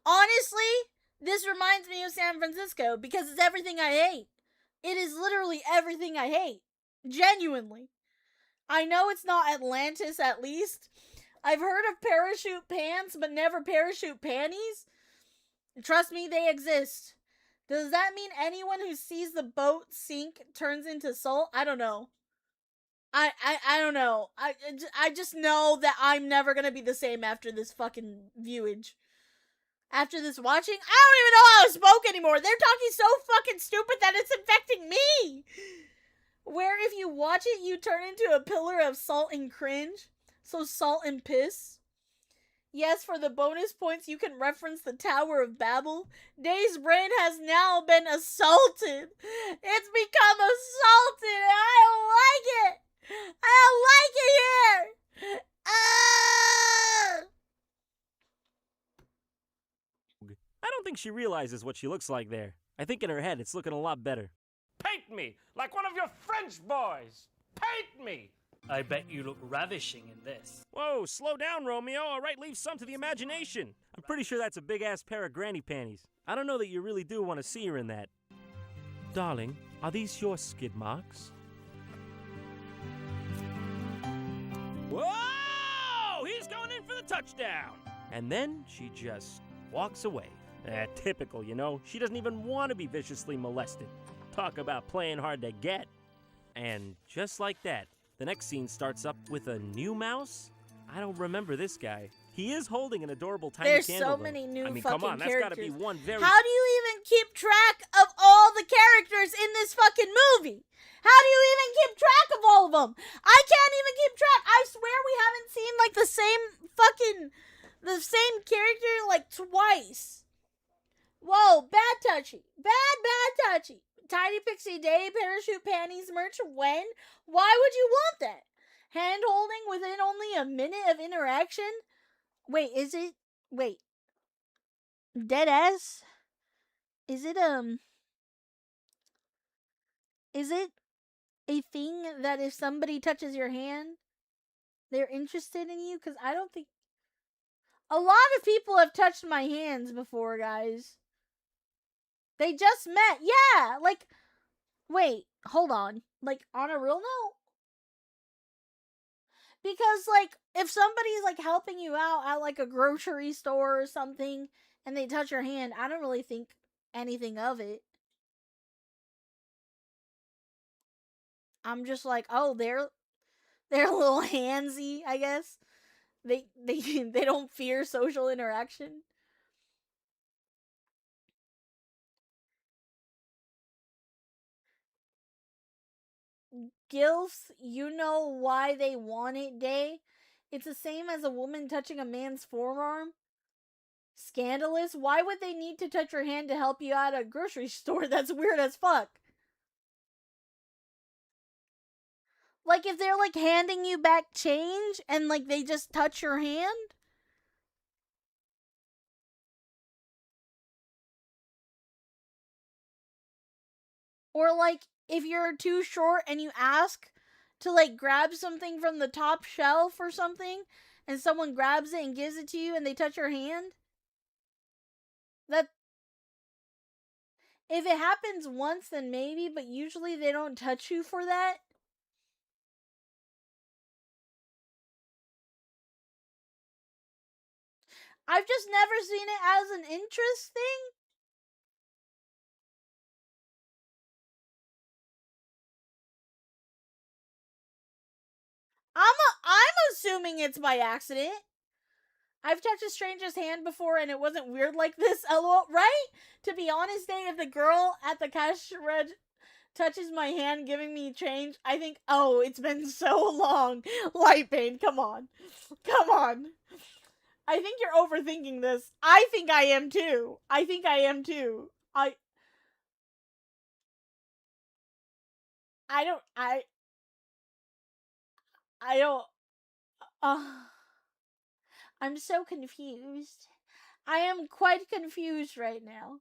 Honestly, this reminds me of San Francisco because it's everything I hate. It is literally everything I hate. Genuinely. I know it's not Atlantis, at least. I've heard of parachute pants, but never parachute panties. Trust me, they exist. Does that mean anyone who sees the boat sink turns into salt? I don't know. I don't know. I just know that I'm never gonna be the same after this fucking viewage. After this watching, I don't even know how to spoke anymore. They're talking so fucking stupid that it's infecting me. Where if you watch it, you turn into a pillar of salt and cringe. So salt and piss. Yes, for the bonus points, you can reference the Tower of Babel. Day's brain has now been assaulted. It's become assaulted, and I don't like it. I don't like it here. I don't think she realizes what she looks like there. I think in her head it's looking a lot better. Paint me like one of your French boys. Paint me. I bet you look ravishing in this. Whoa, slow down, Romeo. All right, leave some to the imagination. I'm pretty sure that's a big-ass pair of granny panties. I don't know that you really do want to see her in that. Darling, are these your skid marks? Whoa! He's going in for the touchdown! And then she just walks away. Typical, you know. She doesn't even want to be viciously molested. Talk about playing hard to get. And just like that, the next scene starts up with a new mouse? I don't remember this guy. He is holding an adorable tiny There's candle. so many new I mean, fucking come on, that's characters. gotta be one very... How do you even keep track of all the characters in this fucking movie? How do you even keep track of all of them? I can't even keep track. I swear we haven't seen like the same character like twice. Whoa, bad touchy. Bad touchy. Tiny Pixie Day parachute panties merch when? Why would you want that? Hand holding within only a minute of interaction? Wait, is it? Wait. Dead ass? Is it a thing that if somebody touches your hand, they're interested in you? Because I don't think... A lot of people have touched my hands before, guys. They just met. Yeah, like... Wait, hold on. Like, on a real note? Because, like, if somebody's, like, helping you out at, like, a grocery store or something, and they touch your hand, I don't really think anything of it. I'm just like, oh, they're a little handsy, I guess. They don't fear social interaction. Gilfs, you know why they want it, Day? It's the same as a woman touching a man's forearm. Scandalous? Why would they need to touch your hand to help you out at a grocery store? That's weird as fuck. Like, if they're, like, handing you back change and, like, they just touch your hand? Or, like, if you're too short and you ask to, like, grab something from the top shelf or something, and someone grabs it and gives it to you and they touch your hand? That... If it happens once, then maybe, but usually they don't touch you for that. I've just never seen it as an interest thing. I'm assuming it's by accident. I've touched a stranger's hand before and it wasn't weird like this, lol, right? To be honest, Dave, if the girl at the cash reg touches my hand giving me change, I think, oh, it's been so long. Light pain, come on. Come on. I think you're overthinking this. I think I am too. I don't, I don't, I'm so confused. I am quite confused right now.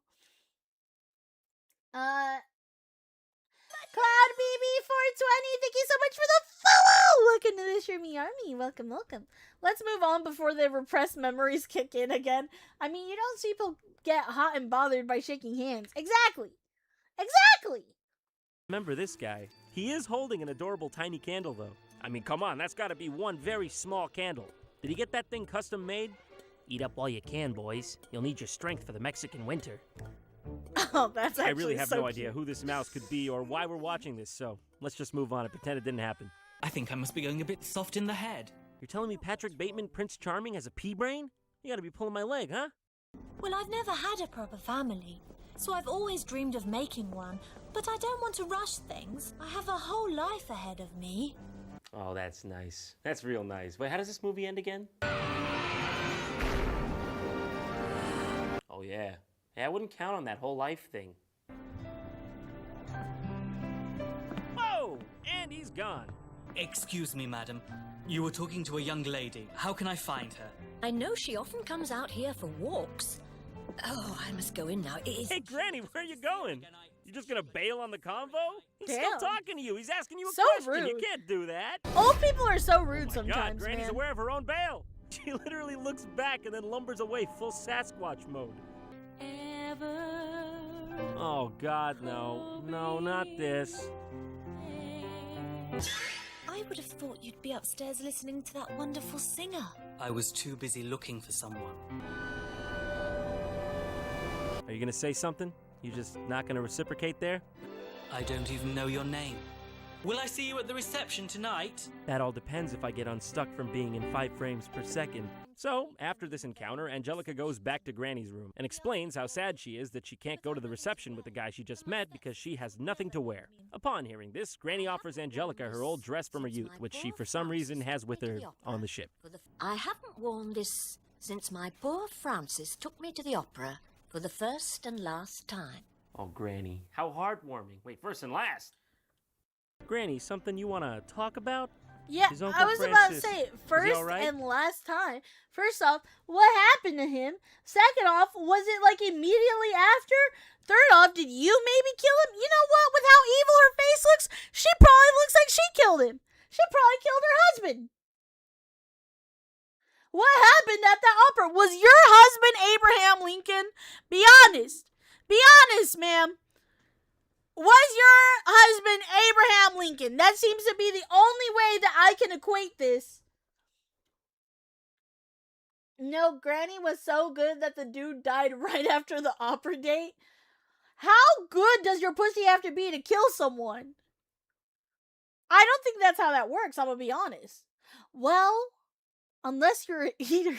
Cloud BB420, thank you so much for the follow! Welcome to the Shirmy Army. Welcome, welcome. Let's move on before the repressed memories kick in again. I mean, you don't see people get hot and bothered by shaking hands. Exactly. Exactly! Remember this guy. He is holding an adorable tiny candle, though. I mean, come on, that's gotta be one very small candle. Did he get that thing custom made? Eat up while you can, boys. You'll need your strength for the Mexican winter. Oh, that's actually I really have so no cute. idea who this mouse could be or why we're watching this, so let's just move on and pretend it didn't happen. I think I must be going a bit soft in the head. You're telling me Patrick Bateman, Prince Charming, has a pea brain? You gotta be pulling my leg, huh? Well, I've never had a proper family, so I've always dreamed of making one, but I don't want to rush things. I have a whole life ahead of me. Oh, that's nice. That's real nice. Wait, how does this movie end again? Oh, yeah. Yeah, I wouldn't count on that whole life thing. Whoa! And he's gone. Excuse me, madam. You were talking to a young lady. How can I find her? I know she often comes out here for walks. Oh, I must go in now. Hey, Granny, where are you going? You just gonna bail on the convo? He's Damn. still talking to you. He's asking you a So question. You rude. can't do that. Old people are so rude God, sometimes, Granny's man. aware of her own bail. She literally looks back and then lumbers away full Sasquatch mode. Oh, God, no. No, not this. I would have thought you'd be upstairs listening to that wonderful singer. I was too busy looking for someone. Are you gonna say something? You just not gonna reciprocate there? I don't even know your name. Will I see you at the reception tonight? That all depends if I get unstuck from being in 5 frames per second. So, after this encounter, Angelica goes back to Granny's room and explains how sad she is that she can't go to the reception with the guy she just met because she has nothing to wear. Upon hearing this, Granny offers Angelica her old dress from her youth, which she for some reason has with her on the ship. I haven't worn this since my poor Francis took me to the opera for the first and last time. Oh, Granny, how heartwarming. Wait, first and last. Granny, something you wanna talk about? Yeah, Is Uncle I was about to Francis- say, is he first all right? and last time. First off, what happened to him? Second off, was it like immediately after? Third off, did you maybe kill him? You know what? With how evil her face looks, she probably looks like she killed him. She probably killed her husband. What happened at the opera? Was your husband Abraham Lincoln? Be honest. Be honest, ma'am. Was your husband Abraham Lincoln? That seems to be the only way that I can equate this. No, Granny was so good that the dude died right after the opera date. How good does your pussy have to be to kill someone? I don't think that's how that works, I'm gonna be honest. Well, unless you're an eater.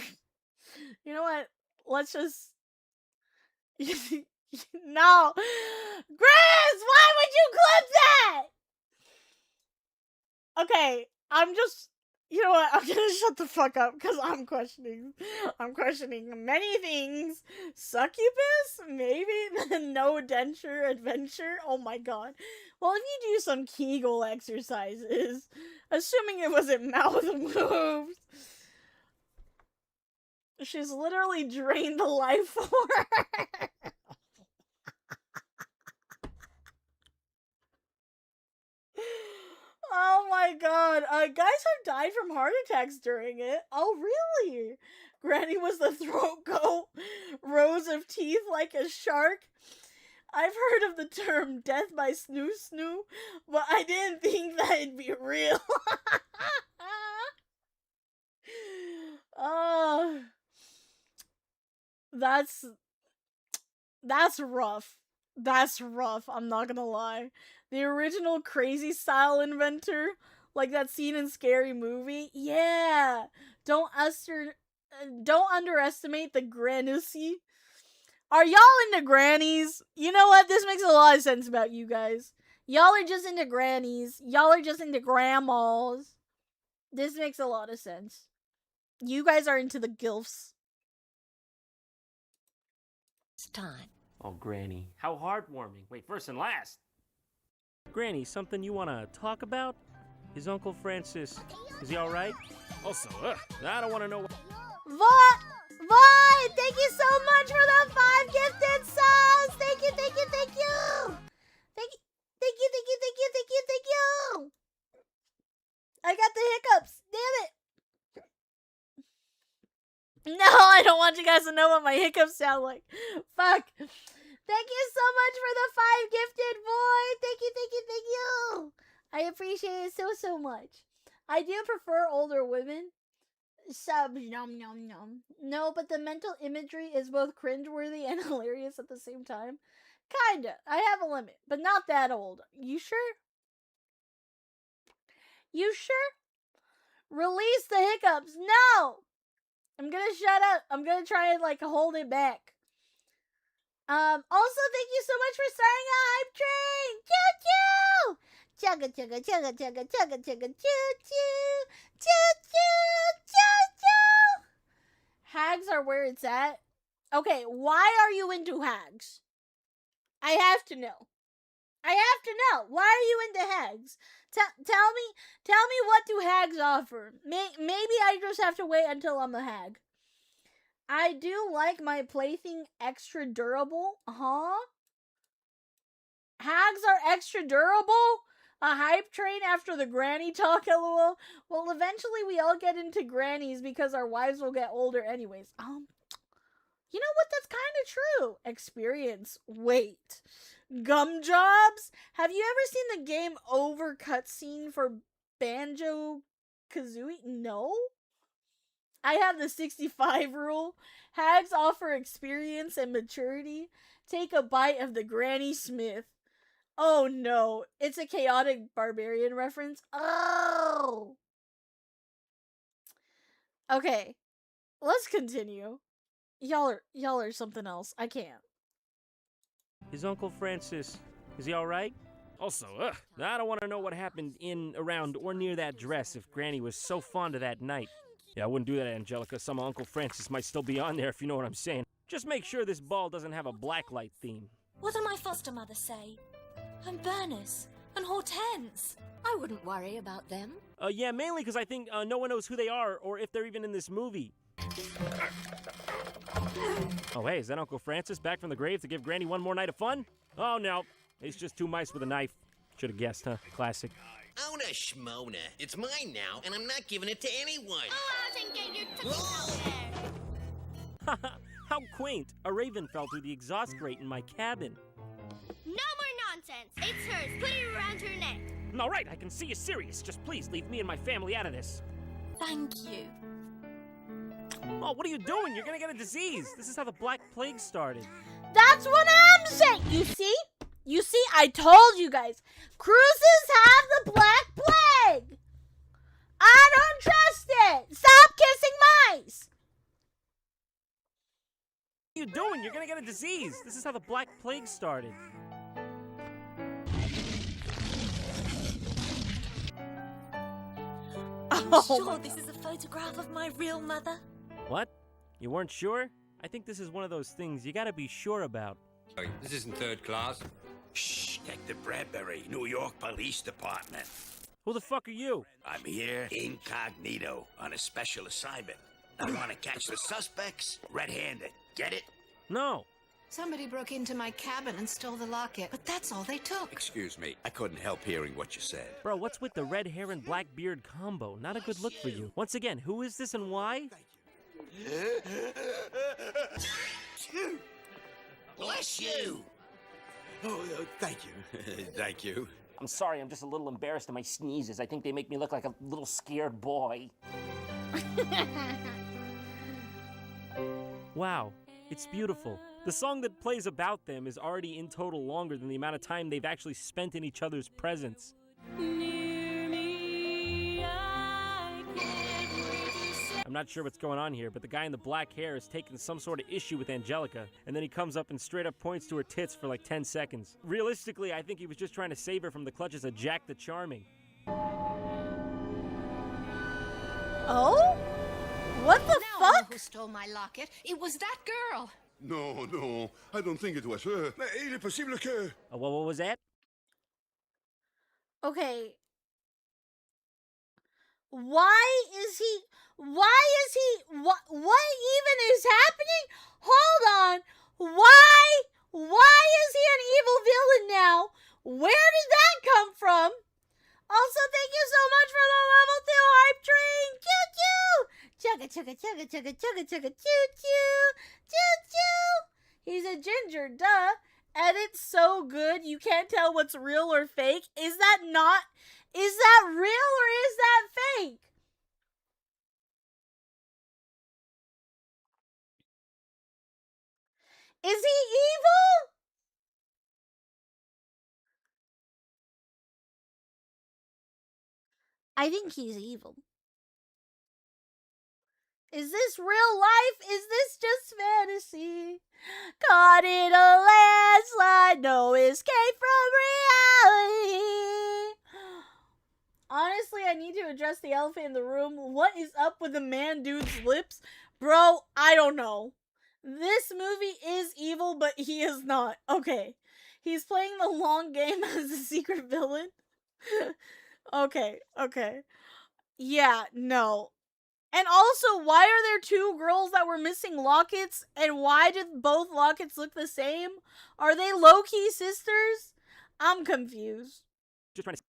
You know what? Let's just... No! Grizz! Why would you clip that? Okay, I'm just... You know what? I'm gonna shut the fuck up because I'm questioning many things. Succubus? Maybe? The no denture adventure? Oh my god. Well, if you do some Kegel exercises, assuming it wasn't mouth moves, she's literally drained the life force. Oh my god. Guys have died from heart attacks during it. Oh, really? Granny was the throat goat, rows of teeth like a shark. I've heard of the term death by snoo snoo, but I didn't think that it'd be real. Oh, that's rough. That's rough, I'm not gonna lie. The original crazy style inventor, like that scene in Scary Movie. Yeah, don't underestimate the granny. Are y'all into grannies? You know what? This makes a lot of sense about you guys. Y'all are just into grannies. Y'all are just into grandmas. This makes a lot of sense. You guys are into the gilfs. It's time. Oh, Granny. How heartwarming. Wait, first and last. Granny, something you want to talk about? Is Uncle Francis, is he all right? Also, I don't want to know. Void, thank you so much for the 5 gifted subs. Thank you, thank you, thank you. Thank you, thank you, thank you, thank you, thank you, thank you. I got the hiccups. Damn it. No, I don't want you guys to know what my hiccups sound like. Fuck. Thank you so much for the 5 gifted, Void. Thank you, thank you, thank you. I appreciate it so, so much. I do prefer older women. Subs, nom, nom, nom. No, but the mental imagery is both cringeworthy and hilarious at the same time. Kinda. I have a limit, but not that old. You sure? You sure? Release the hiccups. No! I'm gonna shut up. I'm gonna try and, like, hold it back. Also, thank you so much for starting a hype train. Choo-choo! Chugga, chugga, chugga, chugga, chugga, chugga, choo-choo! Choo-choo! Choo-choo! Hags are where it's at. Okay, why are you into hags? I have to know. I have to know. Why are you into hags? Tell me what do hags offer. Maybe I just have to wait until I'm a hag. I do like my plaything extra durable. Huh? Hags are extra durable? A hype train after the granny talk, lol. Well, eventually we all get into grannies because our wives will get older anyways. You know what? That's kind of true. Experience. Wait. Gum jobs? Have you ever seen the game over cutscene for Banjo-Kazooie? No? I have the 65 rule. Hags offer experience and maturity. Take a bite of the Granny Smith. Oh no, it's a chaotic barbarian reference. Oh! Okay, let's continue. Y'all are something else. I can't. Is Uncle Francis, is he all right? Also, I don't want to know what happened in, around, or near that dress if Granny was so fond of that night. Yeah, I wouldn't do that, Angelica. Some of Uncle Francis might still be on there, if you know what I'm saying. Just make sure this ball doesn't have a blacklight theme. What did my foster mother say? And Bernice and Hortense. I wouldn't worry about them. Yeah, mainly because I think no one knows who they are or if they're even in this movie. Oh, hey, is that Uncle Francis back from the grave to give Granny one more night of fun? Oh, no. It's just 2 mice with a knife. Should have guessed, huh? Classic. Ona Shmona. It's mine now, and I'm not giving it to anyone. How quaint. A raven fell through the exhaust grate in my cabin. No more nonsense. It's hers. Put it around her neck. All right, I can see you're serious. Just please leave me and my family out of this. Thank you. Oh, what are you doing? You're gonna get a disease. This is how the Black Plague started. That's what I'm saying. You see? You see? I told you guys. Cruises have the Black Plague. I don't trust it. Stop kissing mice. What are you doing? You're gonna get a disease. This is how the Black Plague started. I'm sure this is a photograph of my real mother. What? You weren't sure? I think this is one of those things you gotta be sure about. This isn't third class. Shh, Detective Bradbury, New York Police Department. Who the fuck are you? I'm here incognito on a special assignment. I want to catch the suspects red-handed. Get it? No. Somebody broke into my cabin and stole the locket, but that's all they took. Excuse me, I couldn't help hearing what you said. Bro, what's with the red hair and black beard combo? Not a good look for you. Once again, who is this and why? Bless you! Oh, thank you. Thank you. I'm sorry, I'm just a little embarrassed at my sneezes. I think they make me look like a little scared boy. Wow, it's beautiful. The song that plays about them is already in total longer than the amount of time they've actually spent in each other's presence. I'm not sure what's going on here, but the guy in the black hair is taking some sort of issue with Angelica, and then he comes up and straight up points to her tits for like 10 seconds. Realistically, I think he was just trying to save her from the clutches of Jack the Charming. Oh? What the now I know fuck? who stole my locket? It was that girl. No, no, I don't think it was her. Mais il est possible que... What was that? Okay. What even is happening? Hold on. Why is he an evil villain now? Where did that come from? Also, thank you so much for the level 2 hype train. Choo choo. Chugga chugga chugga chugga chugga chugga choo choo. Choo choo. He's a ginger, duh. And it's so good you can't tell what's real or fake. Is that real or is that fake? Is he evil? I think he's evil. Is this real life? Is this just fantasy? Caught in a landslide, no escape from reality. Honestly, I need to address the elephant in the room. What is up with the man dude's lips? Bro, I don't know. This movie is evil, but he is not. Okay. He's playing the long game as a secret villain. Okay. Yeah, no. And also, why are there two girls that were missing lockets? And why did both lockets look the same? Are they low-key sisters? I'm confused. Just trying to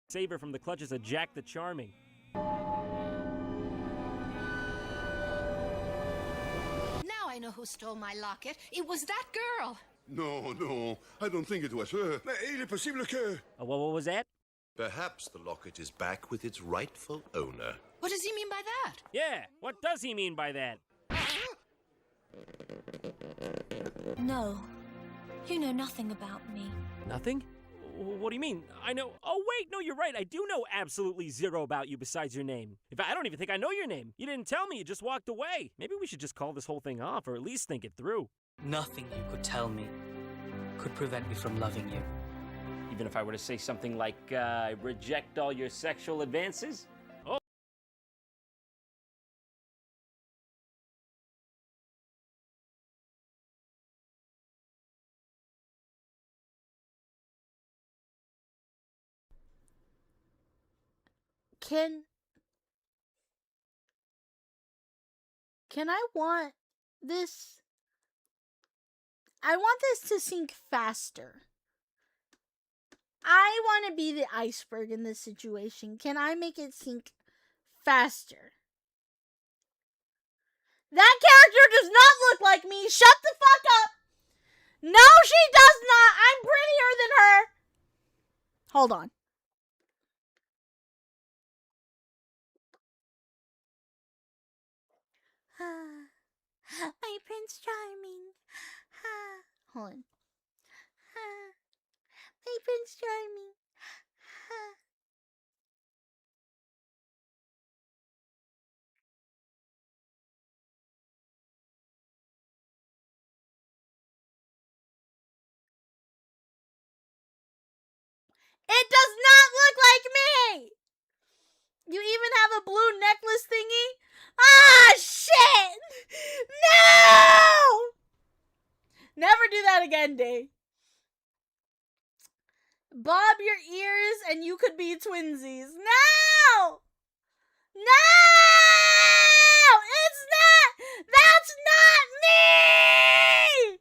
save her from the clutches of Jack the Charming. Now I know who stole my locket. It was that girl. No, no, I don't think it was her. Mais il est possible que... What was that? Perhaps the locket is back with its rightful owner. What does he mean by that? Yeah, what does he mean by that? No. You know nothing about me. Nothing? What do you mean? I know... Oh, wait, no, you're right. I do know absolutely zero about you besides your name. In fact, I don't even think I know your name. You didn't tell me. You just walked away. Maybe we should just call this whole thing off, or at least think it through. Nothing you could tell me could prevent me from loving you. Even if I were to say something like, I reject all your sexual advances? Oh. Can I want this... I want this to sink faster. I want to be the iceberg in this situation. Can I make it sink faster? That character does not look like me. Shut the fuck up. No, she does not. I'm prettier than her. Hold on. My Prince Charming. Hold on. My Prince Charming. It does not look like me! You even have a blue necklace thingy? Ah, shit! No! Never do that again, Day. Bob your ears and you could be twinsies. No! No! It's not! That's not me!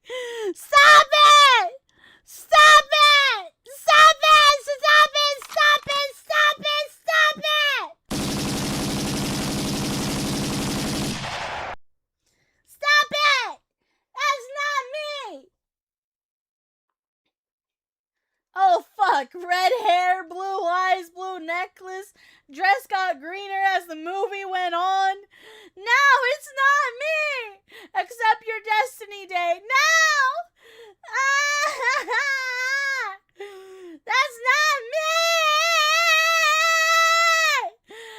Stop it! Stop it! Stop it! Stop it! Stop it! Stop it! Stop it! Stop it! That's not me! Oh fuck, red hair, blue eyes, blue necklace, dress got greener as the movie went on. No, it's not me! Except your Destiny Day. No! That's not me!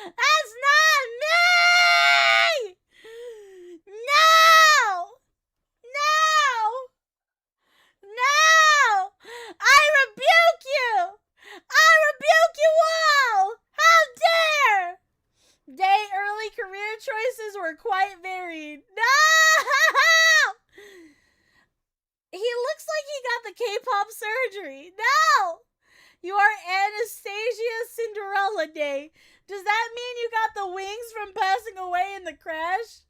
That's not me! No! No! No! I rebuke you! I rebuke you all! How dare! Day early career choices were quite varied. No! He looks like he got the K-pop surgery. No! You are Anastasia Cinderella Day. Does that mean you got the wings from passing away in the crash?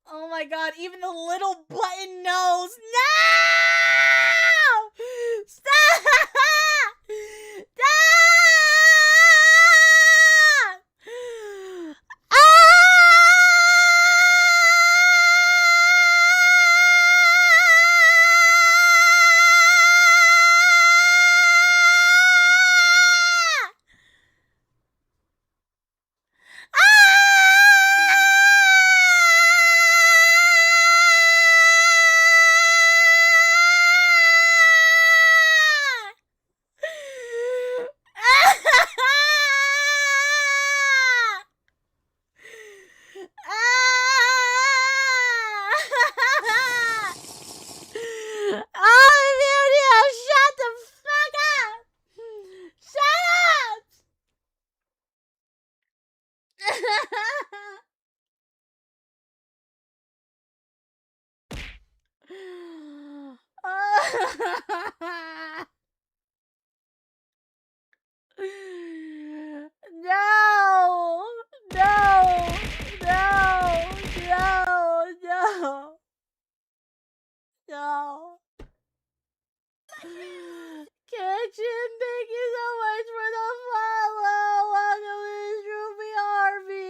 Oh my god, even the little button knows. No! Stop! Stop! Amelia, shut the fuck up! Shut up! No! No! No! No! No! No! Kitchen, thank you so much for the follow. Welcome to this Ruby Army.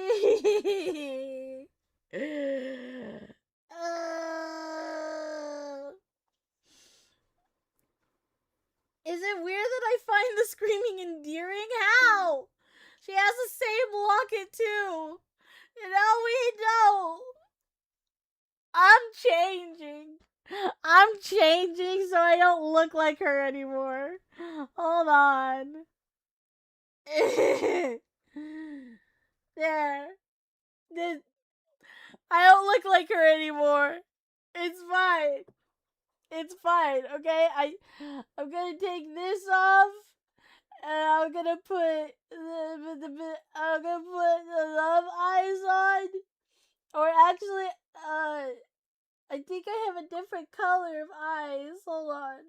Is it weird that I find the screaming endearing? How? She has the same locket too. No, we don't. I'm changing. I'm changing so I don't look like her anymore. Hold on. There. I don't look like her anymore. It's fine. It's fine, okay? I'm gonna take this off, and I'm gonna put the love eyes on. Or actually, I think I have a different color of eyes. Hold on.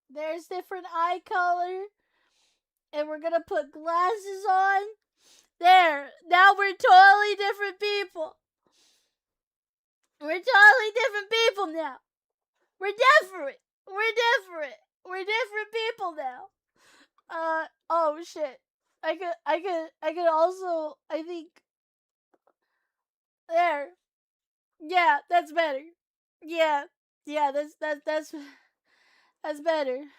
There's different eye color. And we're gonna put glasses on. There. Now we're totally different people. We're totally different people now. We're different. We're different. We're different people now. Oh shit. I could also, I think, there. Yeah, that's better. Yeah, that's better.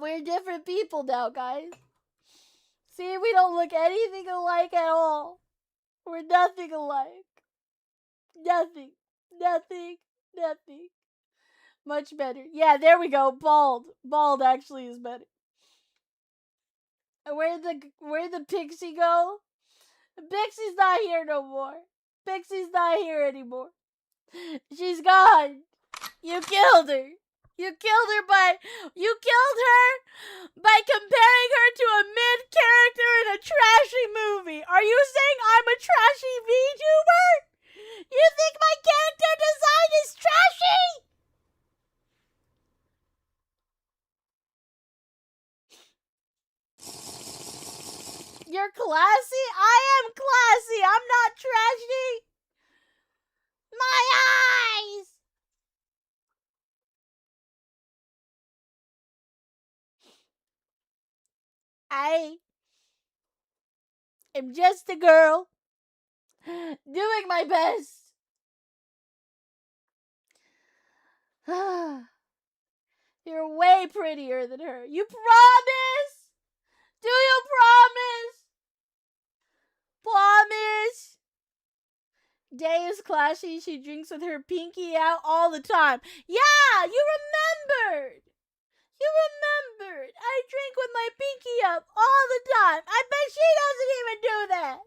We're different people now, guys. See, we don't look anything alike at all. We're nothing alike. Nothing. Nothing. Nothing. Much better. Yeah, there we go. Bald. Bald actually is better. Where'd the pixie go? Pixie's not here no more. Pixie's not here anymore. She's gone. You killed her. You killed her by comparing her to a mid character in a trashy movie. Are you saying I'm a trashy VTuber? You think my character design is trashy? You're classy? I am classy. I'm not trashy. My eyes! I am just a girl doing my best. You're way prettier than her. You promise? Do you promise? Promise? Day is classy. She drinks with her pinky out all the time. Yeah, you remembered. You remembered. I drink with my pinky up all the time. I bet she doesn't even do that.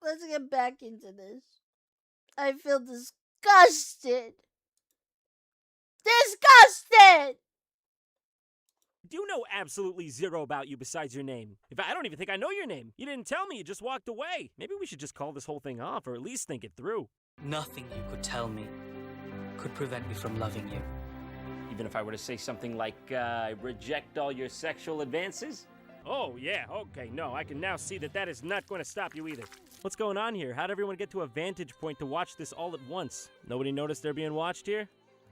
Let's get back into this. I feel disgusted. Disgusted! Do you know absolutely zero about you besides your name? I don't even think I know your name. You didn't tell me, you just walked away. Maybe we should just call this whole thing off, or at least think it through. Nothing you could tell me could prevent me from loving you. Even if I were to say something like, I reject all your sexual advances? Oh, yeah, okay, no, I can now see that is not going to stop you either. What's going on here? How'd everyone get to a vantage point to watch this all at once? Nobody noticed they're being watched here?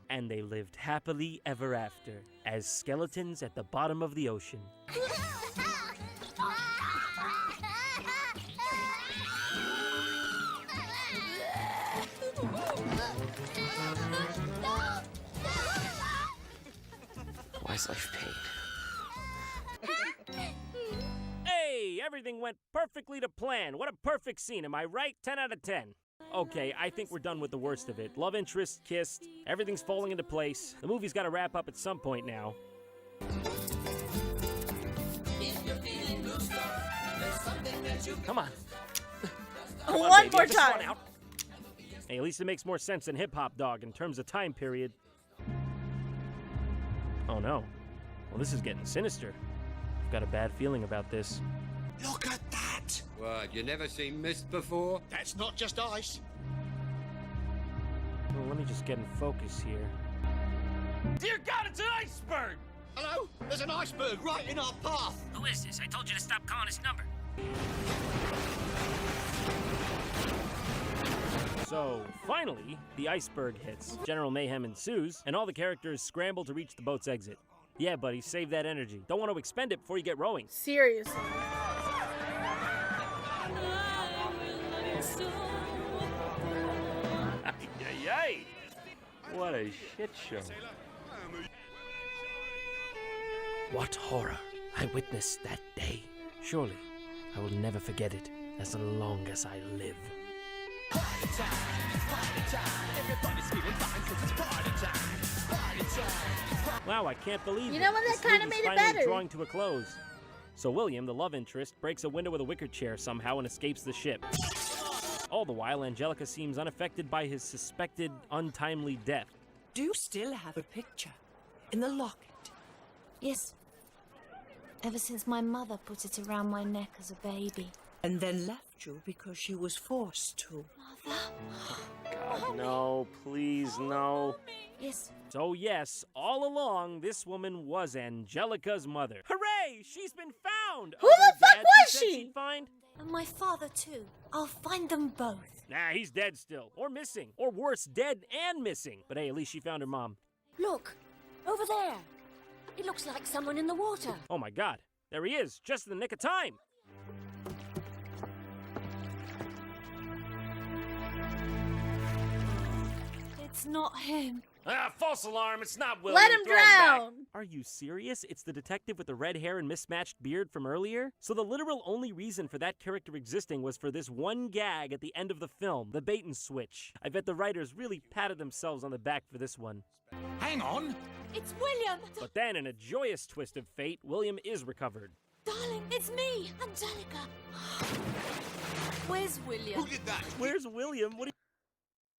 And they lived happily ever after, as skeletons at the bottom of the ocean. Why is life pain? Hey, everything went perfectly to plan. What a perfect scene, am I right? 10 out of 10. Okay, I think we're done with the worst of it. Love interest, kissed, everything's falling into place. The movie's gotta wrap up at some point now. Come on. Come on, One baby, more just run time. out. Hey, at least it makes more sense than Hip-Hop Dog in terms of time period. Oh no. Well, this is getting sinister. I've got a bad feeling about this. Look at that! What, you never seen mist before? That's not just ice. Well, let me just get in focus here. Dear God, it's an iceberg! Hello? There's an iceberg right in our path. Who is this? I told you to stop calling his number. So, finally, the iceberg hits. General mayhem ensues, and all the characters scramble to reach the boat's exit. Yeah, buddy, save that energy. Don't want to expend it before you get rowing. Seriously. Yay! What a shit show. What horror I witnessed that day. Surely, I will never forget it as long as I live. Wow, I can't believe You know what? That kind of made it better. Drawing to a close. So William, the love interest, breaks a window with a wicker chair somehow and escapes the ship. All the while, Angelica seems unaffected by his suspected untimely death. Do you still have a picture in the locket? Yes. Ever since my mother put it around my neck as a baby. And then left you because she was forced to. God, no, please, no. Yes. So yes, all along, this woman was Angelica's mother. Hooray! She's been found! Who the fuck Dad was said she? she'd find? And my father too. I'll find them both. Nah, he's dead still. Or missing. Or worse, dead and missing. But hey, at least she found her mom. Look, over there. It looks like someone in the water. Oh my god. There he is, just in the nick of time. It's not him. Ah, false alarm, it's not William. Let him Throw back. drown. Are you serious? It's the detective with the red hair and mismatched beard from earlier? So the literal only reason for that character existing was for this one gag at the end of the film, the bait and switch. I bet the writers really patted themselves on the back for this one. Hang on. It's William. But then, in a joyous twist of fate, William is recovered. Darling, it's me, Angelica. Where's William? Who did that? Where's William?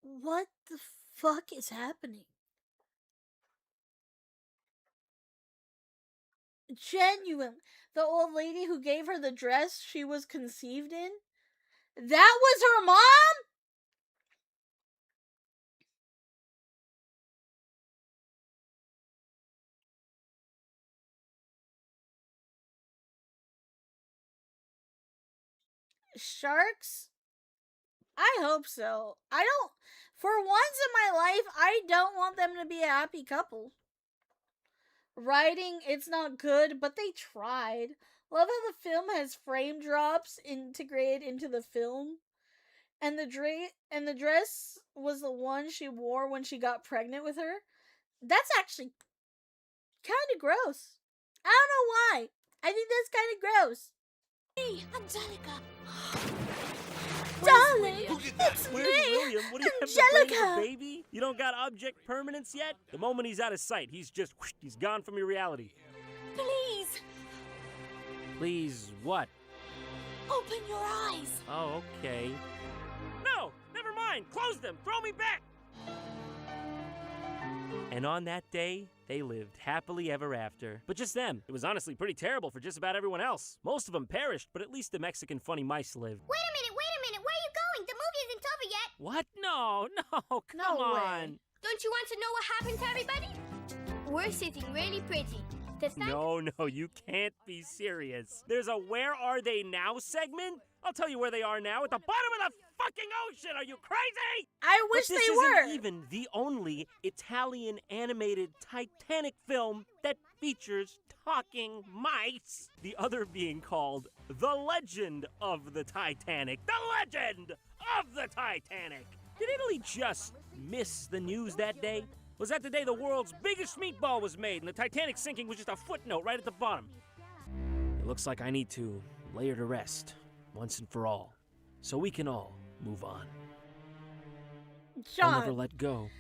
What the fuck is happening? Genuine. The old lady who gave her the dress she was conceived in? That was her mom? Sharks? I hope so. For once in my life, I don't want them to be a happy couple. Writing, it's not good, but they tried. Love how the film has frame drops integrated into the film. and the dress was the one she wore when she got pregnant with her. That's actually kind of gross. I don't know why. I think that's kind of gross. Hey, Angelica. Darling, it's Where's me, William? What do you have the brain of a Angelica. baby? You don't got object permanence yet? The moment he's out of sight, he's just whoosh, he's gone from your reality. Please, Please, what? open your eyes. Oh, okay. No, never mind. Close them. Throw me back. And on that day, they lived happily ever after. But just them. It was honestly pretty terrible for just about everyone else. Most of them perished, but at least the Mexican funny mice lived. Wait a minute. Where are you going? The movie isn't over yet. What? No, come No way. on. Don't you want to know what happened to everybody? We're sitting really pretty. No, you can't be serious. There's a Where Are They Now segment? I'll tell you where they are now, at the bottom of the fucking ocean. Are you crazy? I wish But this they isn't were. even the only Italian animated Titanic film that features talking mice. The other being called The Legend of the Titanic. The Legend of the Titanic. Did Italy just miss the news that day? Was that the day the world's biggest meatball was made and the Titanic sinking was just a footnote right at the bottom? It looks like I need to lay her to rest once and for all, so we can all move on. John. I'll never let go.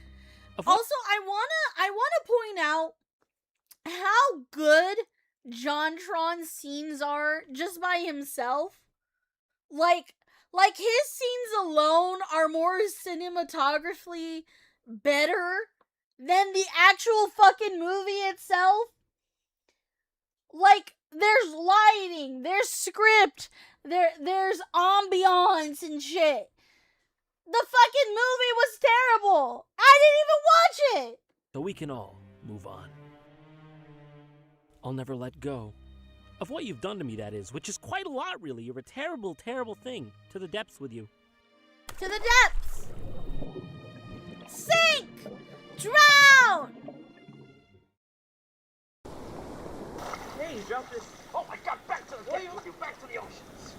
Also, I wanna point out how good John Tron's scenes are just by himself. Like his scenes alone are more cinematographically better than the actual fucking movie itself. Like, there's lighting, there's script, there's ambiance and shit. The fucking movie was terrible. I didn't even watch it. So we can all move on. I'll never let go of what you've done to me, that is, which is quite a lot, really. You're a terrible, terrible thing. To the depths with you. To the depths. Sink. Drown. Hey, jumpers. Oh my god, back to the depths with you. Back to the oceans.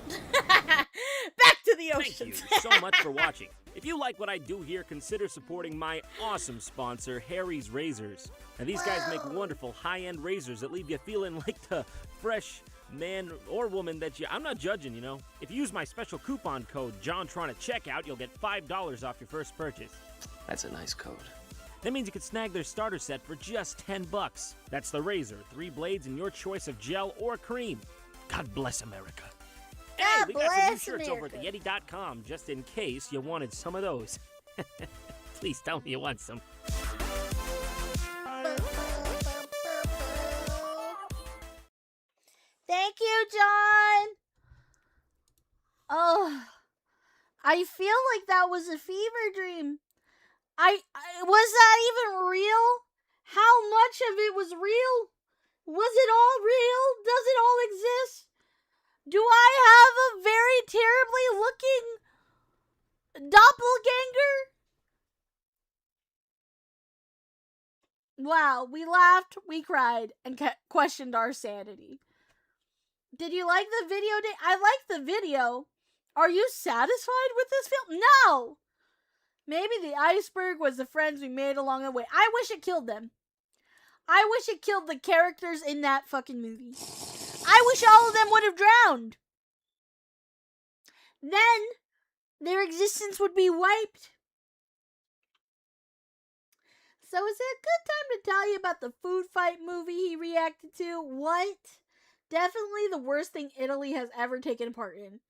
Back to the oceans. Thank you so much for watching. If you like what I do here, consider supporting my awesome sponsor, Harry's Razors. Now, these guys make wonderful high-end razors that leave you feeling like the fresh man or woman that you... I'm not judging, you know. If you use my special coupon code JOHNTRON at checkout, you'll get $5 off your first purchase. That's a nice code. That means you can snag their starter set for just $10. That's the razor, 3 blades, and your choice of gel or cream. God bless America. Hey, we got some new bless shirts over at America. theyeti.com, just in case you wanted some of those. Please tell me you want some. Thank you, John. Oh, I feel like that was a fever dream. I was that even real? How much of it was real? Was it all real? Does it all exist? Do I have a very terribly looking doppelganger? Wow, we laughed, we cried, and questioned our sanity. Did you like the video? I liked the video. Are you satisfied with this film? No! Maybe the iceberg was the friends we made along the way. I wish it killed them. I wish it killed the characters in that fucking movie. I wish all of them would have drowned. Then, their existence would be wiped. So is it a good time to tell you about the food fight movie he reacted to? What? Definitely the worst thing Italy has ever taken part in.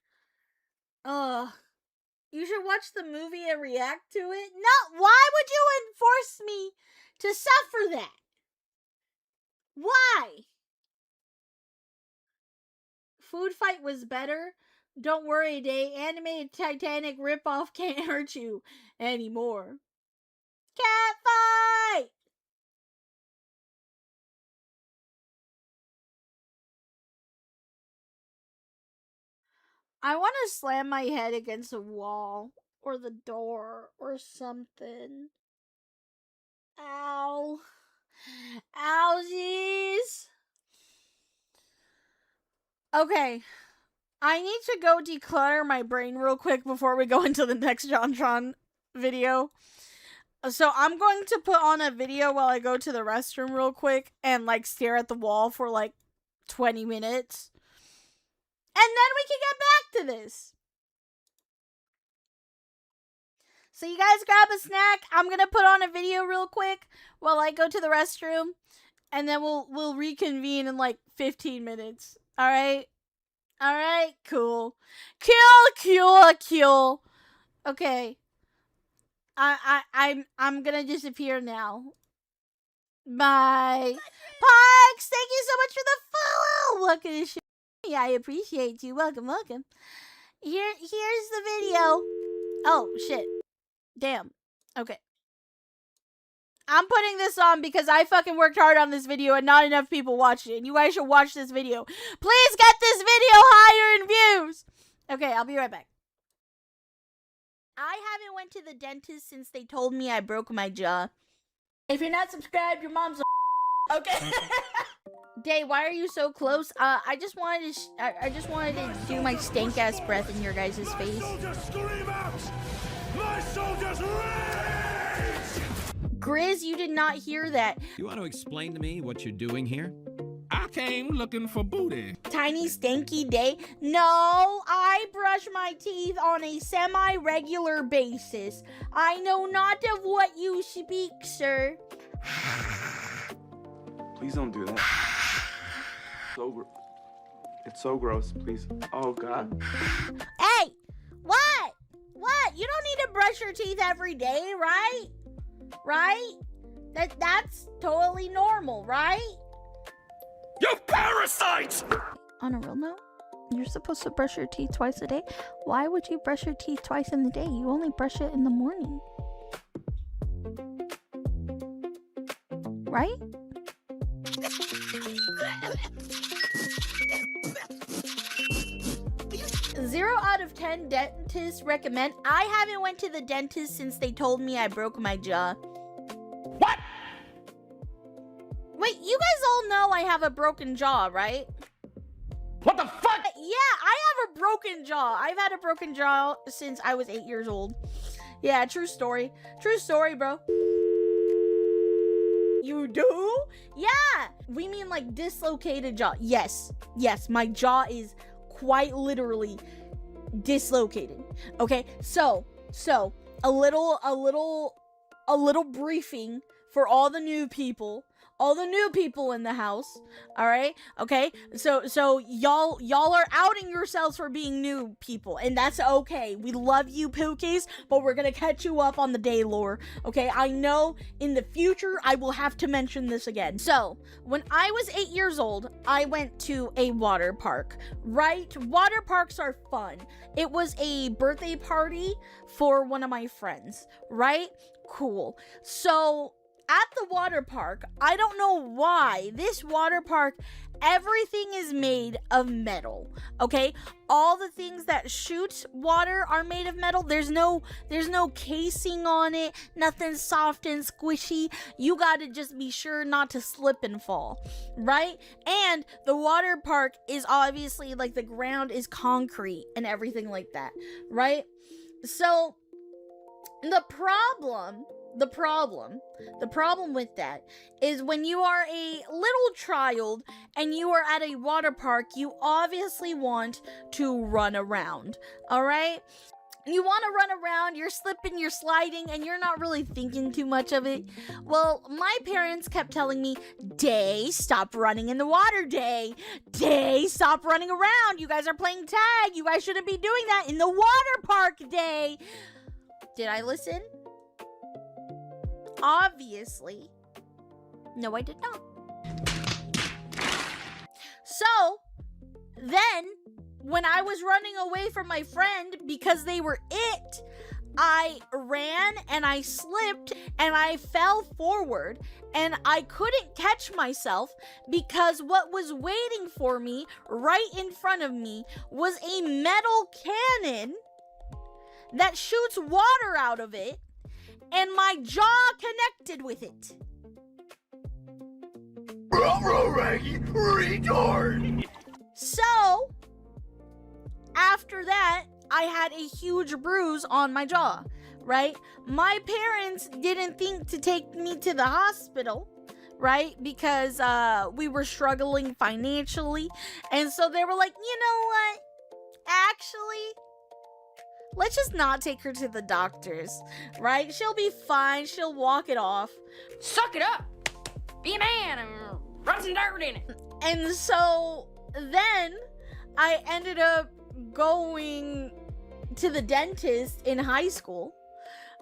You should watch the movie and react to it. No, why would you enforce me to suffer that? Why? Food fight was better. Don't worry, the animated Titanic ripoff can't hurt you anymore. Cat fight! I want to slam my head against a wall or the door or something. Ow. Ouchies. Okay. I need to go declutter my brain real quick before we go into the next JonTron video. So I'm going to put on a video while I go to the restroom real quick and like stare at the wall for like 20 minutes. And then we can get back to this. So you guys grab a snack. I'm going to put on a video real quick while I go to the restroom. And then we'll reconvene in like 15 minutes. All right? All right, cool. Cool. Okay. I'm gonna disappear now. Bye. Parks, thank you so much for the follow. Welcome to the show. Yeah, I appreciate you. Welcome. Here's the video. Oh, shit. Damn. Okay. I'm putting this on because I fucking worked hard on this video and not enough people watched it. And you guys should watch this video. Please get this video higher in views. Okay, I'll be right back. I haven't went to the dentist since they told me I broke my jaw. If you're not subscribed, your mom's a okay. Day, why are you so close? I just wanted to do my stank ass breath in your guys' face. Scream out! My soldiers rage! Grizz, you did not hear that. You want to explain to me what you're doing here? I came looking for booty. Tiny stanky day? No, I brush my teeth on a semi-regular basis. I know not of what you speak, sir. Please don't do that. It's so gross, please. Oh, God. Hey! What? What? You don't need to brush your teeth every day, right? Right? That's totally normal, right? You parasites! On a real note, you're supposed to brush your teeth twice a day. Why would you brush your teeth twice in the day? You only brush it in the morning. Right? Zero out of 10 dentists recommend. I haven't went to the dentist since they told me I broke my jaw. What? Wait, you guys all know I have a broken jaw, right? What the fuck? Yeah, I have a broken jaw. I've had a broken jaw since I was 8 years old. Yeah, true story. True story, bro. You do? Yeah. We mean like dislocated jaw. Yes, my jaw is quite literally dislocated. Okay, so a little briefing for all the new people in the house. All right, okay. So y'all are outing yourselves for being new people, and that's okay. We love you, Pookies, but we're gonna catch you up on the day lore. Okay, I know in the future I will have to mention this again. So when I was 8 years old, I went to a water park. Right, water parks are fun. It was a birthday party for one of my friends. Right, cool. So at the water park, I don't know why, this water park, everything is made of metal, okay? All the things that shoot water are made of metal. There's no casing on it, nothing soft and squishy. You gotta just be sure not to slip and fall, right? And the water park is obviously, like, the ground is concrete and everything like that, right? So, the problem with that is when you are a little child and you are at a water park, you obviously want to run around, all right? You want to run around, you're slipping, you're sliding, and you're not really thinking too much of it. Well, my parents kept telling me, Day, stop running in the water, Day. Day, stop running around. You guys are playing tag. You guys shouldn't be doing that in the water park, Day. Did I listen? Obviously. No, I did not. So, then, when I was running away from my friend because they were it, I ran and I slipped and I fell forward and I couldn't catch myself because what was waiting for me right in front of me was a metal cannon that shoots water out of it, and my jaw connected with it. Retard! So, after that, I had a huge bruise on my jaw, right? My parents didn't think to take me to the hospital, right? Because we were struggling financially. And so they were like, you know what? Actually, let's just not take her to the doctors, right? She'll be fine. She'll walk it off. Suck it up. Be a man and rub some dirt in it. And so then I ended up going to the dentist in high school.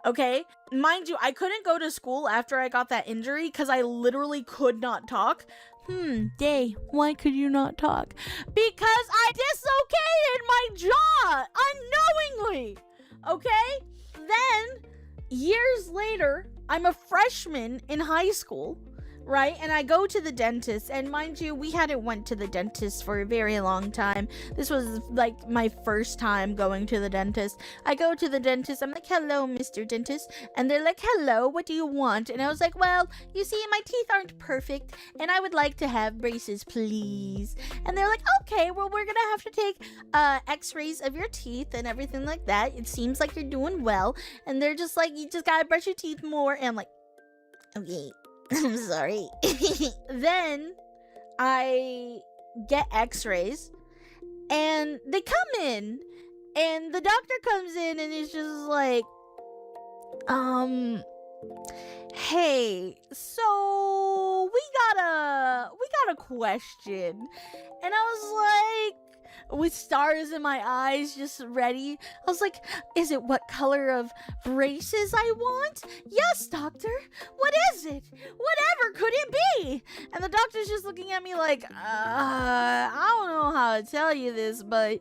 Okay, mind you, I couldn't go to school after I got that injury because I literally could not talk. Day, why could you not talk? Because I dislocated my jaw unknowingly. Okay, then years later, I'm a freshman in high school, right? And I go to the dentist, and mind you, we hadn't went to the dentist for a very long time. This was like my first time going to the dentist. I go to the dentist, I'm like, hello, Mr. Dentist. And they're like, hello, what do you want? And I was like, well, you see, my teeth aren't perfect, and I would like to have braces, please. And they're like, okay, well, we're gonna have to take x-rays of your teeth and everything like that. It seems like you're doing well. And they're just like, you just gotta brush your teeth more. And I'm like, okay. I'm sorry. Then I get x-rays and they come in and the doctor comes in and is just like, hey, so we got a question. And I was like, with stars in my eyes, just ready. I was like, is it what color of braces I want? Yes, doctor. What is it? Whatever could it be? And the doctor's just looking at me like, I don't know how to tell you this, but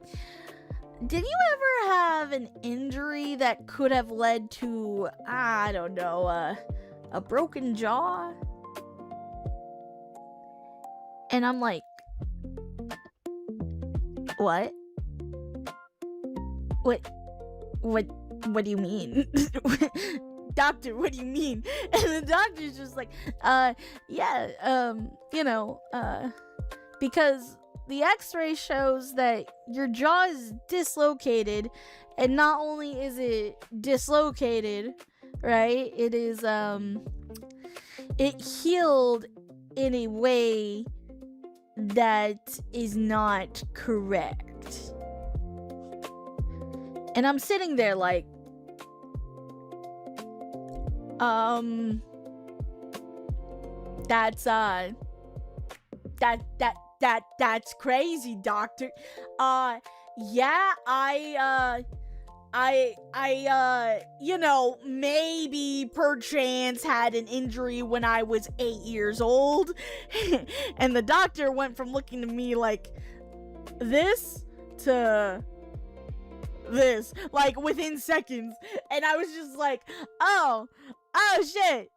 did you ever have an injury that could have led to, I don't know, a broken jaw? And I'm like, what do you mean? Doctor, what do you mean? And the doctor's just like, because the x-ray shows that your jaw is dislocated, and not only is it dislocated, right, it is, it healed in a way that is not correct. And I'm sitting there like, that's crazy, doctor. Yeah, I maybe perchance had an injury when I was 8 years old. And the doctor went from looking to me like this to this, like within seconds. And I was just like, oh shit,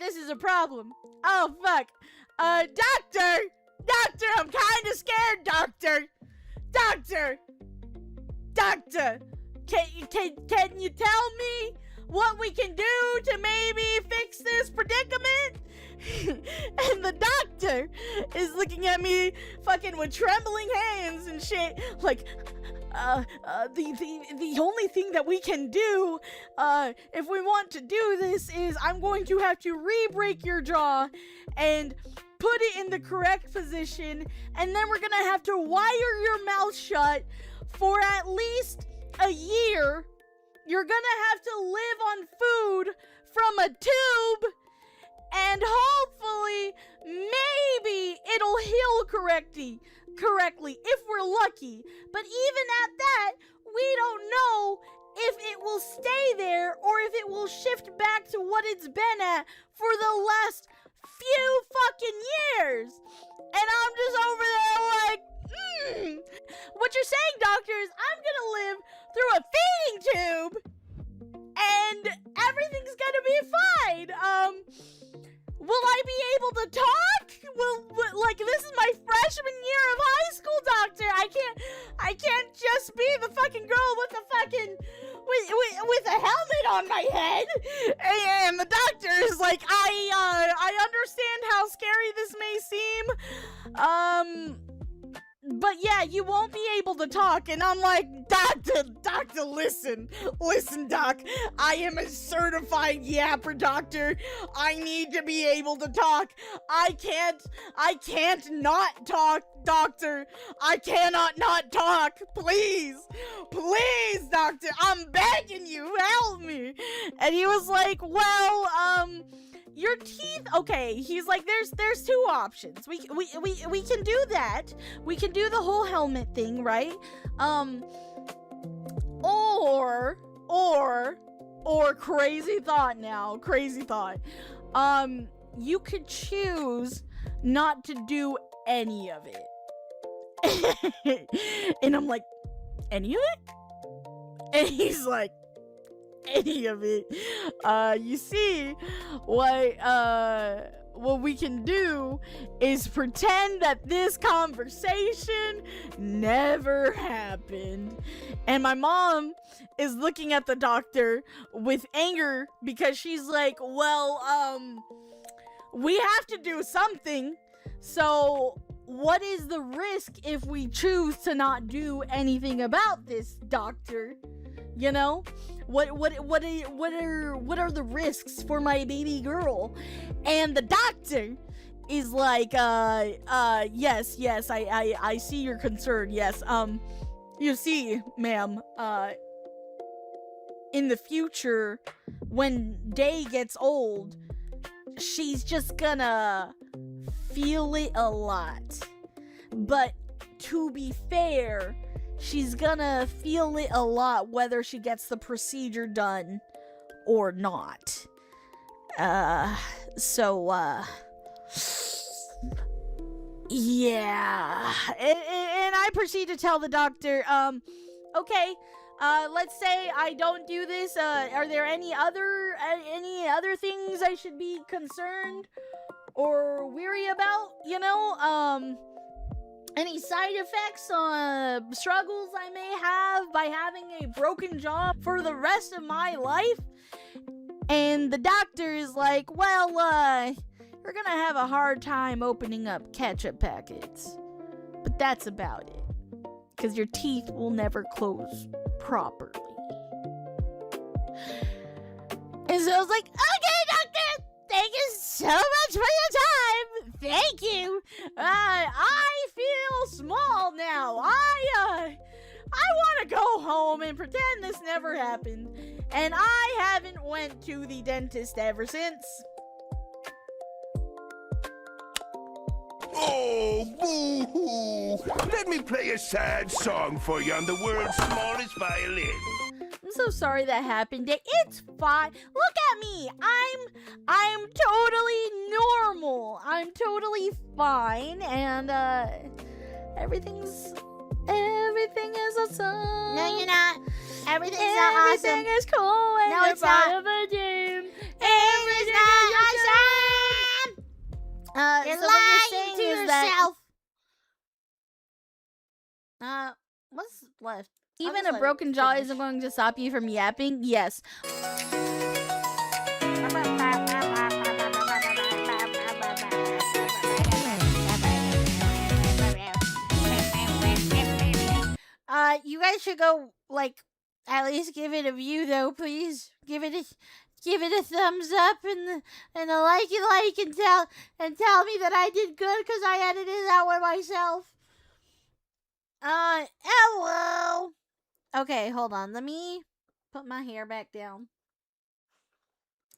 this is a problem. Oh fuck. Doctor, I'm kind of scared, doctor. Can you tell me what we can do to maybe fix this predicament? And the doctor is looking at me fucking with trembling hands and shit, like, the only thing that we can do, if we want to do this, is I'm going to have to re-break your jaw and put it in the correct position, and then we're gonna have to wire your mouth shut for at least a year. You're gonna have to live on food from a tube, and hopefully maybe it'll heal correctly if we're lucky. But even at that, we don't know if it will stay there or if it will shift back to what it's been at for the last few fucking years. And I'm just over there like, what you're saying, doctor, is I'm gonna live through a feeding tube and everything's gonna be fine. Will I be able to talk? Like, this is my freshman year of high school, doctor. I can't just be the fucking girl with the fucking with a helmet on my head. And the doctor is like, I understand how scary this may seem. but yeah, you won't be able to talk. And I'm like, doctor, listen, doc. I am a certified yapper, doctor. I need to be able to talk. I can't not talk, doctor. I cannot not talk. Please, doctor, I'm begging you, help me. And he was like, well, your teeth, okay. He's like, there's two options. We can do that. We can do the whole helmet thing, right? Or crazy thought now. Crazy thought. You could choose not to do any of it. And I'm like, any of it? And he's like, any of it. You see, what we can do is pretend that this conversation never happened. And my mom is looking at the doctor with anger because she's like, well, we have to do something. So what is the risk if we choose to not do anything about this, doctor? You know? What are the risks for my baby girl? And the doctor is like, yes, I see your concern. Yes. You see, ma'am, in the future, when Day gets old, she's just gonna feel it a lot. But to be fair, she's gonna feel it a lot whether she gets the procedure done or not. Yeah. And I proceed to tell the doctor, okay, let's say I don't do this. Are there any other things I should be concerned or weary about? You know, any side effects, struggles I may have by having a broken jaw for the rest of my life? And the doctor is like, well, you're gonna have a hard time opening up ketchup packets. But that's about it. Because your teeth will never close properly. And so I was like, okay, doctor, thank you so much for your time. Thank you. I feel small now. I want to go home and pretend this never happened. And I haven't went to the dentist ever since. Oh, boo-hoo! Let me play a sad song for you on the world's smallest violin. I'm so sorry that happened. It's fine. Look at me. I'm totally normal. I'm totally fine, and everything is awesome. No, you're not. Everything's not awesome. Everything is cool. And No, it's not. Of a dream. Everything's not awesome. You're So lying what you're saying to is yourself. What's left? Even a broken jaw isn't going to stop you from yapping? Yes. You guys should go, like, at least give it a view, though, please. Give it a thumbs up and a like and tell me that I did good because I edited that one myself. Hello. Okay, hold on. Let me put my hair back down.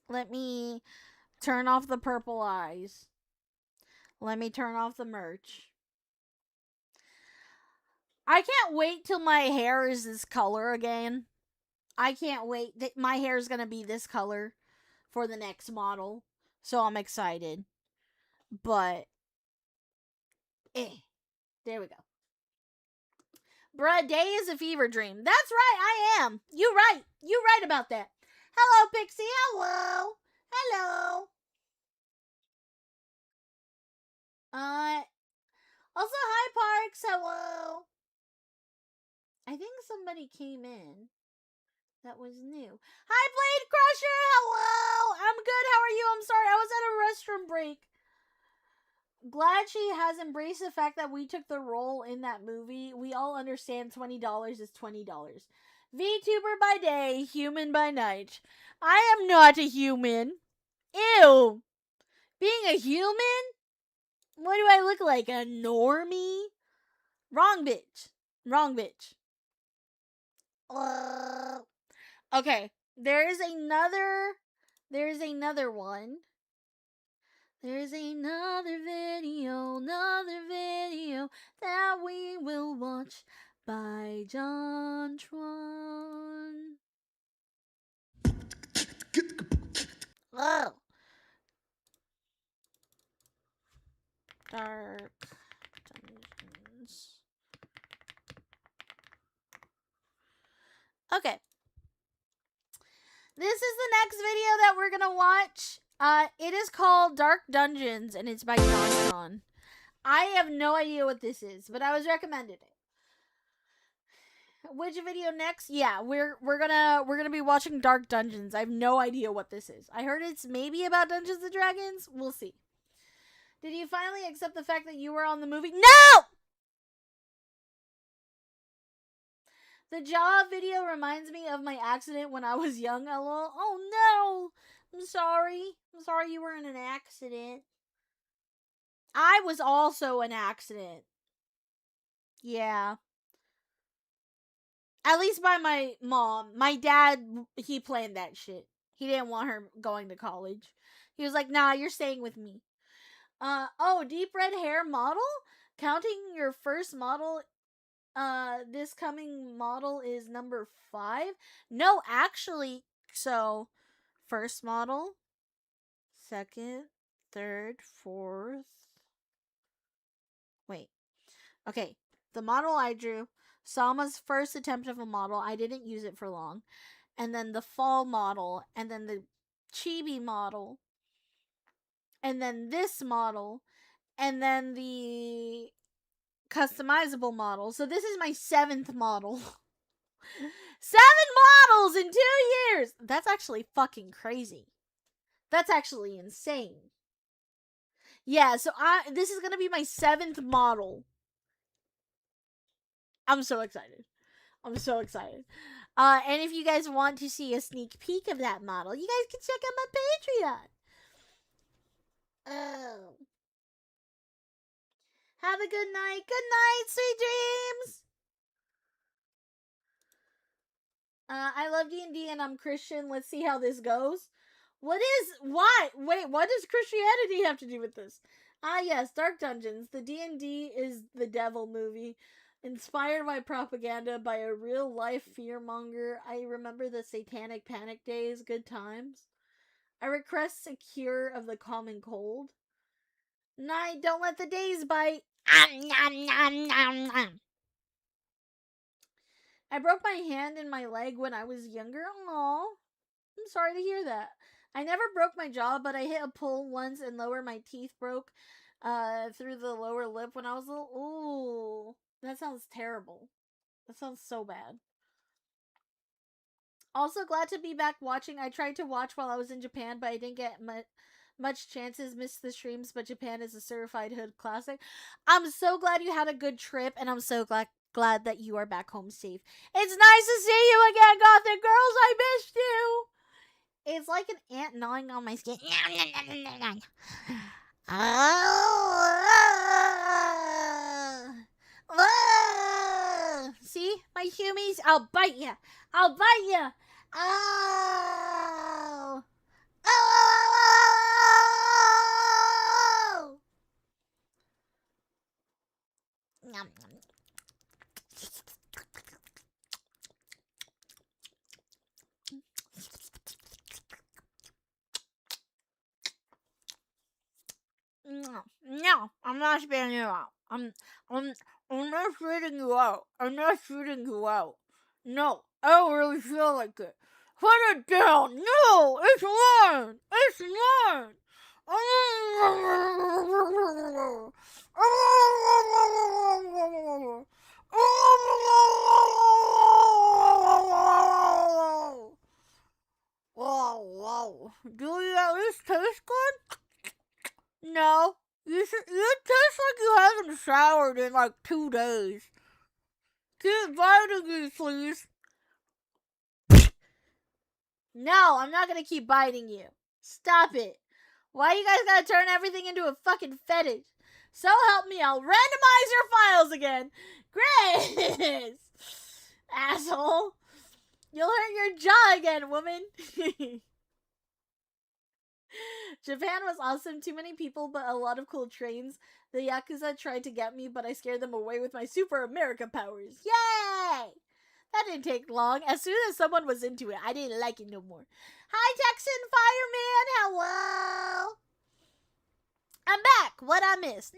Let me turn off the purple eyes. Let me turn off the merch. I can't wait till my hair is this color again. I can't wait. My hair is going to be this color for the next model. So I'm excited. But, there we go. Bruh, Day is a fever dream. That's right, I am. You're right. You're right about that. Hello, Pixie. Hello. Hello. Also, hi, Parks. Hello. I think somebody came in that was new. Hi, Blade Crusher. Hello. I'm good. How are you? I'm sorry. I was at a restroom break. glad she has embraced the fact that we took the role in that movie. We all understand $20 is $20. VTuber by day, human by night. I am not a human. Ew. Being a human? What do I look like? A normie? Wrong bitch. Wrong bitch. Okay. There's another one. There's another video that we will watch by John Tron. Oh. Dark Dungeons. Okay. This is the next video that we're gonna watch. It is called Dark Dungeons, and it's by John Tron. I have no idea what this is, but I was recommended it. Which video next? Yeah, we're gonna be watching Dark Dungeons. I have no idea what this is. I heard it's maybe about Dungeons and Dragons. We'll see. Did you finally accept the fact that you were on the movie? No! The jaw video reminds me of my accident when I was young, lol. Oh no! I'm sorry. I'm sorry you were in an accident. I was also an accident. Yeah. At least by my mom. My dad, he planned that shit. He didn't want her going to college. He was like, nah, you're staying with me. Oh, deep red hair model? Counting your first model, this coming model is number 5? No, actually, so, first model, second, third, fourth. Wait. Okay, the model I drew, Sama's first attempt of a model, I didn't use it for long. And then the fall model, and then the chibi model, and then this model, and then the customizable model. So this is my 7th model. 7 models in 2 years! That's actually fucking crazy. That's actually insane. Yeah, so this is gonna be my 7th model. I'm so excited. I'm so excited. And if you guys want to see a sneak peek of that model, you guys can check out my Patreon. Oh. Have a good night. Good night, sweet dreams. I love D&D and I'm Christian. Let's see how this goes. Wait, what does Christianity have to do with this? Ah, yes, Dark Dungeons. The D&D is the devil movie. Inspired by propaganda by a real-life fearmonger. I remember the satanic panic days. Good times. I request a cure of the common cold. Night, don't let the days bite. I broke my hand and my leg when I was younger. Aww. I'm sorry to hear that. I never broke my jaw, but I hit a pole once and my teeth broke through the lower lip when I was little. Ooh. That sounds terrible. That sounds so bad. Also glad to be back watching. I tried to watch while I was in Japan, but I didn't get much chances. Missed the streams, but Japan is a certified hood classic. I'm so glad you had a good trip, and I'm so glad that you are back home safe. It's nice to see you again, Gothic girls. I missed you. It's like an ant gnawing on my skin. See? My humies? I'll bite ya! I'll bite ya! Oh! Oh! Nom, nom. No, I'm not spitting you out. I'm not shooting you out. I'm not shooting you out. No, I don't really feel like it. Put it down. No, it's mine. It's mine. Whoa. Do you at least taste good? No. You showered in like 2 days. Keep biting you, please. No, I'm not gonna keep biting you. Stop it. Why you guys gotta turn everything into a fucking fetish? So help me, I'll randomize your files again. Grace! Asshole. You'll hurt your jaw again, woman. Japan was awesome. Too many people, but a lot of cool trains. The Yakuza tried to get me, but I scared them away with my Super America powers. Yay! That didn't take long. As soon as someone was into it, I didn't like it no more. Hi, Texan Fireman. Hello. I'm back. What I missed?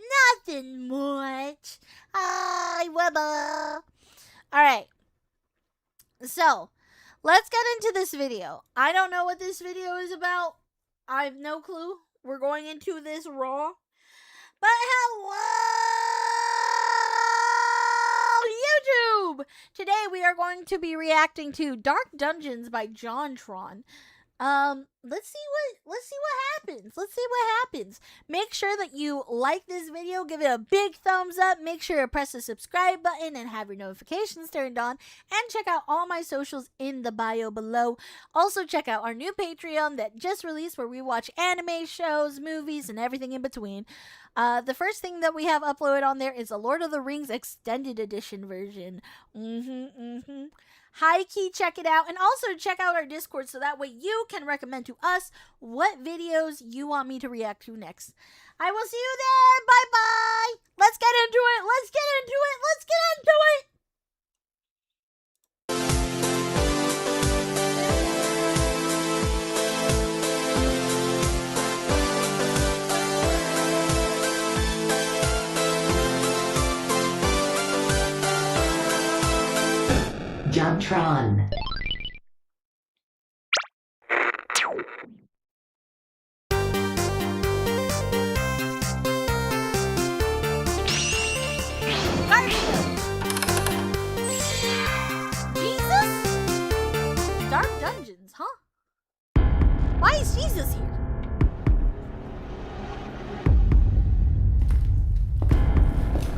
Nothing much. Hi, Webber. Alright. So, let's get into this video. I don't know what this video is about. I have no clue. We're going into this raw. But hello, YouTube! Today we are going to be reacting to Dark Dungeons by Tron. Let's see what happens. Make sure that you like this video, give it a big thumbs up, make sure to press the subscribe button and have your notifications turned on, and check out all my socials in the bio below. Also check out our new Patreon that just released where we watch anime shows, movies, and everything in between. The first thing that we have uploaded on there is a Lord of the Rings Extended Edition version. High key, check it out, and also check out our Discord so that way you can recommend to us what videos you want me to react to next. I will see you there. Bye bye. Let's get into it. Tron. Jesus? Dark Dungeons, huh? Why is Jesus here?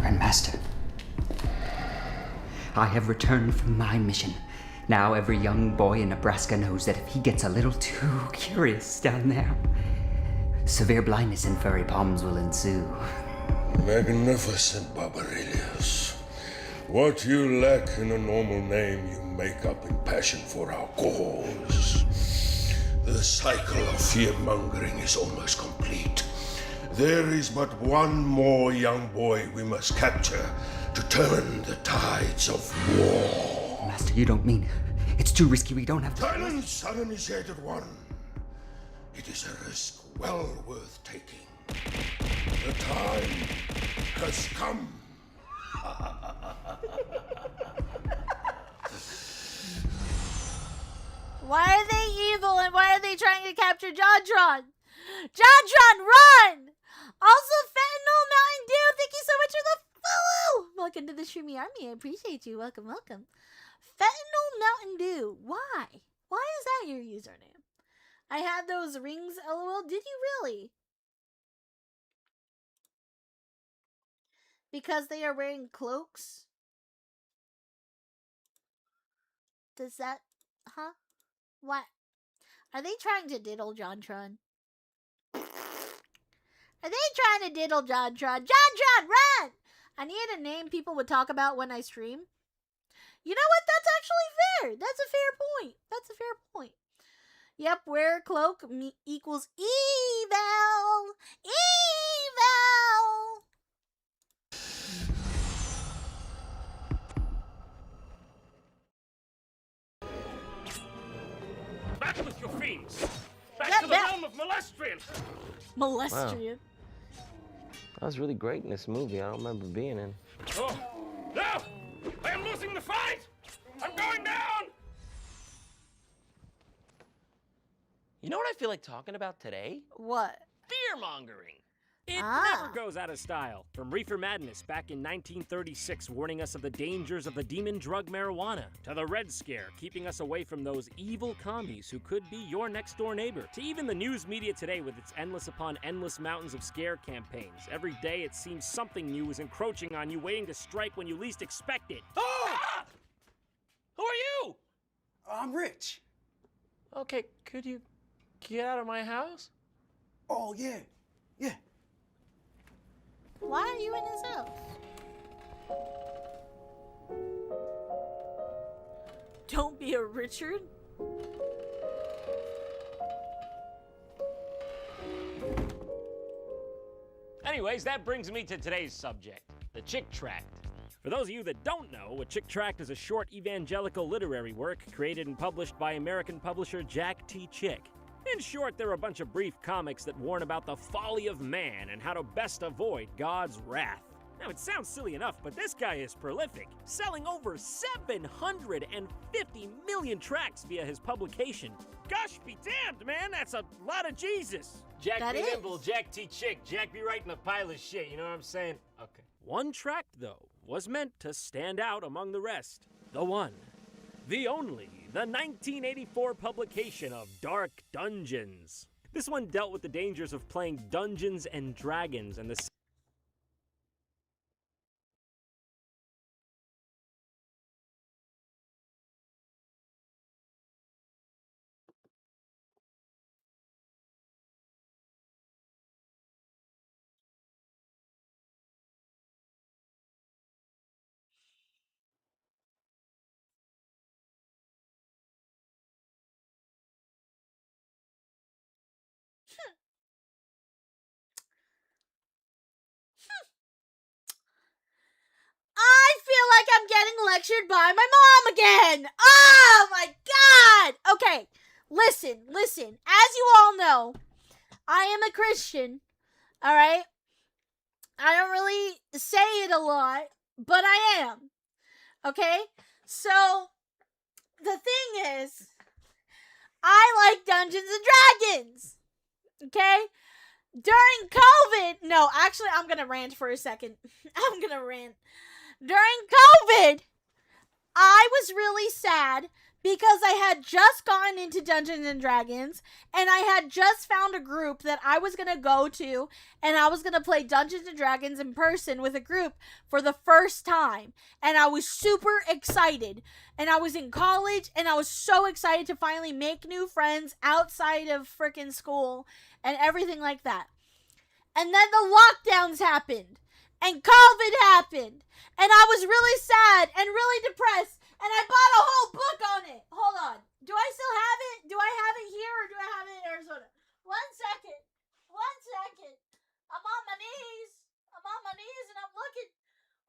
Grandmaster, I have returned from my mission. Now every young boy in Nebraska knows that if he gets a little too curious down there, severe blindness and furry palms will ensue. Magnificent, Barbarelius. What you lack in a normal name, you make up in passion for our cause. The cycle of fear-mongering is almost complete. There is but one more young boy we must capture to turn the tides of war. Master, you don't mean it's too risky. We don't have to. Silence, uninitiated one. It is a risk well worth taking. The time has come. Why are they evil and why are they trying to capture Tron? Run! Also, Fentanyl Mountain Dew, thank you so much for the follow. Welcome to the Streamy Army. I appreciate you. Welcome. Fentanyl Mountain Dew. Why? Why is that your username? I had those rings, lol. Did you really? Because they are wearing cloaks? Does that... Huh? What? Are they trying to diddle Tron? Are they trying to diddle Tron? Tron, run! I need a name people would talk about when I stream. You know what? That's actually fair. That's a fair point. Yep, wear a cloak equals evil. Back with your fiends! Back to the realm of Molestrian! Molestrian. I was really great in this movie. I don't remember being in. Oh, no! I am losing the fight! I'm going down! You know what I feel like talking about today? What? Fear-mongering. It never goes out of style. From Reefer Madness back in 1936, warning us of the dangers of the demon drug marijuana, to the Red Scare, keeping us away from those evil commies who could be your next-door neighbor, to even the news media today with its endless upon endless mountains of scare campaigns. Every day it seems something new is encroaching on you, waiting to strike when you least expect it. Oh! Ah! Who are you? I'm Rich. Okay, could you get out of my house? Oh, yeah. Yeah. Why are you in his house? Don't be a Richard. Anyways, that brings me to today's subject, the Chick Tract. For those of you that don't know, a Chick Tract is a short evangelical literary work created and published by American publisher Jack T. Chick. In short, they're a bunch of brief comics that warn about the folly of man and how to best avoid God's wrath. Now, it sounds silly enough, but this guy is prolific, selling over 750 million tracts via his publication. Gosh be damned, man, that's a lot of Jesus. Jack That be is. nimble, Jack T. Chick, Jack be writing a pile of shit, you know what I'm saying? Okay. One tract, though, was meant to stand out among the rest. The one, the only, the 1984 publication of Dark Dungeons. This one dealt with the dangers of playing Dungeons and Dragons and the I feel like I'm getting lectured by my mom again. Oh my god. Okay, listen. As you all know, I am a Christian. All right. I don't really say it a lot, but I am. Okay? So, the thing is, I like Dungeons and Dragons. Okay? During COVID, no, actually, I'm gonna rant for a second. I'm gonna rant. During COVID, I was really sad because I had just gotten into Dungeons and Dragons and I had just found a group that I was gonna go to and I was gonna play Dungeons and Dragons in person with a group for the first time. And I was super excited. And I was in college and I was so excited to finally make new friends outside of freaking school and everything like that. And then the lockdowns happened. And COVID happened. And I was really sad and really depressed. And I bought a whole book on it. Hold on. Do I still have it? Do I have it here or do I have it in Arizona? One second. I'm on my knees. And I'm looking.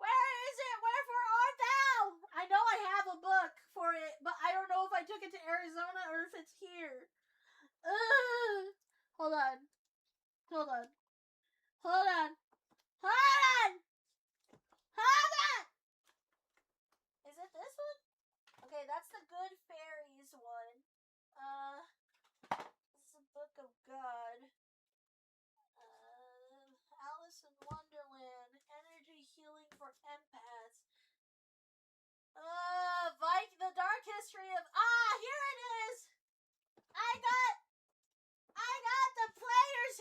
Where is it? Wherefore art thou? I know I have a book for it, but I don't know if I took it to Arizona or if it's here. Hold on. Is it this one? Okay, that's the Good Fairies one. This is a Book of God. Alice in Wonderland. Energy healing for empaths. The Dark History of... here it is! I got the Player's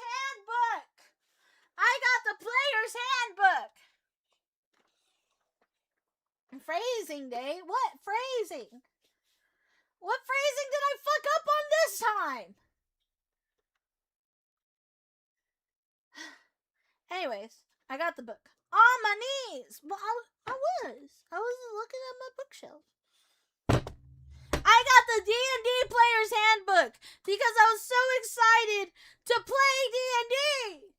Handbook! Phrasing day? What phrasing? What phrasing did I fuck up on this time? Anyways, I got the book. On my knees! Well, I was looking at my bookshelf. I got the D&D Player's Handbook because I was so excited to play D&D.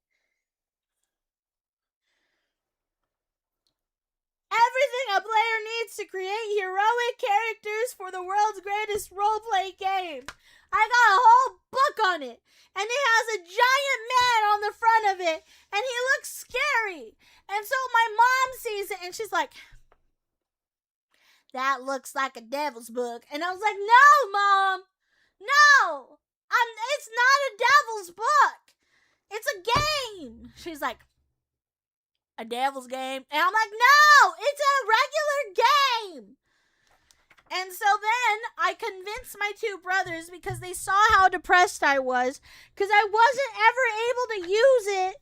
Everything a player needs to create heroic characters for the world's greatest roleplay game. I got a whole book on it, and it has a giant man on the front of it, and he looks scary. And so my mom sees it, and she's like, that looks like a devil's book. And I was like, no, Mom, no, it's not a devil's book. It's a game. She's like, a devil's game? And I'm like, no, it's a regular game. And so then I convinced my two brothers, because they saw how depressed I was, because I wasn't ever able to use it.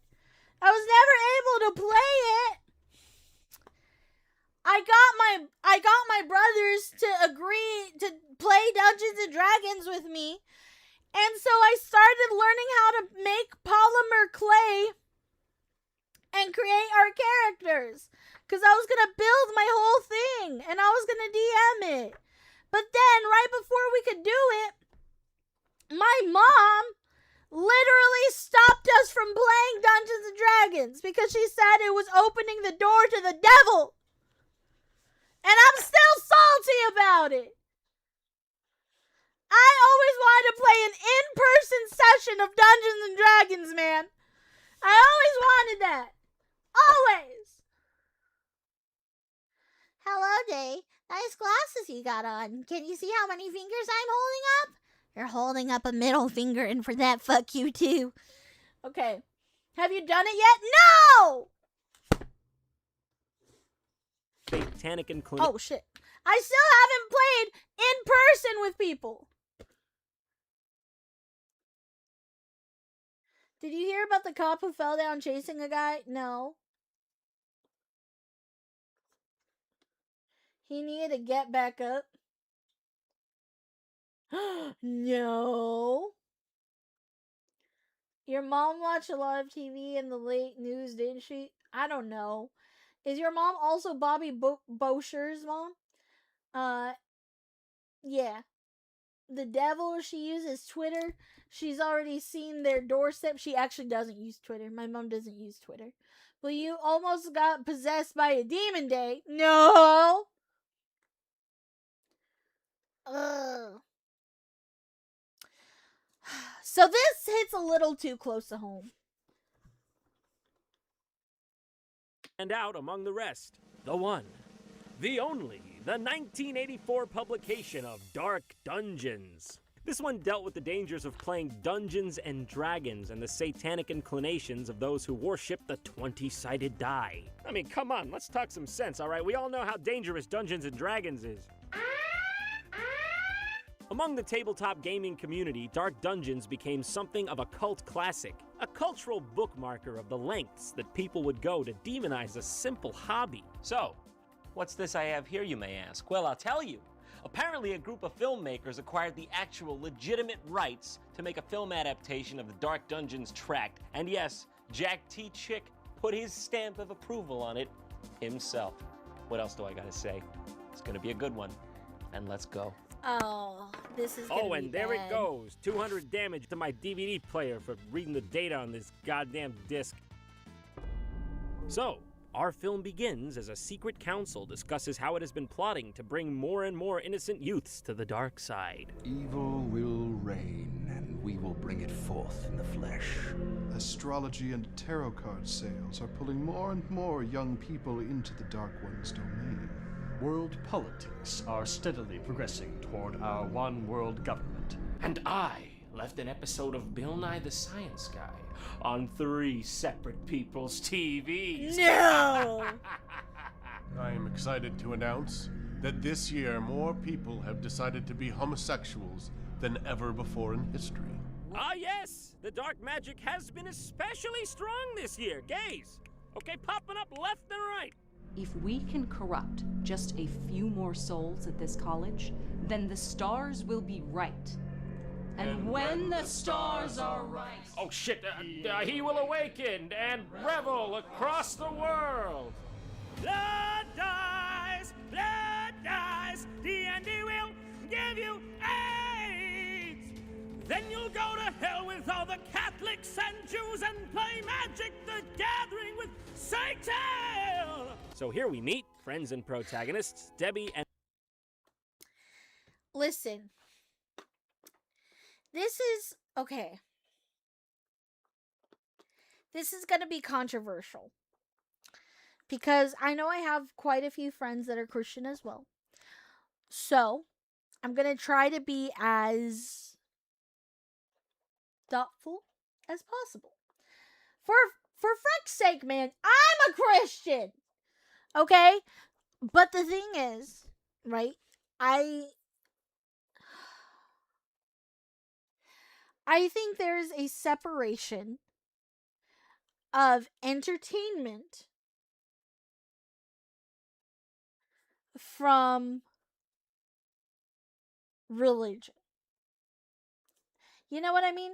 I was never able to play it. I got my brothers to agree to play Dungeons and Dragons with me. And so I started learning how to make polymer clay and create our characters. Because I was going to build my whole thing. And I was going to DM it. But then, right before we could do it, my mom literally stopped us from playing Dungeons and Dragons. Because she said it was opening the door to the devil. And I'm still salty about it. I always wanted to play an in-person session of Dungeons and Dragons, man. I always wanted that. Always. Hello, Day. Nice glasses you got on. Can you see how many fingers I'm holding up? You're holding up a middle finger, and for that, fuck you too. Okay. Have you done it yet? No! Titanic and Oh, shit. I still haven't played in person with people. Did you hear about the cop who fell down chasing a guy? No. He needed to get back up. No. Your mom watched a lot of TV in the late news, didn't she? I don't know. Is your mom also Bobby Bosher's mom? Yeah. The devil, she uses Twitter. She's already seen their doorstep. She actually doesn't use Twitter. My mom doesn't use Twitter. Well, you almost got possessed by a demon, Day. No. Ugh. So this hits a little too close to home. And out among the rest, the one, the only, the 1984 publication of Dark Dungeons. This one dealt with the dangers of playing Dungeons and Dragons and the satanic inclinations of those who worship the 20-sided die. I mean, come on, let's talk some sense, all right? We all know how dangerous Dungeons and Dragons is. Among the tabletop gaming community, Dark Dungeons became something of a cult classic, a cultural bookmarker of the lengths that people would go to demonize a simple hobby. So, what's this I have here, you may ask? Well, I'll tell you. Apparently, a group of filmmakers acquired the actual legitimate rights to make a film adaptation of the Dark Dungeons tract. And yes, Jack T. Chick put his stamp of approval on it himself. What else do I gotta say? It's gonna be a good one. And let's go. Oh, this is gonna be and there bad. it goes. 200 damage to my DVD player for reading the data on this goddamn disc. So, our film begins as a secret council discusses how it has been plotting to bring more and more innocent youths to the dark side. Evil will reign, and we will bring it forth in the flesh. Astrology and tarot card sales are pulling more and more young people into the Dark One's domain. World politics are steadily progressing toward our one world government. And I left an episode of Bill Nye the Science Guy on 3 separate people's TVs. No! I am excited to announce that this year more people have decided to be homosexuals than ever before in history. Ah, yes! The dark magic has been especially strong this year. Gays! Okay, popping up left and right. If we can corrupt just a few more souls at this college, then the stars will be right. And when the stars are right... Oh shit, he will awaken and revel across the world. Blood dies, the Andy will give you AIDS. Then you'll go to hell with all the Catholics and Jews and play Magic the Gathering with Satan. So here we meet friends and protagonists, Debbie and... Listen. This is... Okay. This is going to be controversial. Because I know I have quite a few friends that are Christian as well. So, I'm going to try to be as thoughtful as possible. For frick's sake, man, I'm a Christian. Okay? But the thing is, right? I think there's a separation of entertainment from religion. You know what I mean?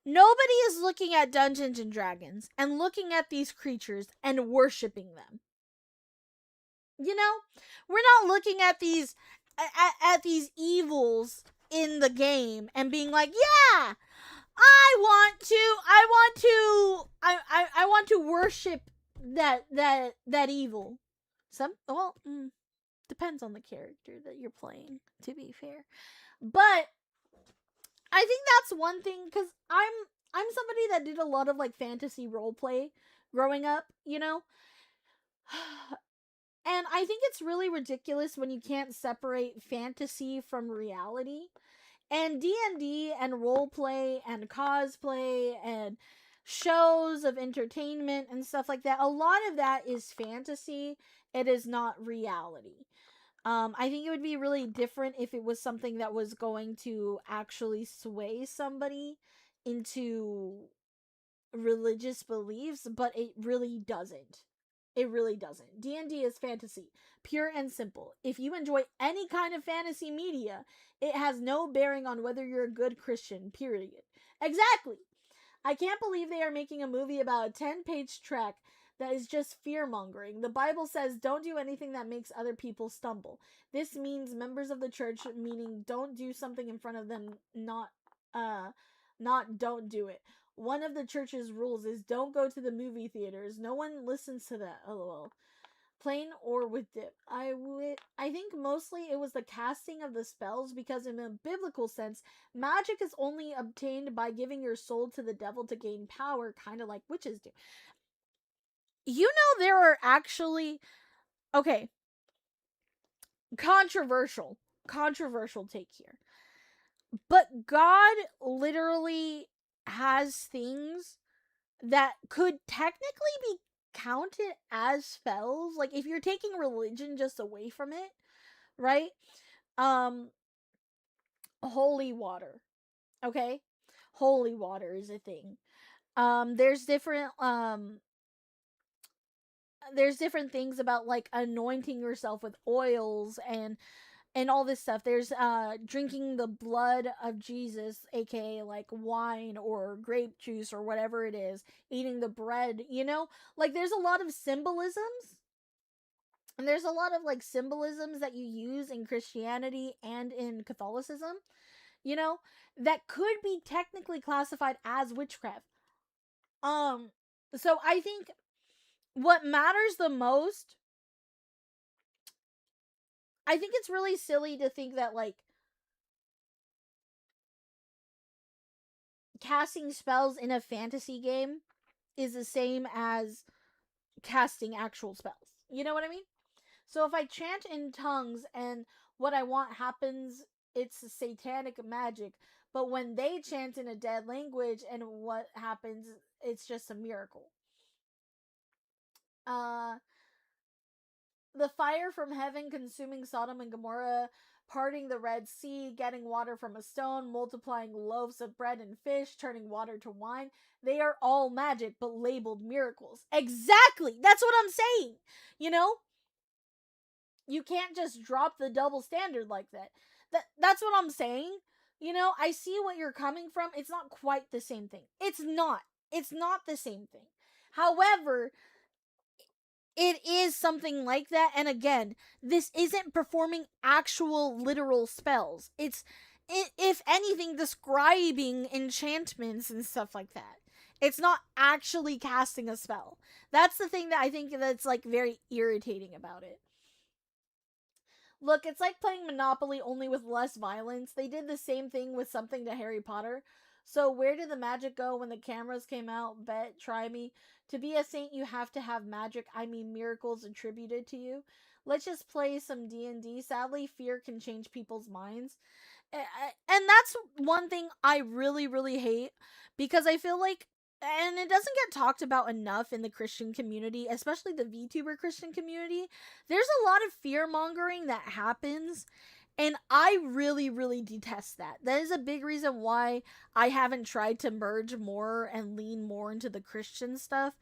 Nobody is looking at Dungeons and Dragons and looking at these creatures and worshiping them. You know? We're not looking at these these evils in the game and being like, "Yeah, I want to worship that evil." Depends on the character that you're playing, to be fair. But I think that's one thing, because I'm somebody that did a lot of like fantasy role play growing up, you know? And I think it's really ridiculous when you can't separate fantasy from reality. And D&D and role play and cosplay and shows of entertainment and stuff like that, a lot of that is fantasy. It is not reality. I think it would be really different if it was something that was going to actually sway somebody into religious beliefs, but it really doesn't. It really doesn't. D&D is fantasy, pure and simple. If you enjoy any kind of fantasy media, it has no bearing on whether you're a good Christian, period. Exactly. I can't believe they are making a movie about a 10-page trek that is just fear-mongering. The Bible says don't do anything that makes other people stumble. This means members of the church, meaning don't do something in front of them, not don't do it. One of the church's rules is don't go to the movie theaters. No one listens to that. LOL. Plain or with dip. I think mostly it was the casting of the spells, because in a biblical sense, magic is only obtained by giving your soul to the devil to gain power, kind of like witches do. You know, there are actually, okay, controversial take here. But God literally has things that could technically be counted as spells. Like, if you're taking religion just away from it, right? Holy water. Okay? Holy water is a thing. There's different things about like anointing yourself with oils and all this stuff. There's drinking the blood of Jesus, aka like wine or grape juice or whatever it is, eating the bread, you know? Like, there's a lot of symbolisms. And there's a lot of like symbolisms that you use in Christianity and in Catholicism, you know, that could be technically classified as witchcraft. So I think what matters the most, I think it's really silly to think that like casting spells in a fantasy game is the same as casting actual spells. You know what I mean? So if I chant in tongues and what I want happens, it's satanic magic. But when they chant in a dead language and what happens, it's just a miracle. The fire from heaven consuming Sodom and Gomorrah, parting the Red Sea, getting water from a stone, multiplying loaves of bread and fish, turning water to wine. They are all magic, but labeled miracles. Exactly! That's what I'm saying! You know? You can't just drop the double standard like that. That's what I'm saying. You know, I see what you're coming from. It's not quite the same thing. It's not. It's not the same thing. However, it is something like that. And again, this isn't performing actual literal spells. It's, if anything, describing enchantments and stuff like that. It's not actually casting a spell. That's the thing that I think that's like very irritating about it. Look, it's like playing Monopoly only with less violence. They did the same thing with something to Harry Potter. So where did the magic go when the cameras came out? Bet, try me. To be a saint, you have to have magic, I mean miracles attributed to you. Let's just play some D&D. Sadly, fear can change people's minds. And that's one thing I really, really hate. Because I feel like and it doesn't get talked about enough in the Christian community, especially the VTuber Christian community. There's a lot of fear mongering that happens, and I really, really detest that. That is a big reason why I haven't tried to merge more and lean more into the Christian stuff.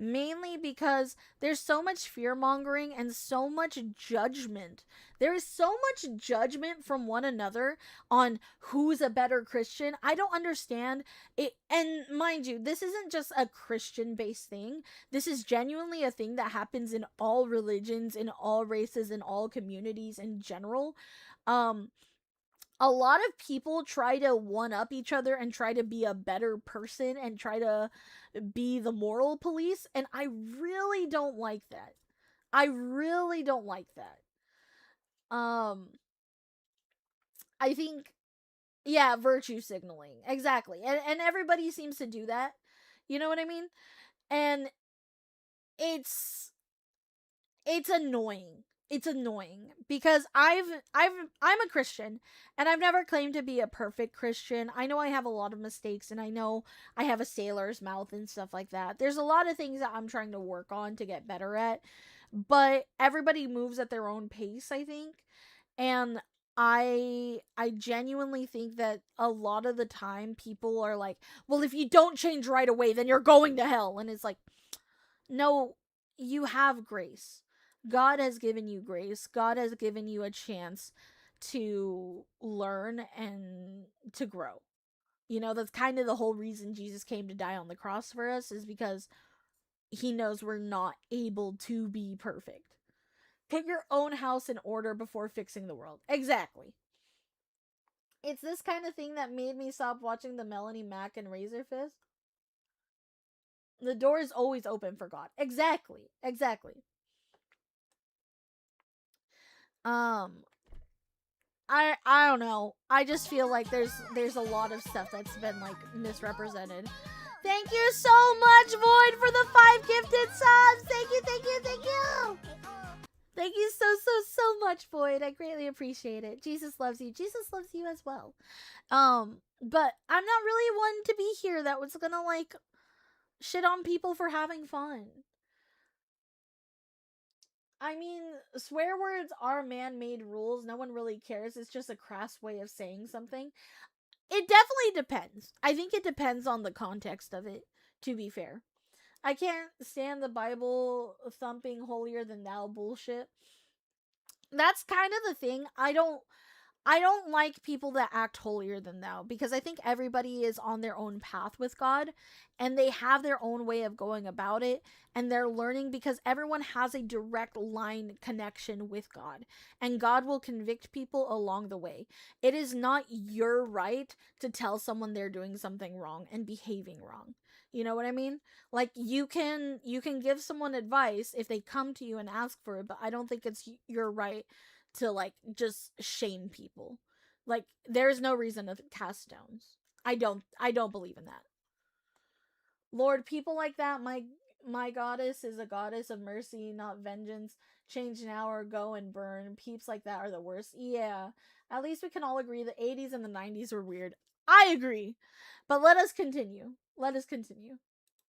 Mainly because there's so much fear mongering and so much judgment. There is so much judgment from one another on who's a better Christian. I don't understand it. And mind you, this isn't just a Christian based thing. This is genuinely a thing that happens in all religions, in all races, in all communities in general. A lot of people try to one up each other and try to be a better person and try to be the moral police, and I really don't like that. I really don't like that. I think, yeah, virtue signaling. Exactly. And everybody seems to do that. You know what I mean? And it's annoying. It's annoying because I'm a Christian, and I've never claimed to be a perfect Christian. I know I have a lot of mistakes, and I know I have a sailor's mouth and stuff like that. There's a lot of things that I'm trying to work on to get better at, but everybody moves at their own pace, I think. And I genuinely think that a lot of the time people are like, well, if you don't change right away, then you're going to hell. And it's like, no, you have grace. God has given you grace. God has given you a chance to learn and to grow. You know, that's kind of the whole reason Jesus came to die on the cross for us, is because he knows we're not able to be perfect. Put your own house in order before fixing the world. Exactly. It's this kind of thing that made me stop watching the Melanie Mac and Razor Fist. The door is always open for God. Exactly. Exactly. I don't know. I just feel like there's a lot of stuff that's been like misrepresented. Thank you so much, Void, for the 5 gifted subs. Thank you, thank you, thank you. Thank you so much, Void. I greatly appreciate it. Jesus loves you. Jesus loves you as well. But I'm not really one to be here that was gonna like shit on people for having fun. I mean, swear words are man-made rules. No one really cares. It's just a crass way of saying something. It definitely depends. I think it depends on the context of it, to be fair. I can't stand the Bible thumping holier than thou bullshit. That's kind of the thing. I don't like people that act holier than thou, because I think everybody is on their own path with God, and they have their own way of going about it, and they're learning, because everyone has a direct line connection with God, and God will convict people along the way. It is not your right to tell someone they're doing something wrong and behaving wrong. You know what I mean? Like, you can give someone advice if they come to you and ask for it, but I don't think it's your right to like just shame people. Like, there's no reason to cast stones. I don't believe in that. Lord, people like that, my goddess is a goddess of mercy, not vengeance. Change now or go and burn. Peeps like that are the worst. Yeah, at least we can all agree the 80s and the 90s were weird. I agree. But let us continue. Let us continue.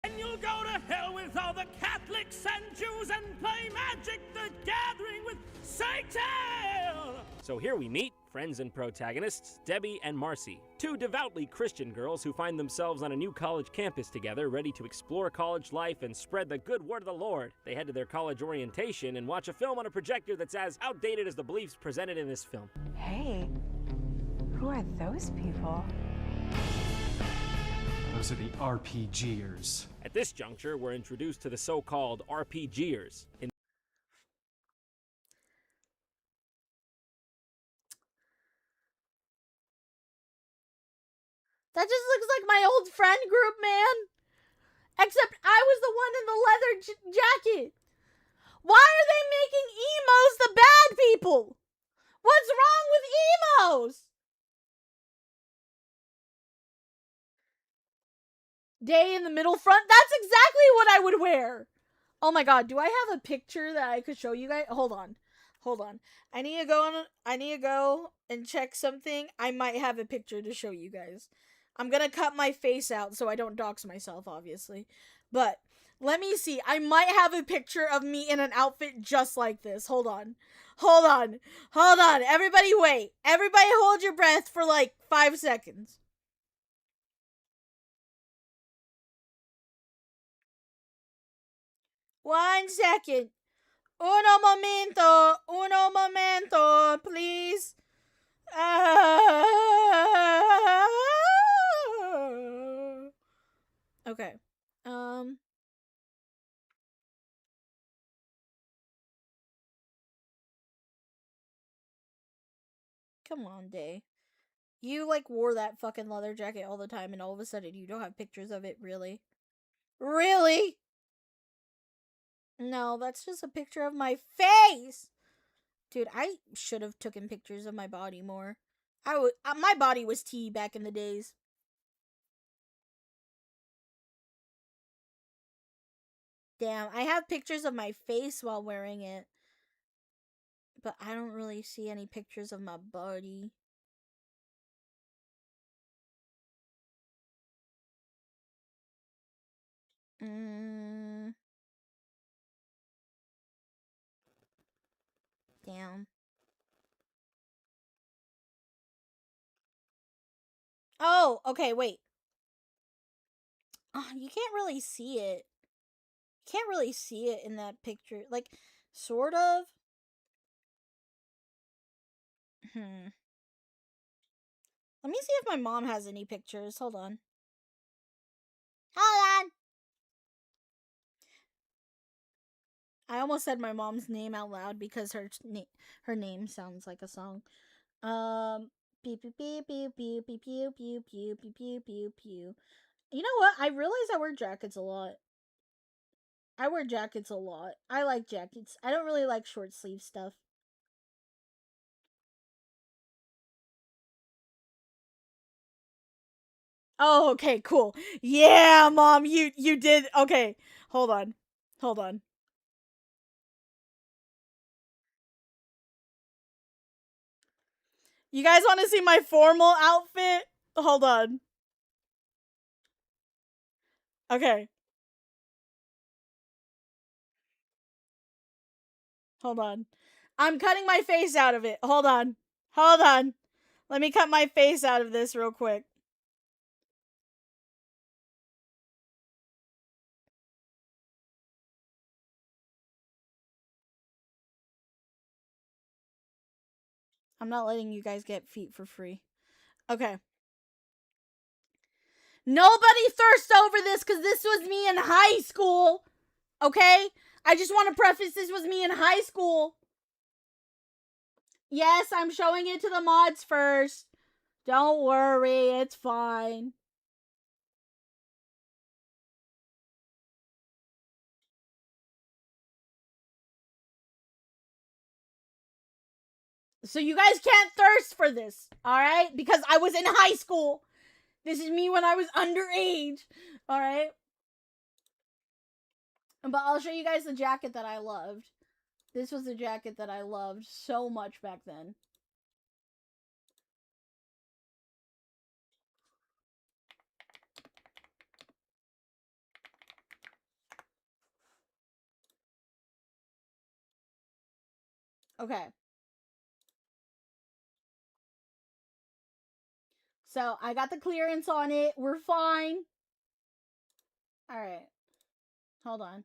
And you'll go to hell with all the Catholics and Jews and play Magic the Gathering with Satan! So here we meet friends and protagonists, Debbie and Marcy, 2 devoutly Christian girls who find themselves on a new college campus together, ready to explore college life and spread the good word of the Lord. They head to their college orientation and watch a film on a projector that's as outdated as the beliefs presented in this film. Hey, who are those people? Those are the RPGers. At this juncture, we're introduced to the so-called RPGers. That just looks like my old friend group, man. Except I was the one in the leather jacket. Why are they making emos the bad people? What's wrong with emos? Day in the middle front? That's exactly what I would wear. Oh my god, do I have a picture that I could show you guys? Hold on. I need to go and check something. I might have a picture to show you guys. I'm gonna cut my face out so I don't dox myself, obviously. But let me see. I might have a picture of me in an outfit just like this. Hold on. Hold on. Hold on. Everybody wait. Everybody hold your breath for like 5 seconds. One second. Uno momento, please. Okay. Come on, Day. You, like, wore that fucking leather jacket all the time, and all of a sudden you don't have pictures of it, really? Really? No, that's just a picture of my face! Dude, I should have taken pictures of my body more. My body was tea back in the days. Damn, I have pictures of my face while wearing it. But I don't really see any pictures of my body. Damn. Oh, okay, wait. You can't really see it. You can't really see it in that picture. Like, sort of. Let me see if my mom has any pictures. Hold on. Hold on. I almost said my mom's name out loud because her name sounds like a song. Beep beep beep beep beep beep beep beep beep beep beep beep beep. You know what? I realize I wear jackets a lot. I wear jackets a lot. I like jackets. I don't really like short sleeve stuff. Oh, okay, cool. Yeah, Mom, you did. Okay, hold on. Hold on. You guys want to see my formal outfit? Hold on. Okay. Hold on. I'm cutting my face out of it. Hold on. Hold on. Let me cut my face out of this real quick. I'm not letting you guys get feet for free. Okay. Nobody thirst over this because this was me in high school. Okay? I just want to preface this was me in high school. Yes, I'm showing it to the mods first. Don't worry, it's fine. So you guys can't thirst for this, alright? Because I was in high school. This is me when I was underage, alright? But I'll show you guys the jacket that I loved. This was the jacket that I loved so much back then. Okay. So, I got the clearance on it. We're fine. Alright. Hold on.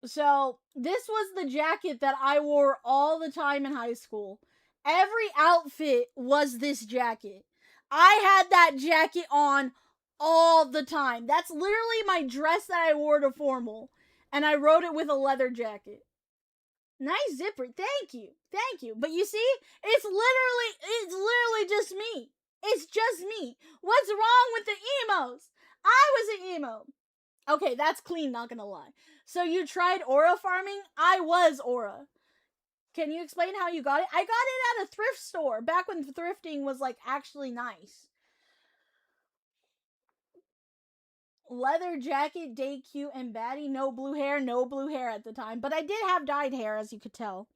So, this was the jacket that I wore all the time in high school. Every outfit was this jacket. I had that jacket on all the time. That's literally my dress that I wore to formal. And I wrote it with a leather jacket. Nice zipper. Thank you. Thank you. But you see, it's literally just me. It's just me. What's wrong with the emos? I was an emo. Okay, that's clean, not gonna lie. So you tried aura farming? I was aura. Can you explain how you got it? I got it at a thrift store back when thrifting was like actually nice. Leather jacket, day cute and baddie, no blue hair at the time. But I did have dyed hair, as you could tell.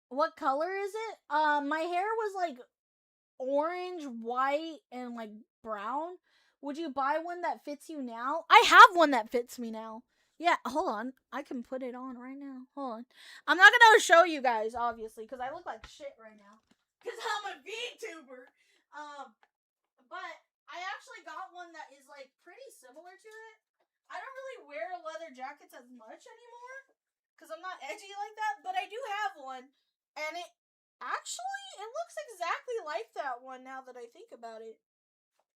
What color is it? My hair was like orange, white, and like brown. Would you buy one that fits you now? I have one that fits me now. Yeah, hold on. I can put it on right now. Hold on. I'm not gonna show you guys, obviously, because I look like shit right now. Because I'm a VTuber. But I actually got one that is like pretty similar to it. I don't really wear leather jackets as much anymore. Because I'm not edgy like that. But I do have one. And it looks exactly like that one now that I think about it.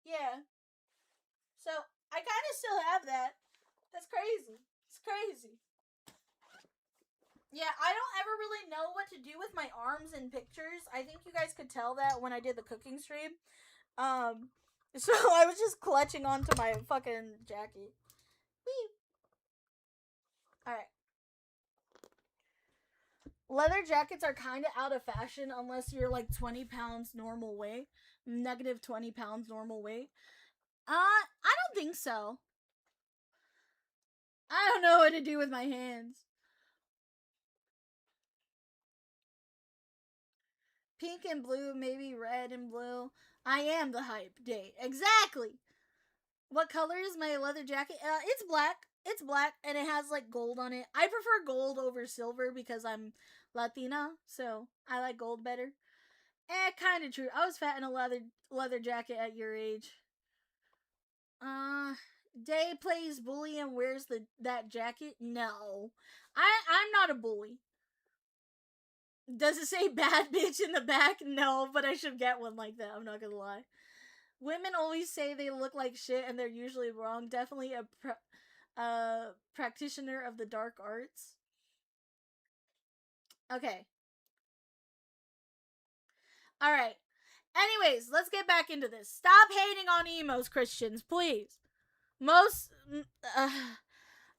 Yeah. So, I kind of still have that. That's crazy. It's crazy. Yeah, I don't ever really know what to do with my arms in pictures. I think you guys could tell that when I did the cooking stream. So I was just clutching onto my fucking jacket. Whee! Alright. Leather jackets are kind of out of fashion unless you're like 20 pounds normal weight. Negative 20 pounds normal weight. I don't think so. I don't know what to do with my hands. Pink and blue, maybe red and blue. I am the hype date. Exactly. What color is my leather jacket? It's black. It's black and it has like gold on it. I prefer gold over silver because I'm Latina, so I like gold better. Kind of true. I was fat in a leather jacket at your age. Day plays bully and wears that jacket? No. I'm not a bully. Does it say bad bitch in the back? No, but I should get one like that. I'm not gonna lie. Women always say they look like shit and they're usually wrong. Definitely a practitioner of the dark arts. Okay. Alright. Anyways, let's get back into this. Stop hating on emos, Christians, please.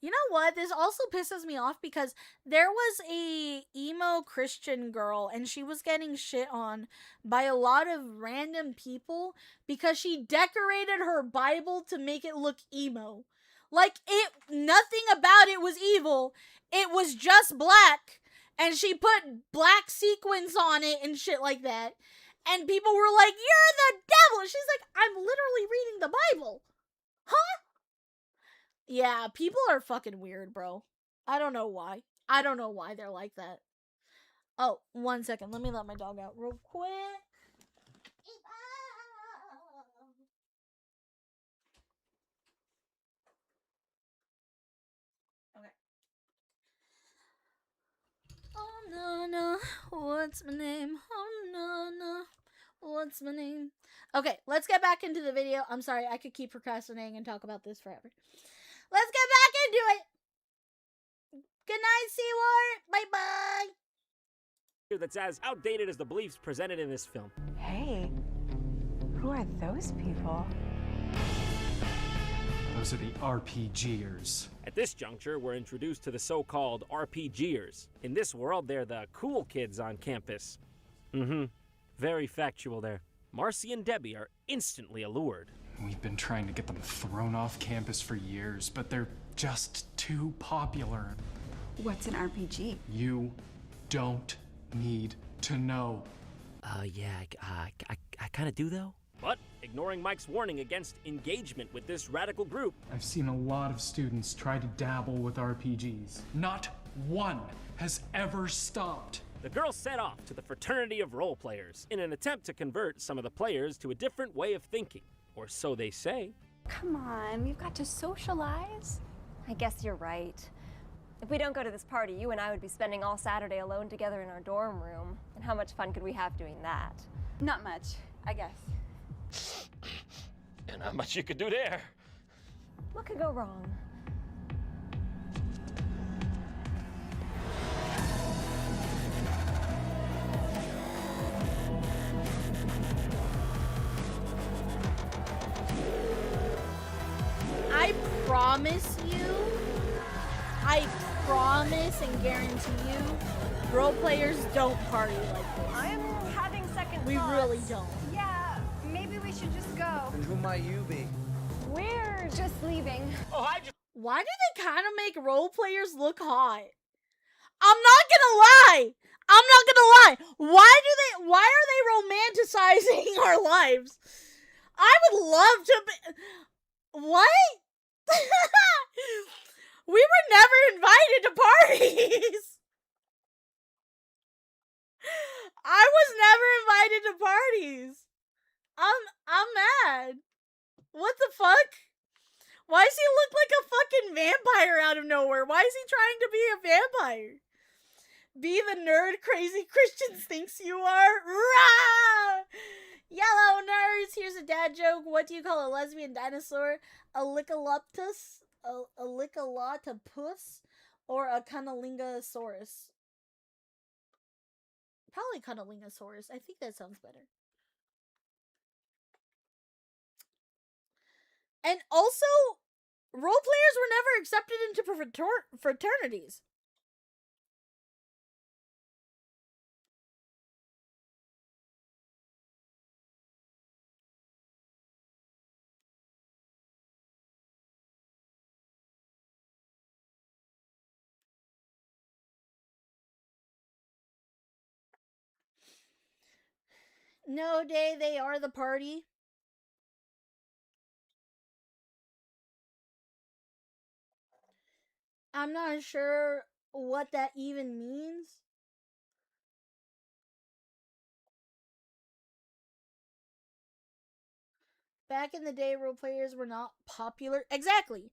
You know what? This also pisses me off because there was a emo Christian girl and she was getting shit on by a lot of random people because she decorated her Bible to make it look emo. Like, nothing about it was evil. It was just black. And she put black sequins on it and shit like that. And people were like, "You're the devil!" She's like, "I'm literally reading the Bible." Huh? Yeah, people are fucking weird, bro. I don't know why. I don't know why they're like that. Oh, 1 second. Let me let my dog out real quick. Okay. Oh, no, no. What's my name? Oh, no, no. What's my name? Okay, let's get back into the video. I'm sorry, I could keep procrastinating and talk about this forever. Let's get back into it. Good night, Seaward. Bye-bye. That's as outdated as the beliefs presented in this film. Hey, who are those people? Those are the RPGers. At this juncture, we're introduced to the so-called RPGers. In this world, they're the cool kids on campus. Very factual there. Marcy and Debbie are instantly allured. We've been trying to get them thrown off campus for years, but they're just too popular. What's an RPG? You don't need to know. Yeah, I kind of do, though. But, ignoring Mike's warning against engagement with this radical group, I've seen a lot of students try to dabble with RPGs. Not one has ever stopped. the girls set off to the fraternity of role players in an attempt to convert some of the players to a different way of thinking, or so they say. Come on, we've got to socialize. I guess you're right. If we don't go to this party, you and I would be spending all Saturday alone together in our dorm room. And how much fun could we have doing that? Not much, I guess. And how much you could do there. What could go wrong? I promise and guarantee you, role players don't party like this. I'm having second thoughts. We really don't. Yeah, maybe we should just go. And who might you be? We're just leaving. Why do they kind of make role players look hot? I'm not gonna lie. I'm not gonna lie. Why are they romanticizing our lives? I would love to be. What? We were never invited to parties. I was never invited to parties. I'm mad. What the fuck? Why does he look like a fucking vampire out of nowhere? Why is he trying to be a vampire? Be the nerd crazy Christian thinks you are. Rah! Yellow nerds. Here's a dad joke. What do you call a lesbian dinosaur? A lickaloptus? A lickalotopus? Or a cunnilingosaurus? Probably cunnilingosaurus. I think that sounds better. And also, role players were never accepted into fraternities. No day, they are the party. I'm not sure what that even means. Back in the day, role players were not popular. Exactly.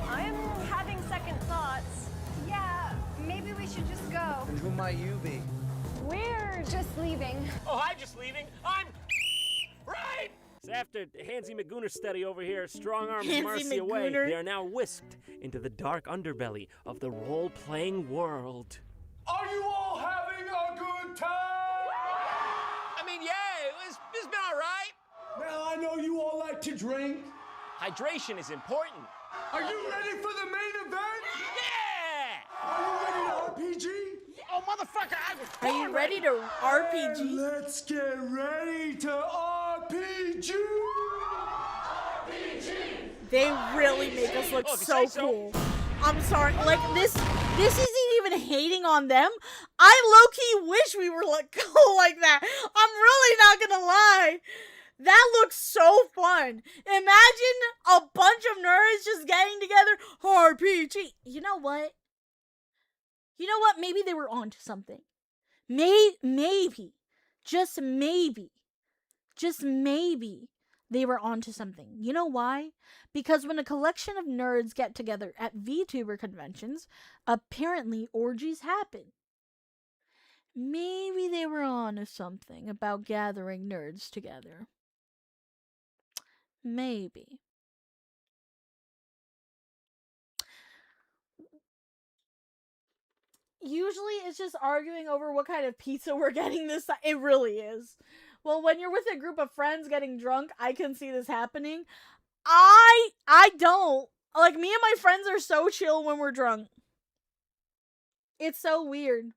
I'm having second thoughts. Yeah, maybe we should just go. And who might you be? We're just leaving. Oh, I'm just leaving. I'm right. So after Hansy McGoonersteady over here strong arms Hansy Marcy away, McGooner. they are now whisked into the dark underbelly of the role-playing world. Are you all having a good time? I mean, yeah, it's been all right. Well, I know you all like to drink. Hydration is important. Are you ready for the main event? Yeah! Are you ready to RPG? Oh, motherfucker, I was Are you ready to RPG? Let's get ready to RPG! They really make us look Oh, if you so say so. cool. I'm sorry, like this isn't even hating on them. I low-key wish we were like cool like that. I'm really not gonna lie. That looks so fun. Imagine a bunch of nerds just getting together. RPG. You know what? Maybe they were onto something. Maybe. Just maybe. They were onto something. You know why? Because when a collection of nerds get together at VTuber conventions, apparently orgies happen. Maybe they were onto something about gathering nerds together. Maybe. Usually it's just arguing over what kind of pizza we're getting this time. It really is. Well, when you're with a group of friends getting drunk, I can see this happening. I don't. Like, me and my friends are so chill when we're drunk. It's so weird.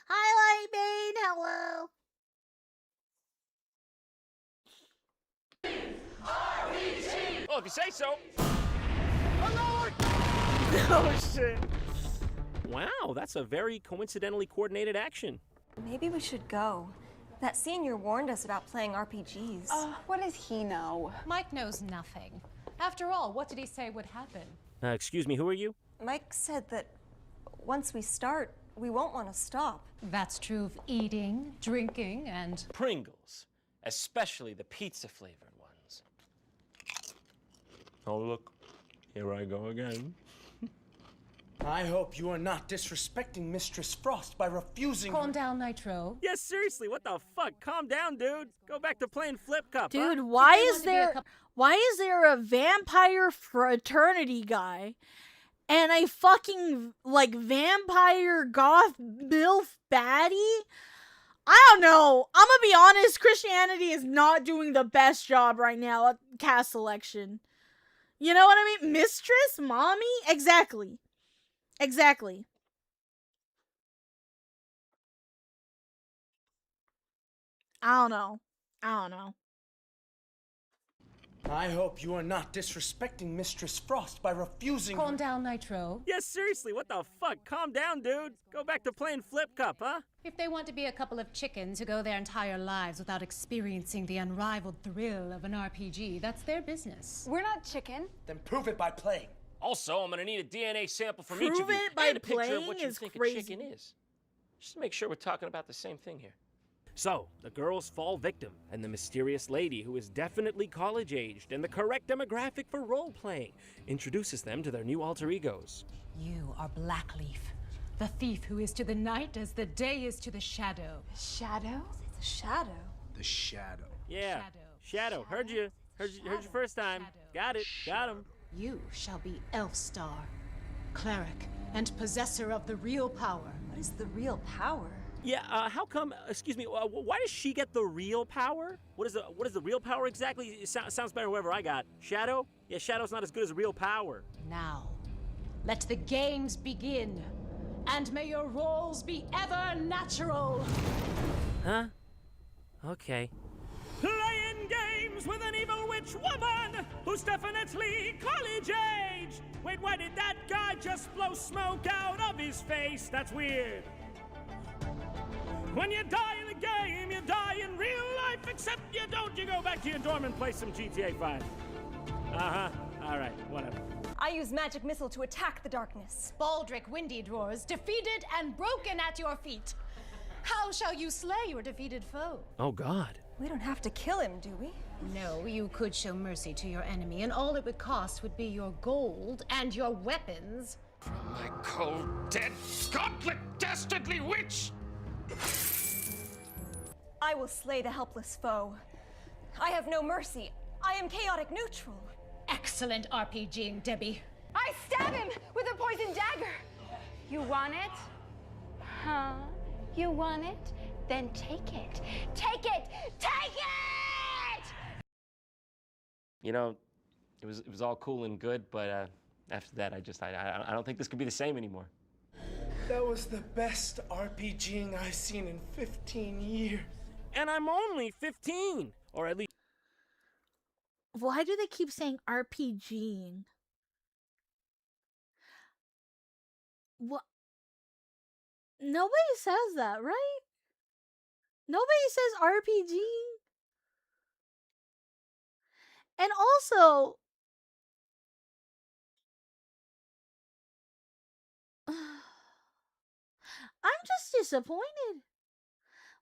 Hi, Lightbane. Hello. Oh, if you say so. Oh, shit. Wow, that's a very coincidentally coordinated action. Maybe we should go. That senior warned us about playing RPGs. What does he know? Mike knows nothing. After all, what did he say would happen? Excuse me, who are you? Mike said that once we start, we won't want to stop. That's true of eating, drinking, and Pringles, especially the pizza-flavored ones. Oh, look. Here I go again. I hope you are not disrespecting Mistress Frost by refusing calm down, Nitro. Yeah, seriously, what the fuck? Calm down, dude. Go back to playing Flip Cup, Dude, huh? why is there a vampire fraternity guy and a fucking, like, vampire goth MILF baddie? I don't know. I'm gonna be honest, Christianity is not doing the best job right now at cast selection. You know what I mean? Mistress? Mommy? Exactly. I don't know. I don't know. I hope you are not disrespecting Mistress Frost by refusing Calm her. down, Nitro. Yeah, seriously, what the fuck? Calm down, dude. Go back to playing Flip Cup, huh? If they want to be a couple of chickens who go their entire lives without experiencing the unrivaled thrill of an RPG, that's their business. We're not chicken. Then prove it by playing. Also, I'm gonna need a DNA sample from each Prove of you it by and a picture of what playing you is think crazy. a chicken is. Just to make sure we're talking about the same thing here. So, the girls fall victim, and the mysterious lady, who is definitely college-aged and the correct demographic for role-playing, introduces them to their new alter egos. You are Blackleaf, the thief who is to the night as the day is to the shadow. Shadow? The shadow. The shadow. Yeah, Shadow. Heard you first time. Got it. Got him. You shall be Elfstar, cleric and possessor of the real power. What is the real power? Yeah, how come, excuse me, why does she get the real power? What is the real power exactly? It sounds better whoever I got. Shadow? Yeah, Shadow's not as good as real power. Now, let the games begin, and may your roles be ever natural. Huh? Okay. Playing games with an evil witch woman who's definitely college age. Wait, why did that guy just blow smoke out of his face? That's weird. When you die in a game, you die in real life, except you don't. You go back to your dorm and play some GTA 5. Uh-huh. All right, whatever. I use magic missile to attack the darkness. Baldric Windy Drawers, defeated and broken at your feet. How shall you slay your defeated foe? Oh, God. We don't have to kill him, do we? No, you could show mercy to your enemy, and all it would cost would be your gold and your weapons. From my cold, dead, gauntlet dastardly witch! I will slay the helpless foe. I have no mercy. I am chaotic neutral. Excellent RPGing, Debbie. I stab him with a poison dagger. You want it? Huh? You want it? Then take it. Take it! Take it! You know, it was all cool and good, but after that, I don't think this could be the same anymore. That was the best RPGing I've seen in 15 years. And I'm only 15, or at least. Why do they keep saying RPGing? What? Nobody says that, right? Nobody says RPGing. And also, I'm just disappointed.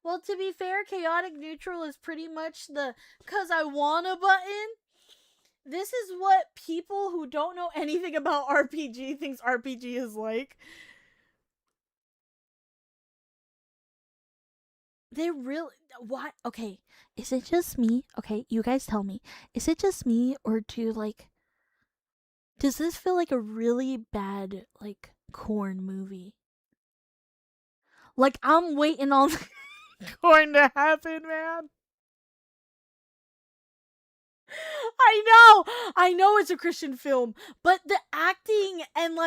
Well, to be fair, chaotic neutral is pretty much the "cause I wanna" button. This is what people who don't know anything about RPG thinks RPG is like. They really... What? Okay, is it just me? Okay, you guys tell me. Is it just me, or does this feel like a really bad, like, corn movie? Like, I'm waiting on corn to happen, man. I know it's a Christian film, but the acting and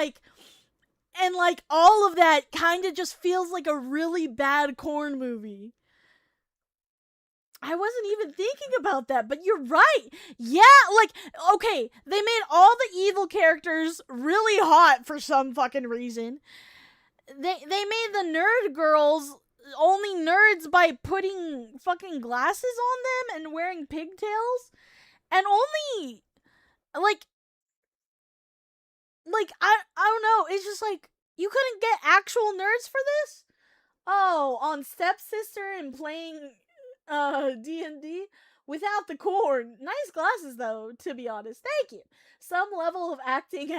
all of that kind of just feels like a really bad corn movie. I wasn't even thinking about that, but you're right. Yeah, like, okay, they made all the evil characters really hot for some fucking reason. They made the nerd girls only nerds by putting fucking glasses on them and wearing pigtails. And only, like, I don't know, it's just like, you couldn't get actual nerds for this? Oh, on Stepsister and playing D&D without the corn. Nice glasses though, to be honest. Thank you. Same level of acting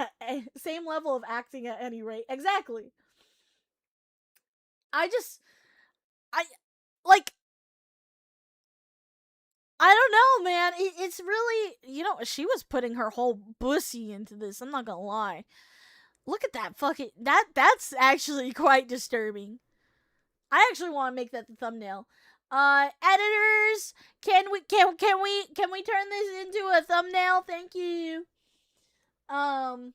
at any rate. Exactly. I don't know, man. It's really, she was putting her whole pussy into this. I'm not gonna lie. Look at that fucking, that's actually quite disturbing. I actually want to make that the thumbnail. Editors, can we turn this into a thumbnail? Thank you. You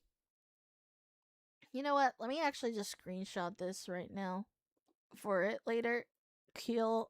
know what? Let me actually just screenshot this right now for it later. Kill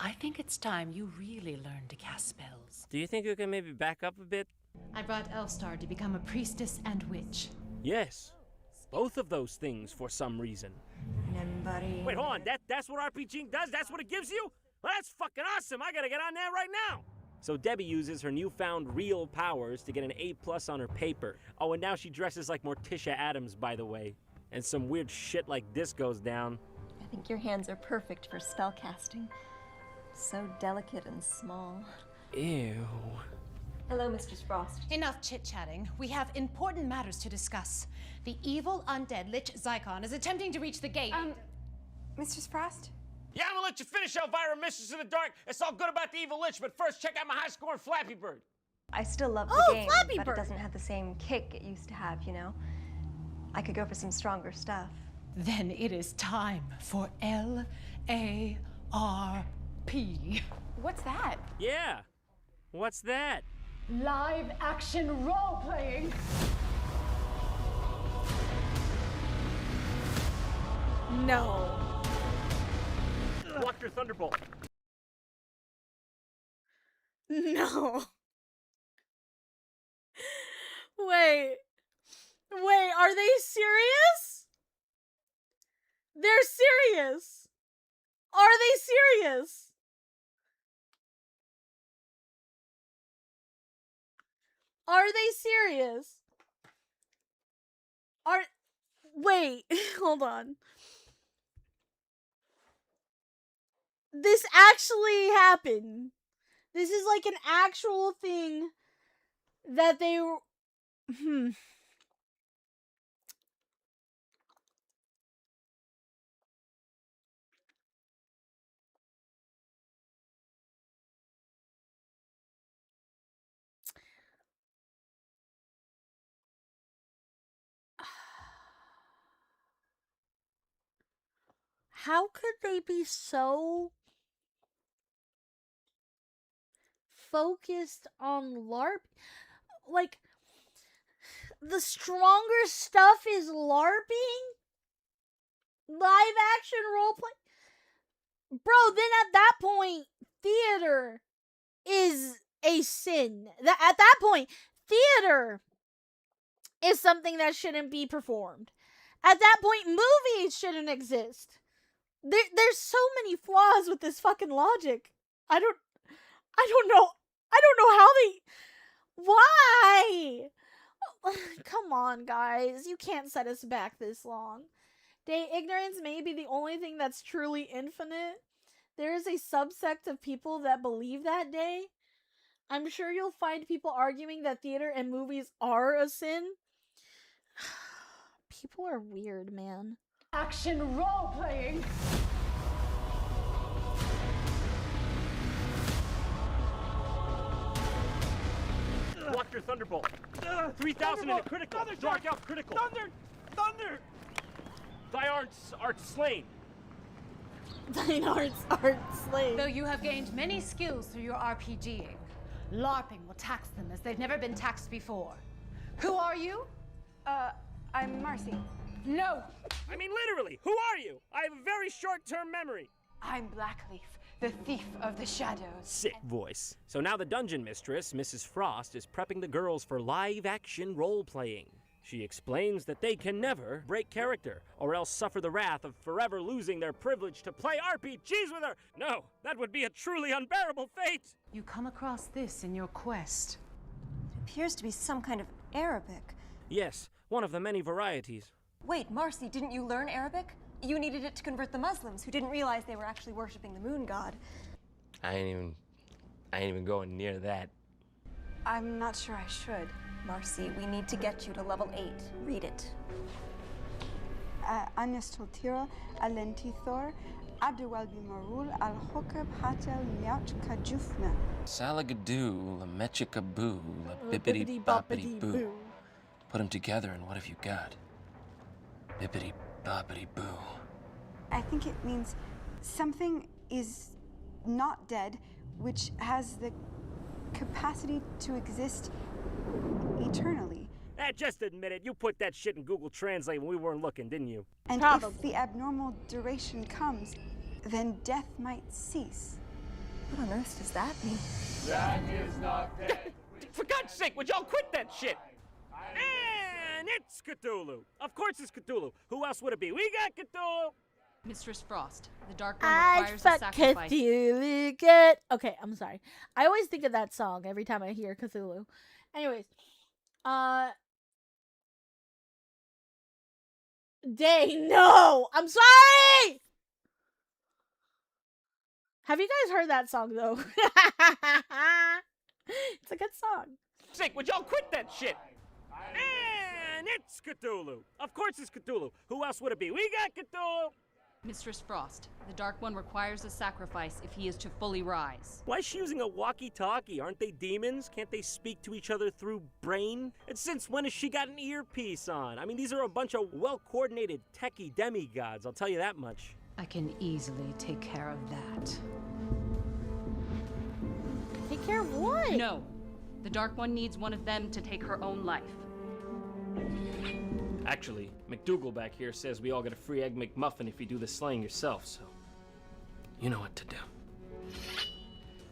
I think it's time you really learn to cast spells. Do you think you can maybe back up a bit? I brought Elstar to become a priestess and witch. Yes. Both of those things for some reason. Everybody. Wait, hold on. That's what RPGing does? That's what it gives you? Well, that's fucking awesome. I gotta get on that right now. So Debbie uses her newfound real powers to get an A+ on her paper. Oh, and now she dresses like Morticia Adams, by the way. And some weird shit like this goes down. I think your hands are perfect for spell casting. So delicate and small. Ew. Hello, Mistress Frost. Enough chit-chatting. We have important matters to discuss. The evil undead Lich Zyklon is attempting to reach the gate. Mistress Frost? Yeah, I'm gonna let you finish, Elvira, Mistress of the Dark. It's all good about the evil Lich, but first check out my high-scoring Flappy Bird. I still love the Oh, game, Flappy but Bird. it doesn't have the same kick it used to have, you know? I could go for some stronger stuff. Then it is time for LARP. What's that? Yeah. What's that? Live action role playing. No. Block your Thunderbolt. No. Wait. Wait, are they serious? They're serious. Are they serious? Are they serious? Wait, hold on. This actually happened. This is like an actual thing that they were... How could they be so focused on LARP? Like, the stronger stuff is LARPing? Live action roleplay? Bro, then at that point, theater is a sin. At that point, theater is something that shouldn't be performed. At that point, movies shouldn't exist. There's so many flaws with this fucking logic. I don't know how they... Why? Come on, guys. You can't set us back this long. Ignorance may be the only thing that's truly infinite. There is a subsect of people that believe that, Day. I'm sure you'll find people arguing that theater and movies are a sin. People are weird, man. Action role playing. Block your Thunderbolt. 3,000 in a critical. Dark out critical. Thunder! Thy art slain. Thine arts slain. Though you have gained many skills through your RPGing, LARPing will tax them as they've never been taxed before. Who are you? I'm Marcy. No! I mean, literally, who are you? I have a very short-term memory. I'm Blackleaf, the thief of the shadows. Sick voice. So now the dungeon mistress, Mrs. Frost, is prepping the girls for live-action role-playing. She explains that they can never break character, or else suffer the wrath of forever losing their privilege to play RPGs with her. No, that would be a truly unbearable fate. You come across this in your quest. It appears to be some kind of Arabic. Yes, one of the many varieties. Wait, Marcy, didn't you learn Arabic? You needed it to convert the Muslims, who didn't realize they were actually worshipping the moon god. I ain't even going near that. I'm not sure I should. Marcy, we need to get you to level 8. Read it. Anistotira, Alentithor, Abdewalbi Marul, Al Hokab Hatel Miach Kajufna. Salagadoo, la mechikaboo, la bippity boppity boo. Put them together and what have you got? Bippity boppity boo. I think it means something is not dead, which has the capacity to exist eternally. Just admit it. You put that shit in Google Translate when we weren't looking, didn't you? And if the abnormal duration comes, then death might cease. What on earth does that mean? Jack is not dead. For God's sake, would y'all quit that shit? And it's Cthulhu. Of course it's Cthulhu. Who else would it be? We got Cthulhu. Mistress Frost, the Dark One I requires a fuck sacrifice. Cthulhu good. Okay, I'm sorry. I always think of that song every time I hear Cthulhu. Anyways, Day, no! I'm sorry! Have you guys heard that song, though? It's a good song. Sake, would y'all quit that shit? And it's Cthulhu. Of course it's Cthulhu. Who else would it be? We got Cthulhu. Mistress Frost, the Dark One requires a sacrifice if he is to fully rise. Why is she using a walkie-talkie? Aren't they demons? Can't they speak to each other through brain? And since when has she got an earpiece on? I mean, these are a bunch of well-coordinated techie demigods, I'll tell you that much. I can easily take care of that. Take care of what? No. The Dark One needs one of them to take her own life. Actually, McDougal back here says we all get a free Egg McMuffin if you do the slaying yourself, so you know what to do.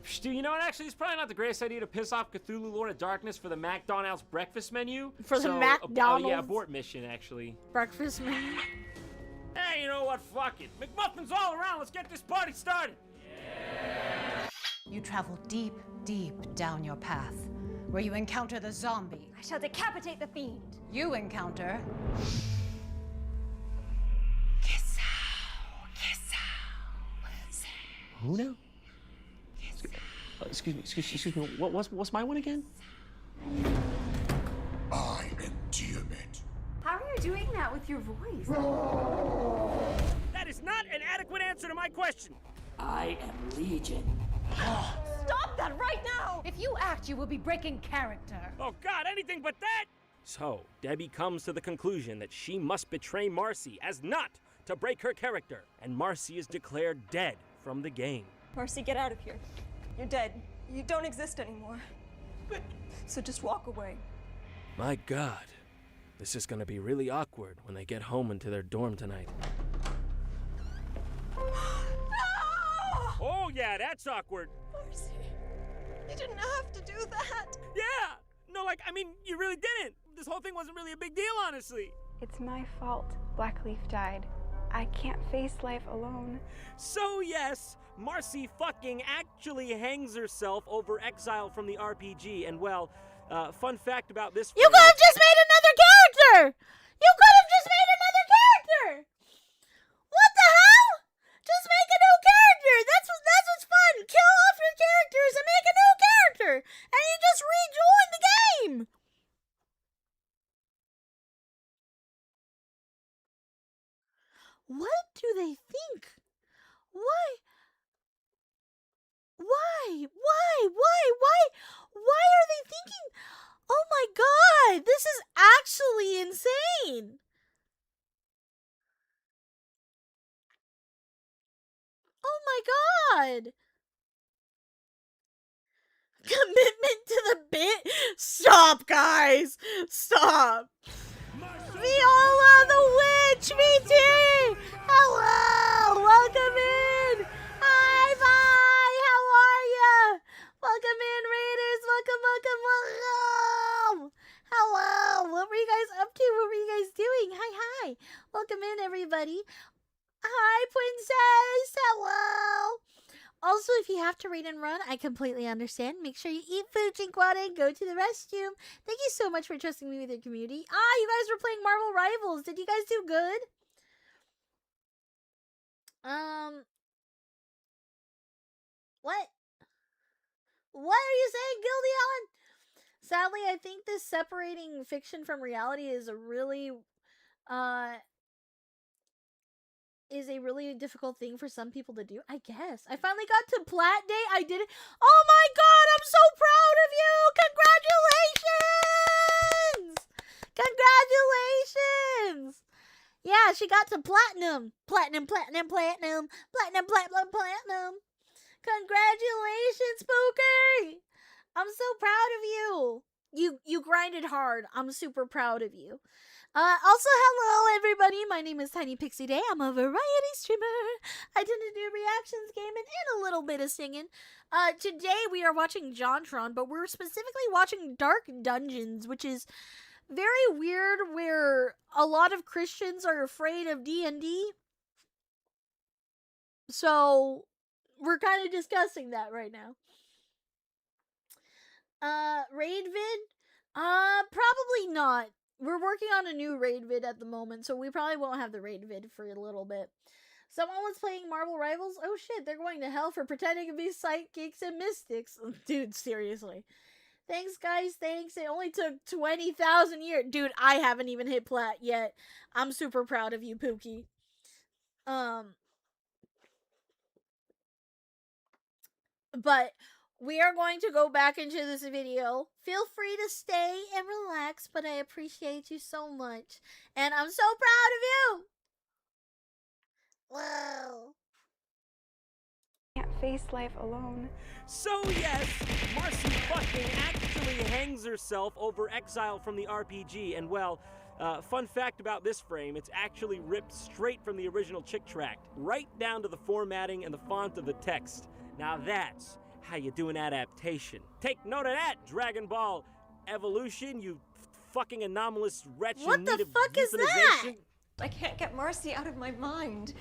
Stu, you know what? Actually, it's probably not the greatest idea to piss off Cthulhu Lord of Darkness for the McDonald's breakfast menu. For the McDonald's? Oh, yeah, abort mission, actually. Breakfast menu? Hey, you know what? Fuck it. McMuffin's all around. Let's get this party started. You travel deep, deep down your path, where you encounter the zombie. I shall decapitate the fiend. You encounter... Who now? Excuse me. What's my one again? I am Tiamat. How are you doing that with your voice? That is not an adequate answer to my question. I am Legion. Stop that right now! If you act, you will be breaking character. Oh, God, anything but that! So, Debbie comes to the conclusion that she must betray Marcy as not to break her character, and Marcy is declared dead from the game. Marcy, get out of here. You're dead. You don't exist anymore. So just walk away. My God, this is gonna be really awkward when they get home into their dorm tonight. No! Oh, yeah, that's awkward. Marcy, you didn't have to do that. Yeah! No, like, I mean, you really didn't. This whole thing wasn't really a big deal, honestly. It's my fault Blackleaf died. I can't face life alone. So, yes, Marcy fucking actually hangs herself over exile from the RPG. And, well, fun fact about this... You could have just made another character! You could have just made another character! What the hell? Just make a new character! That's what's fun! Kill off your characters and make a new character! And you just rejoin the game! What do they think? Why? Why are they thinking? Oh my God, this is actually insane. Oh my God. Commitment to the bit? Stop, guys. Stop. Viola the Witch, VT! Hello! Welcome in! Hi, bye! How are ya? Welcome in, Raiders! Welcome! Hello! What were you guys up to? What were you guys doing? Hi! Welcome in, everybody. Hi, Princess! Hello! Also, if you have to read and run, I completely understand. Make sure you eat food, drink water, and go to the restroom. Thank you so much for trusting me with your community. You guys were playing Marvel Rivals. Did you guys do good? What? What are you saying, Gildion? Sadly, I think this separating fiction from reality is a really difficult thing for some people to do, I guess. I finally got to Plat Day. I did it. Oh my God, I'm so proud of you. Congratulations. Yeah, she got to platinum. Platinum. Congratulations, Spooker. I'm so proud of you. You grinded hard. I'm super proud of you. Also, hello everybody. My name is Tiny Pixie Day. I'm a variety streamer. I tend to do reactions, gaming, and a little bit of singing. Today we are watching Tron, but we're specifically watching Dark Dungeons, which is very weird, where a lot of Christians are afraid of D&D. So we're kind of discussing that right now. Raid vid? Probably not. We're working on a new raid vid at the moment, so we probably won't have the raid vid for a little bit. Someone was playing Marvel Rivals? Oh shit, they're going to hell for pretending to be psychics and mystics. Dude, seriously. Thanks, guys, thanks. It only took 20,000 years. Dude, I haven't even hit plat yet. I'm super proud of you, Pookie. But we are going to go back into this video. Feel free to stay and relax, but I appreciate you so much. And I'm so proud of you! Wow. Can't face life alone. So yes, Marcy fucking actually hangs herself over Exile from the RPG, and well, fun fact about this frame, it's actually ripped straight from the original Chick Tract, right down to the formatting and the font of the text. Now that's how you do an adaptation. Take note of that, Dragon Ball Evolution, you fucking anomalous wretch. What the fuck is that? I can't get Marcy out of my mind.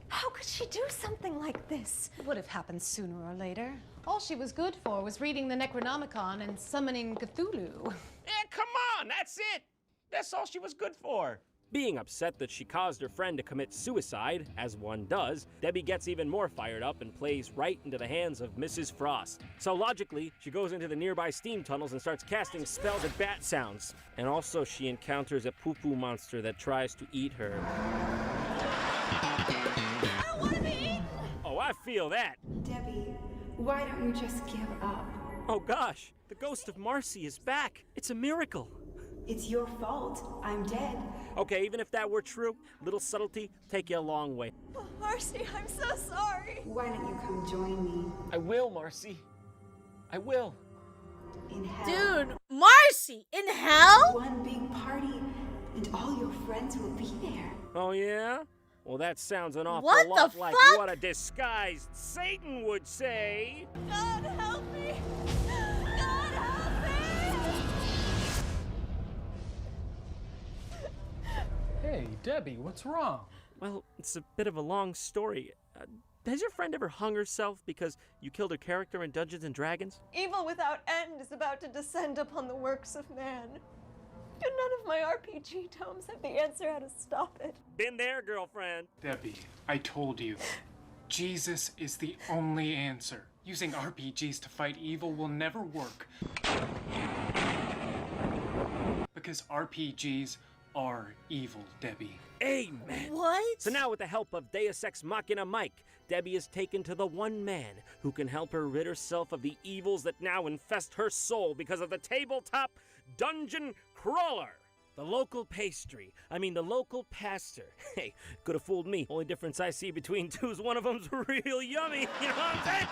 How could she do something like this? It would have happened sooner or later. All she was good for was reading the Necronomicon and summoning Cthulhu. Come on, that's it. That's all she was good for. Being upset that she caused her friend to commit suicide, as one does, Debbie gets even more fired up and plays right into the hands of Mrs. Frost. So logically, she goes into the nearby steam tunnels and starts casting spells at bat sounds. And also she encounters a poo-poo monster that tries to eat her. I don't want to be eaten! Oh, I feel that. Debbie, why don't you just give up? Oh gosh, the ghost of Marcy is back. It's a miracle. It's your fault. I'm dead. Okay, even if that were true, little subtlety take you a long way. Oh, Marcy, I'm so sorry. Why don't you come join me? I will, Marcy. I will. In hell. Dude, Marcy, in hell? One big party, and all your friends will be there. Oh yeah? Well, that sounds an awful What lot the like fuck? what a disguised Satan would say. God help me! God help me! Hey, Debbie, what's wrong? Well, it's a bit of a long story. Has your friend ever hung herself because you killed her character in Dungeons and Dragons? Evil without end is about to descend upon the works of man. And none of my RPG tomes have the answer how to stop it. Been there, girlfriend. Debbie, I told you. Jesus is the only answer. Using RPGs to fight evil will never work. Because RPGs are evil, Debbie. Amen. What? So now with the help of Deus Ex Machina Mike, Debbie is taken to the one man who can help her rid herself of the evils that now infest her soul because of the tabletop dungeon crawler. The local the local pastor. Hey, could have fooled me. Only difference I see between two is one of them's real yummy. You know what I'm saying?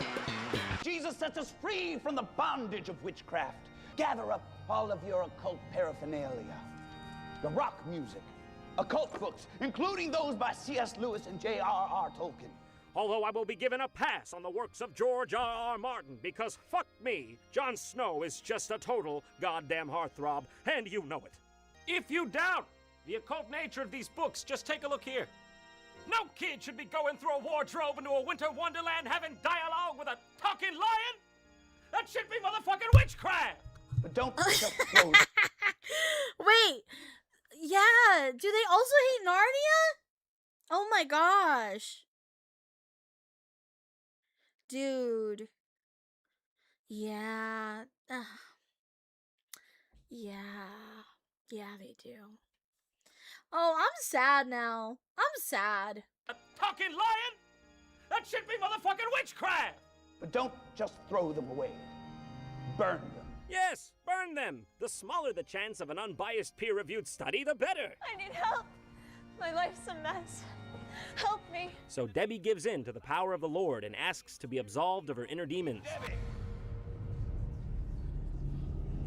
Jesus sets us free from the bondage of witchcraft. Gather up all of your occult paraphernalia. The rock music, occult books, including those by C.S. Lewis and J.R.R. Tolkien. Although I will be given a pass on the works of George R.R. Martin, because fuck me, Jon Snow is just a total goddamn heartthrob, and you know it. If you doubt the occult nature of these books, just take a look here. No kid should be going through a wardrobe into a winter wonderland having dialogue with a talking lion. That should be motherfucking witchcraft. But don't just throw Wait. Yeah. Do they also hate Narnia? Oh my gosh. Dude. Yeah. Yeah. Yeah, they do. Oh, I'm sad now. I'm sad. A talking lion? That should be motherfucking witchcraft. But don't just throw them away. Burn them. Yes, burn them. The smaller the chance of an unbiased peer-reviewed study, the better. I need help. My life's a mess. Help me. So Debbie gives in to the power of the Lord and asks to be absolved of her inner demons. Debbie!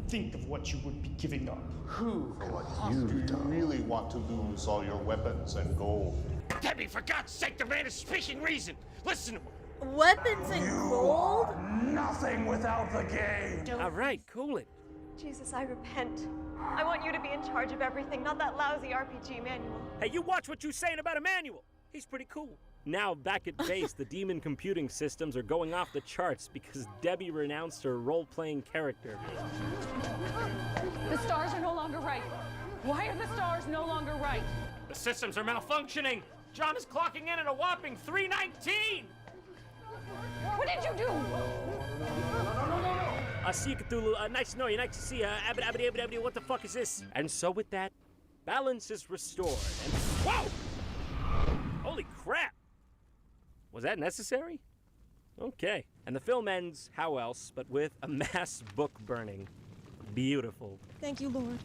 think of what you would be giving up. Who? What Do you really want to lose all your weapons and gold? Debbie, for God's sake, the man is speaking reason. Listen to him. Weapons and gold? Nothing without the game. All right, cool it. Jesus, I repent. I want you to be in charge of everything, not that lousy RPG manual. Hey, you watch what you're saying about Emmanuel. He's pretty cool. Now, back at base, the demon computing systems are going off the charts because Debbie renounced her role-playing character. The stars are no longer right. Why are the stars no longer right? The systems are malfunctioning. John is clocking in at a whopping 3:19. What did you do? See you, Cthulhu. Nice to know you. Nice to see you. What the fuck is this? And so with that, balance is restored. And whoa! Holy crap! Was that necessary? Okay. And the film ends, how else, but with a mass book burning. Beautiful. Thank you, Lord,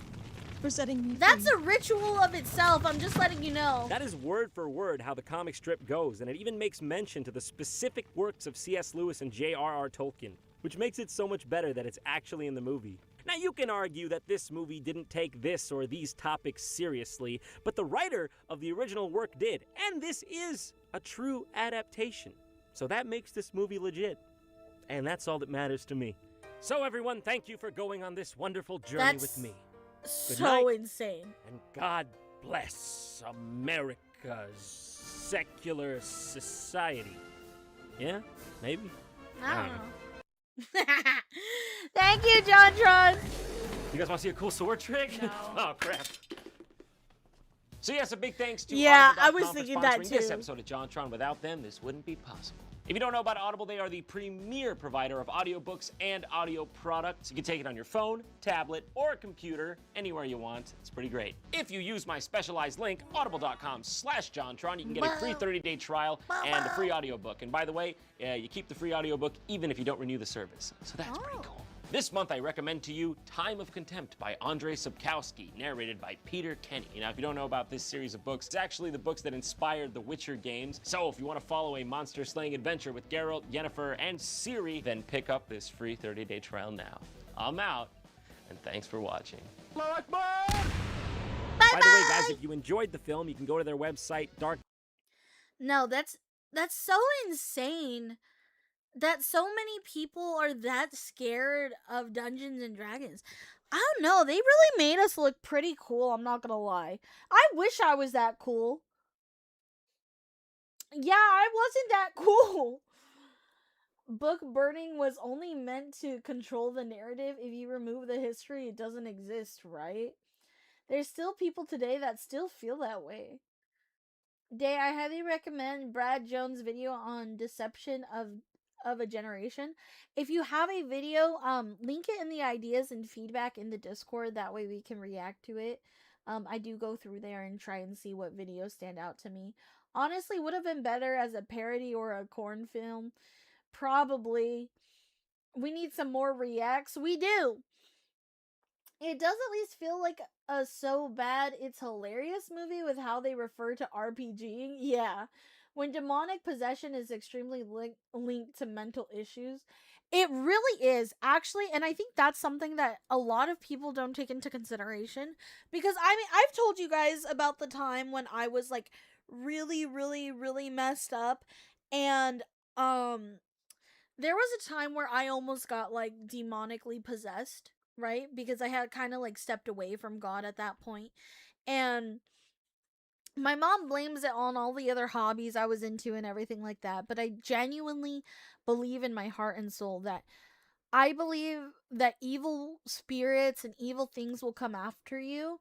for setting me That's free. a ritual of itself, I'm just letting you know. That is word for word how the comic strip goes, and it even makes mention to the specific works of C.S. Lewis and J.R.R. Tolkien, which makes it so much better that it's actually in the movie. Now, you can argue that this movie didn't take this or these topics seriously, but the writer of the original work did, and this is a true adaptation. So that makes this movie legit, and that's all that matters to me. So everyone, thank you for going on this wonderful journey with me. Good So night, insane. and God bless America's secular society. Yeah? Maybe? I don't know. Thank you, John Tron. You guys want to see a cool sword trick? No. Oh, crap. So yes, a big thanks to Yeah, Audible.com I was for thinking that sponsoring this too. episode of JonTron. Without them, this wouldn't be possible. If you don't know about Audible, they are the premier provider of audiobooks and audio products. You can take it on your phone, tablet, or computer, anywhere you want. It's pretty great. If you use my specialized link, audible.com/JonTron, you can get a free 30-day trial and a free audiobook. And by the way, you keep the free audiobook even if you don't renew the service. So that's pretty cool. This month, I recommend to you Time of Contempt by Andrzej Sapkowski, narrated by Peter Kenny. Now, if you don't know about this series of books, it's actually the books that inspired the Witcher games. So if you want to follow a monster-slaying adventure with Geralt, Yennefer, and Ciri, then pick up this free 30-day trial now. I'm out, and thanks for watching. By the way, guys, if you enjoyed the film, you can go to their website, Dark. No, that's so insane that so many people are that scared of Dungeons and Dragons. I don't know, they really made us look pretty cool, I'm not gonna lie. I wish I was that cool. Yeah, I wasn't that cool. Book burning was only meant to control the narrative. If you remove the history, it doesn't exist, right? There's still people today that still feel that way. Day, I highly recommend Brad Jones' video on deception of a generation. If you have a video, link it in the ideas and feedback in the Discord. That way we can react to it. I do go through there and try and see what videos stand out to me. Honestly, would have been better as a parody or a corn film. Probably. We need some more reacts. We do. It does at least feel like a so bad it's hilarious movie with how they refer to RPGing. Yeah. When demonic possession is extremely linked to mental issues. It really is, actually, and I think that's something that a lot of people don't take into consideration. Because, I mean, I've told you guys about the time when I was, like, really, really, really messed up. And, there was a time where I almost got, like, demonically possessed, right? Because I had kind of, like, stepped away from God at that point. And my mom blames it on all the other hobbies I was into and everything like that, but I genuinely believe in my heart and soul that I believe that evil spirits and evil things will come after you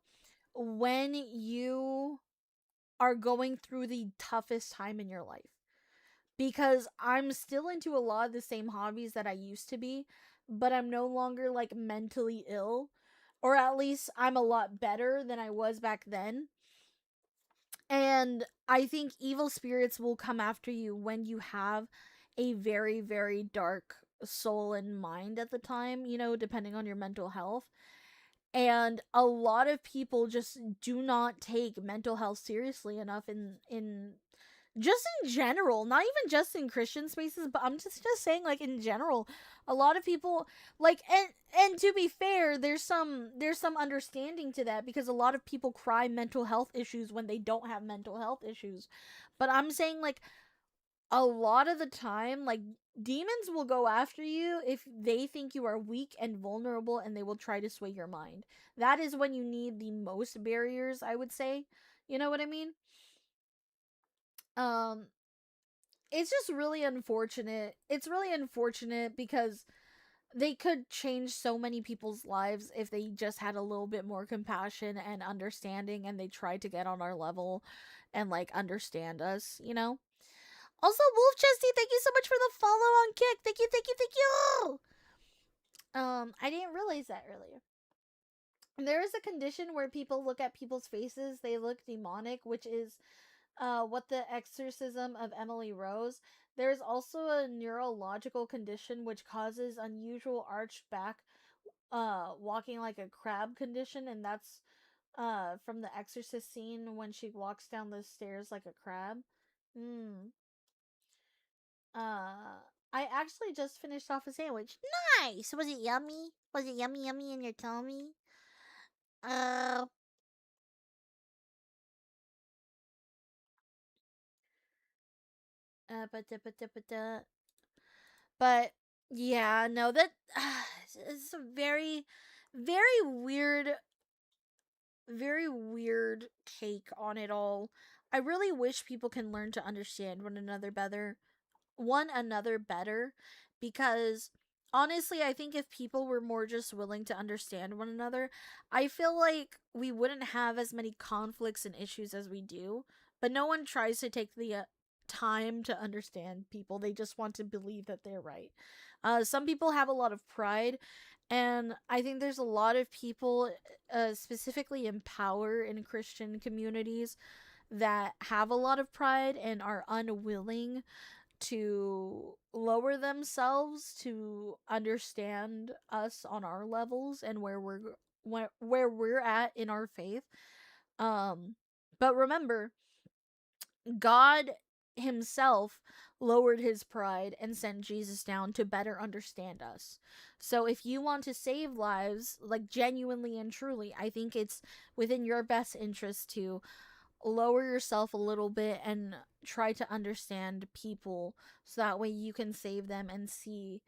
when you are going through the toughest time in your life. Because I'm still into a lot of the same hobbies that I used to be, but I'm no longer, like, mentally ill, or at least I'm a lot better than I was back then. And I think evil spirits will come after you when you have a very, very dark soul and mind at the time, you know, depending on your mental health. And a lot of people just do not take mental health seriously enough in just in general, not even just in Christian spaces, but I'm just saying, like, in general, a lot of people, like, and to be fair, there's some understanding to that, because a lot of people cry mental health issues when they don't have mental health issues. But I'm saying, like, a lot of the time, like, demons will go after you if they think you are weak and vulnerable, and they will try to sway your mind. That is when you need the most barriers, I would say. You know what I mean? Um, it's just really unfortunate. It's really unfortunate because they could change so many people's lives if they just had a little bit more compassion and understanding, and they tried to get on our level and, like, understand us, you know? Also, Wolf Chesty, thank you so much for the follow on Kick. Thank you, thank you, thank you. I didn't realize that earlier. There is a condition where people look at people's faces, they look demonic, which is what the exorcism of Emily Rose. There's also a neurological condition which causes unusual arched back, walking like a crab condition, and that's from the Exorcist scene when she walks down the stairs like a crab. I actually just finished off a sandwich. Nice. Was it yummy? Was it yummy in your tummy? Uh. But yeah, no, that it's a very, very weird take on it all. I really wish people can learn to understand one another better, because honestly, I think if people were more just willing to understand one another, I feel like we wouldn't have as many conflicts and issues as we do. But no one tries to take the time to understand people. They just want to believe that they're right. Some people have a lot of pride, and I think there's a lot of people, specifically in power in Christian communities, that have a lot of pride and are unwilling to lower themselves to understand us on our levels and where we're at in our faith. But remember, God himself lowered his pride and sent Jesus down to better understand us. So if you want to save lives, like, genuinely and truly, I think it's within your best interest to lower yourself a little bit and try to understand people, so that way you can save them and see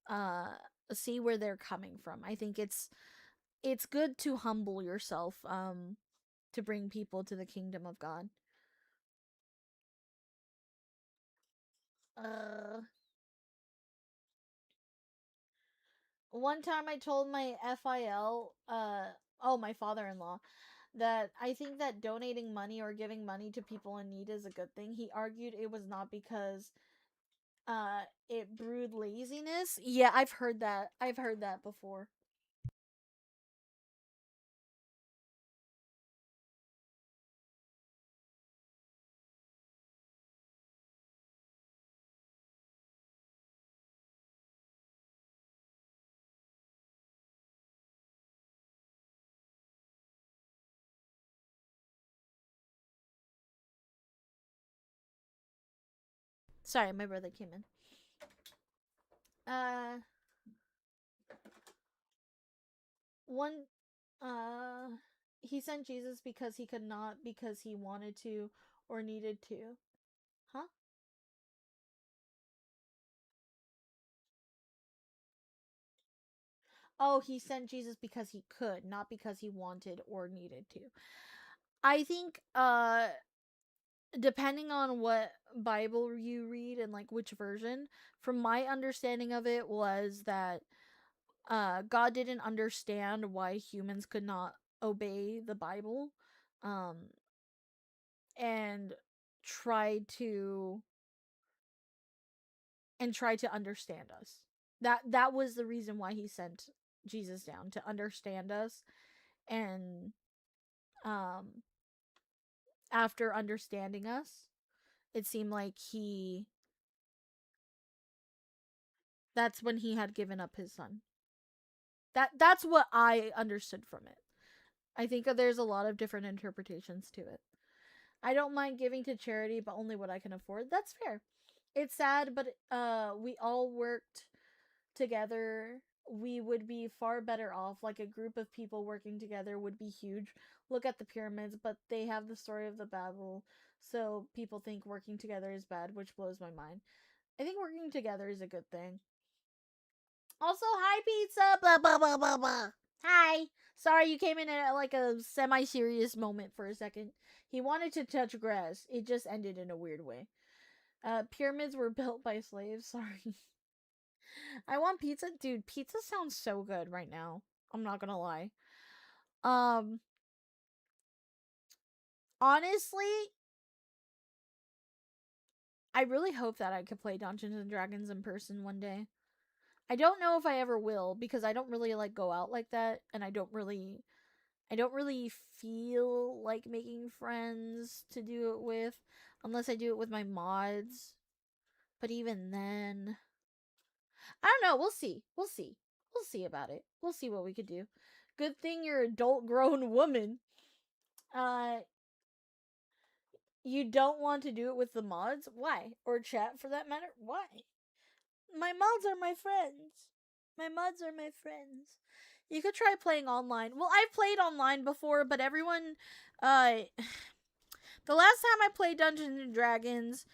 where they're coming from. I think it's good to humble yourself to bring people to the kingdom of God. One time I told my FIL, my father-in-law, that I think that donating money or giving money to people in need is a good thing. He argued it was not because it brewed laziness. Yeah, I've heard that. I've heard that before. Sorry, my brother came in. One he sent Jesus because he could not, because he wanted to or needed to. Huh? Oh, he sent Jesus because he could, not because he wanted or needed to. I think depending on what Bible you read and, like, which version, from my understanding of it, was that God didn't understand why humans could not obey the Bible, and tried to understand us. That was the reason why he sent Jesus down, to understand us. And after understanding us, it seemed like that's when he had given up his son. That's what I understood from it. I think there's a lot of different interpretations to it. I don't mind giving to charity, but only what I can afford. That's fair. It's sad, but we all worked together. We would be far better off. Like, a group of people working together would be huge. Look at the pyramids, but they have the story of the Babel, so people think working together is bad, which blows my mind. I think working together is a good thing. Also, hi, pizza. Blah blah blah blah blah. Hi. Sorry, you came in at like a semi-serious moment for a second. He wanted to touch grass. It just ended in a weird way. Pyramids were built by slaves. Sorry. I want pizza. Dude, pizza sounds so good right now. I'm not gonna lie. Honestly, I really hope that I could play Dungeons and Dragons in person one day. I don't know if I ever will, because I don't really like go out like that, and I don't really feel like making friends to do it with, unless I do it with my mods. But even then, I don't know. We'll see. We'll see. We'll see about it. We'll see what we could do. Good thing you're an adult grown woman. You don't want to do it with the mods? Why? Or chat for that matter? Why? My mods are my friends. My mods are my friends. You could try playing online. Well, I've played online before, but everyone, the last time I played Dungeons and Dragons,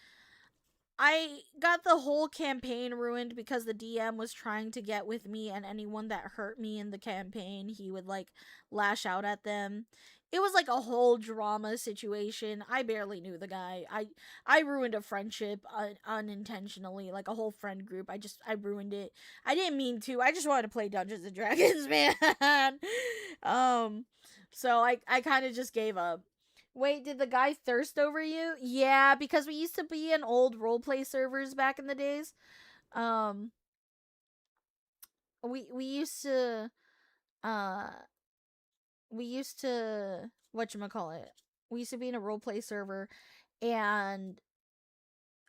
I got the whole campaign ruined because the DM was trying to get with me, and anyone that hurt me in the campaign, he would like lash out at them. It was like a whole drama situation. I barely knew the guy. I ruined a friendship unintentionally, like a whole friend group. I ruined it. I didn't mean to. I just wanted to play Dungeons and Dragons, man. So I kind of just gave up. Wait, did the guy thirst over you? Yeah, because we used to be in old roleplay servers back in the days. We used to whatchamacallit? We used to be in a roleplay server, and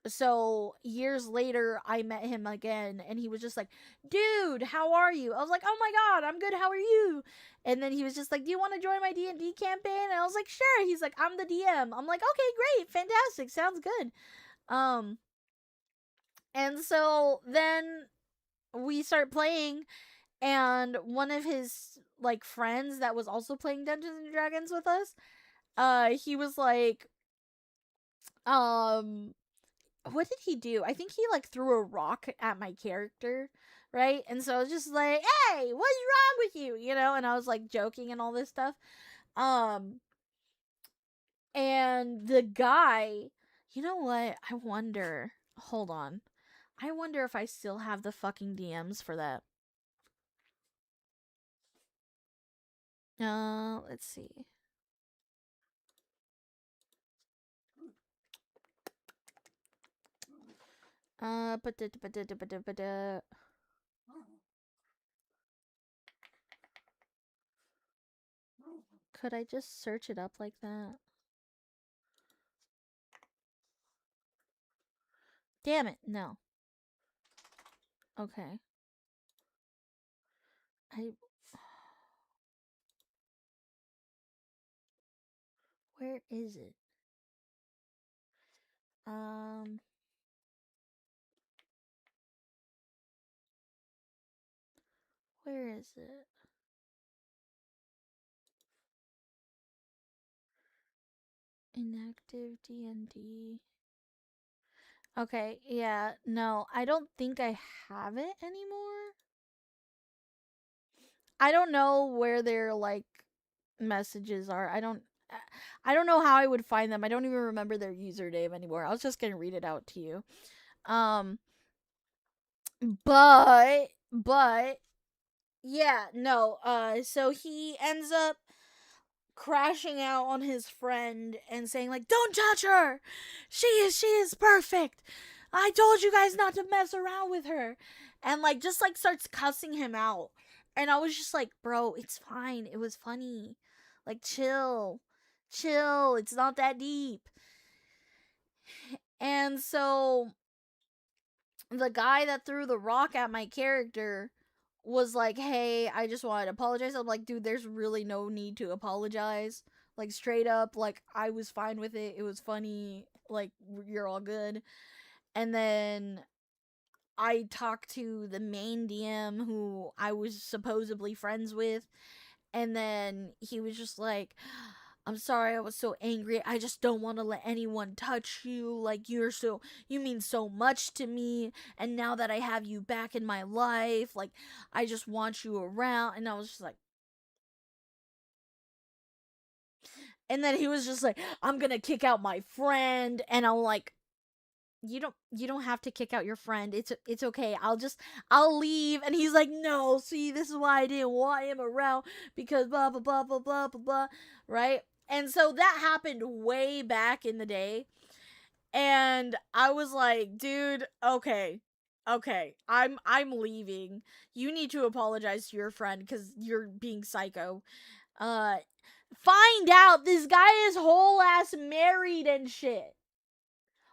so years later I met him again, and he was just like, dude, how are you? I was like, oh my god, I'm good, how are you? And then he was just like, do you want to join my D&D campaign? And I was like, sure. He's like, I'm the DM. I'm like, okay, great, fantastic, sounds good. And so then we start playing, and one of his like friends that was also playing Dungeons and Dragons with us, he was like, what did he do? I think he like threw a rock at my character, right? And so I was just like, hey, what's wrong with you? You know, and I was like joking and all this stuff. And the guy, you know what? I wonder, hold on. I wonder if I still have the fucking DMs for that. Let's see. Could I just search it up like that? Damn it, no. Okay. Where is it? Where is it? Inactive D&D. Okay, yeah, no, I don't think I have it anymore. I don't know where their like messages are. I don't know how I would find them. I don't even remember their username anymore. I was just gonna read it out to you. But yeah, no, so he ends up crashing out on his friend and saying like, don't touch her, she is perfect, I told you guys not to mess around with her, and like just like starts cussing him out. And I was just like, bro, it's fine, it was funny, like chill, it's not that deep. And so the guy that threw the rock at my character was like, hey, I just wanted to apologize. I'm like, dude, there's really no need to apologize. Like, straight up, like, I was fine with it. It was funny. Like, you're all good. And then I talked to the main DM who I was supposedly friends with. And then he was just like, I'm sorry, I was so angry. I just don't want to let anyone touch you. Like, you mean so much to me. And now that I have you back in my life, like, I just want you around. And I was just like, and then he was just like, I'm gonna kick out my friend. And I'm like, you don't have to kick out your friend. It's okay. I'll leave. And he's like, no, see, this is why I didn't want him around, because blah blah blah blah blah blah blah, right? And so that happened way back in the day. And I was like, dude, okay, I'm leaving. You need to apologize to your friend because you're being psycho. Find out this guy is whole ass married and shit.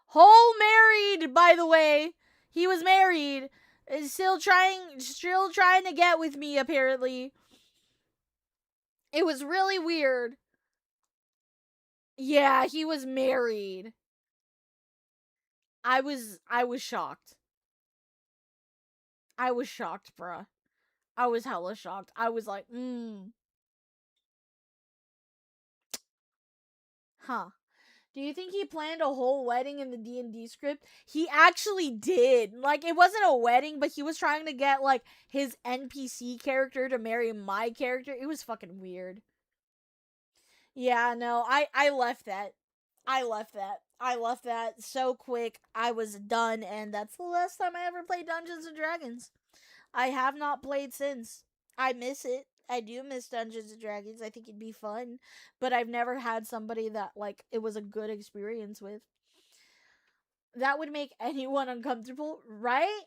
Whole married, by the way. He was married. Is still trying to get with me, apparently. It was really weird. Yeah, he was married. I was shocked. I was shocked, bruh. I was hella shocked. I was like, Huh. Do you think he planned a whole wedding in the D&D script? He actually did. Like, it wasn't a wedding, but he was trying to get, like, his NPC character to marry my character. It was fucking weird. Yeah, no, I left that. I left that so quick. I was done, and that's the last time I ever played Dungeons & Dragons. I have not played since. I miss it. I do miss Dungeons & Dragons. I think it'd be fun. But I've never had somebody that, like, it was a good experience with. That would make anyone uncomfortable, right?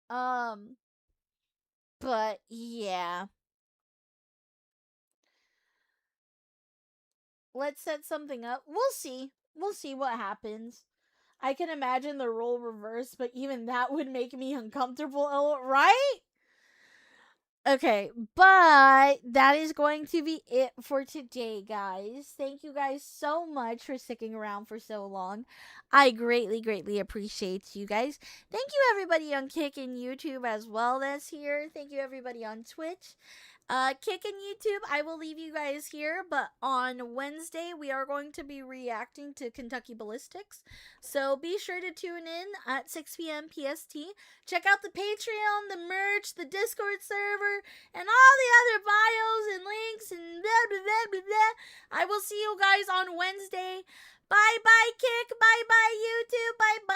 But, yeah. Let's set something up. We'll see. We'll see what happens. I can imagine the role reverse, but even that would make me uncomfortable, right? Okay, but that is going to be it for today, guys. Thank you guys so much for sticking around for so long. I greatly, greatly appreciate you guys. Thank you, everybody on Kick and YouTube as well as here. Thank you, everybody on Twitch. Kick and YouTube, I will leave you guys here, but on Wednesday, we are going to be reacting to Kentucky Ballistics, so be sure to tune in at 6 p.m. PST. Check out the Patreon, the merch, the Discord server, and all the other bios and links, and blah, blah, blah, blah, blah. I will see you guys on Wednesday. Bye-bye, Kick, bye-bye, YouTube, bye-bye.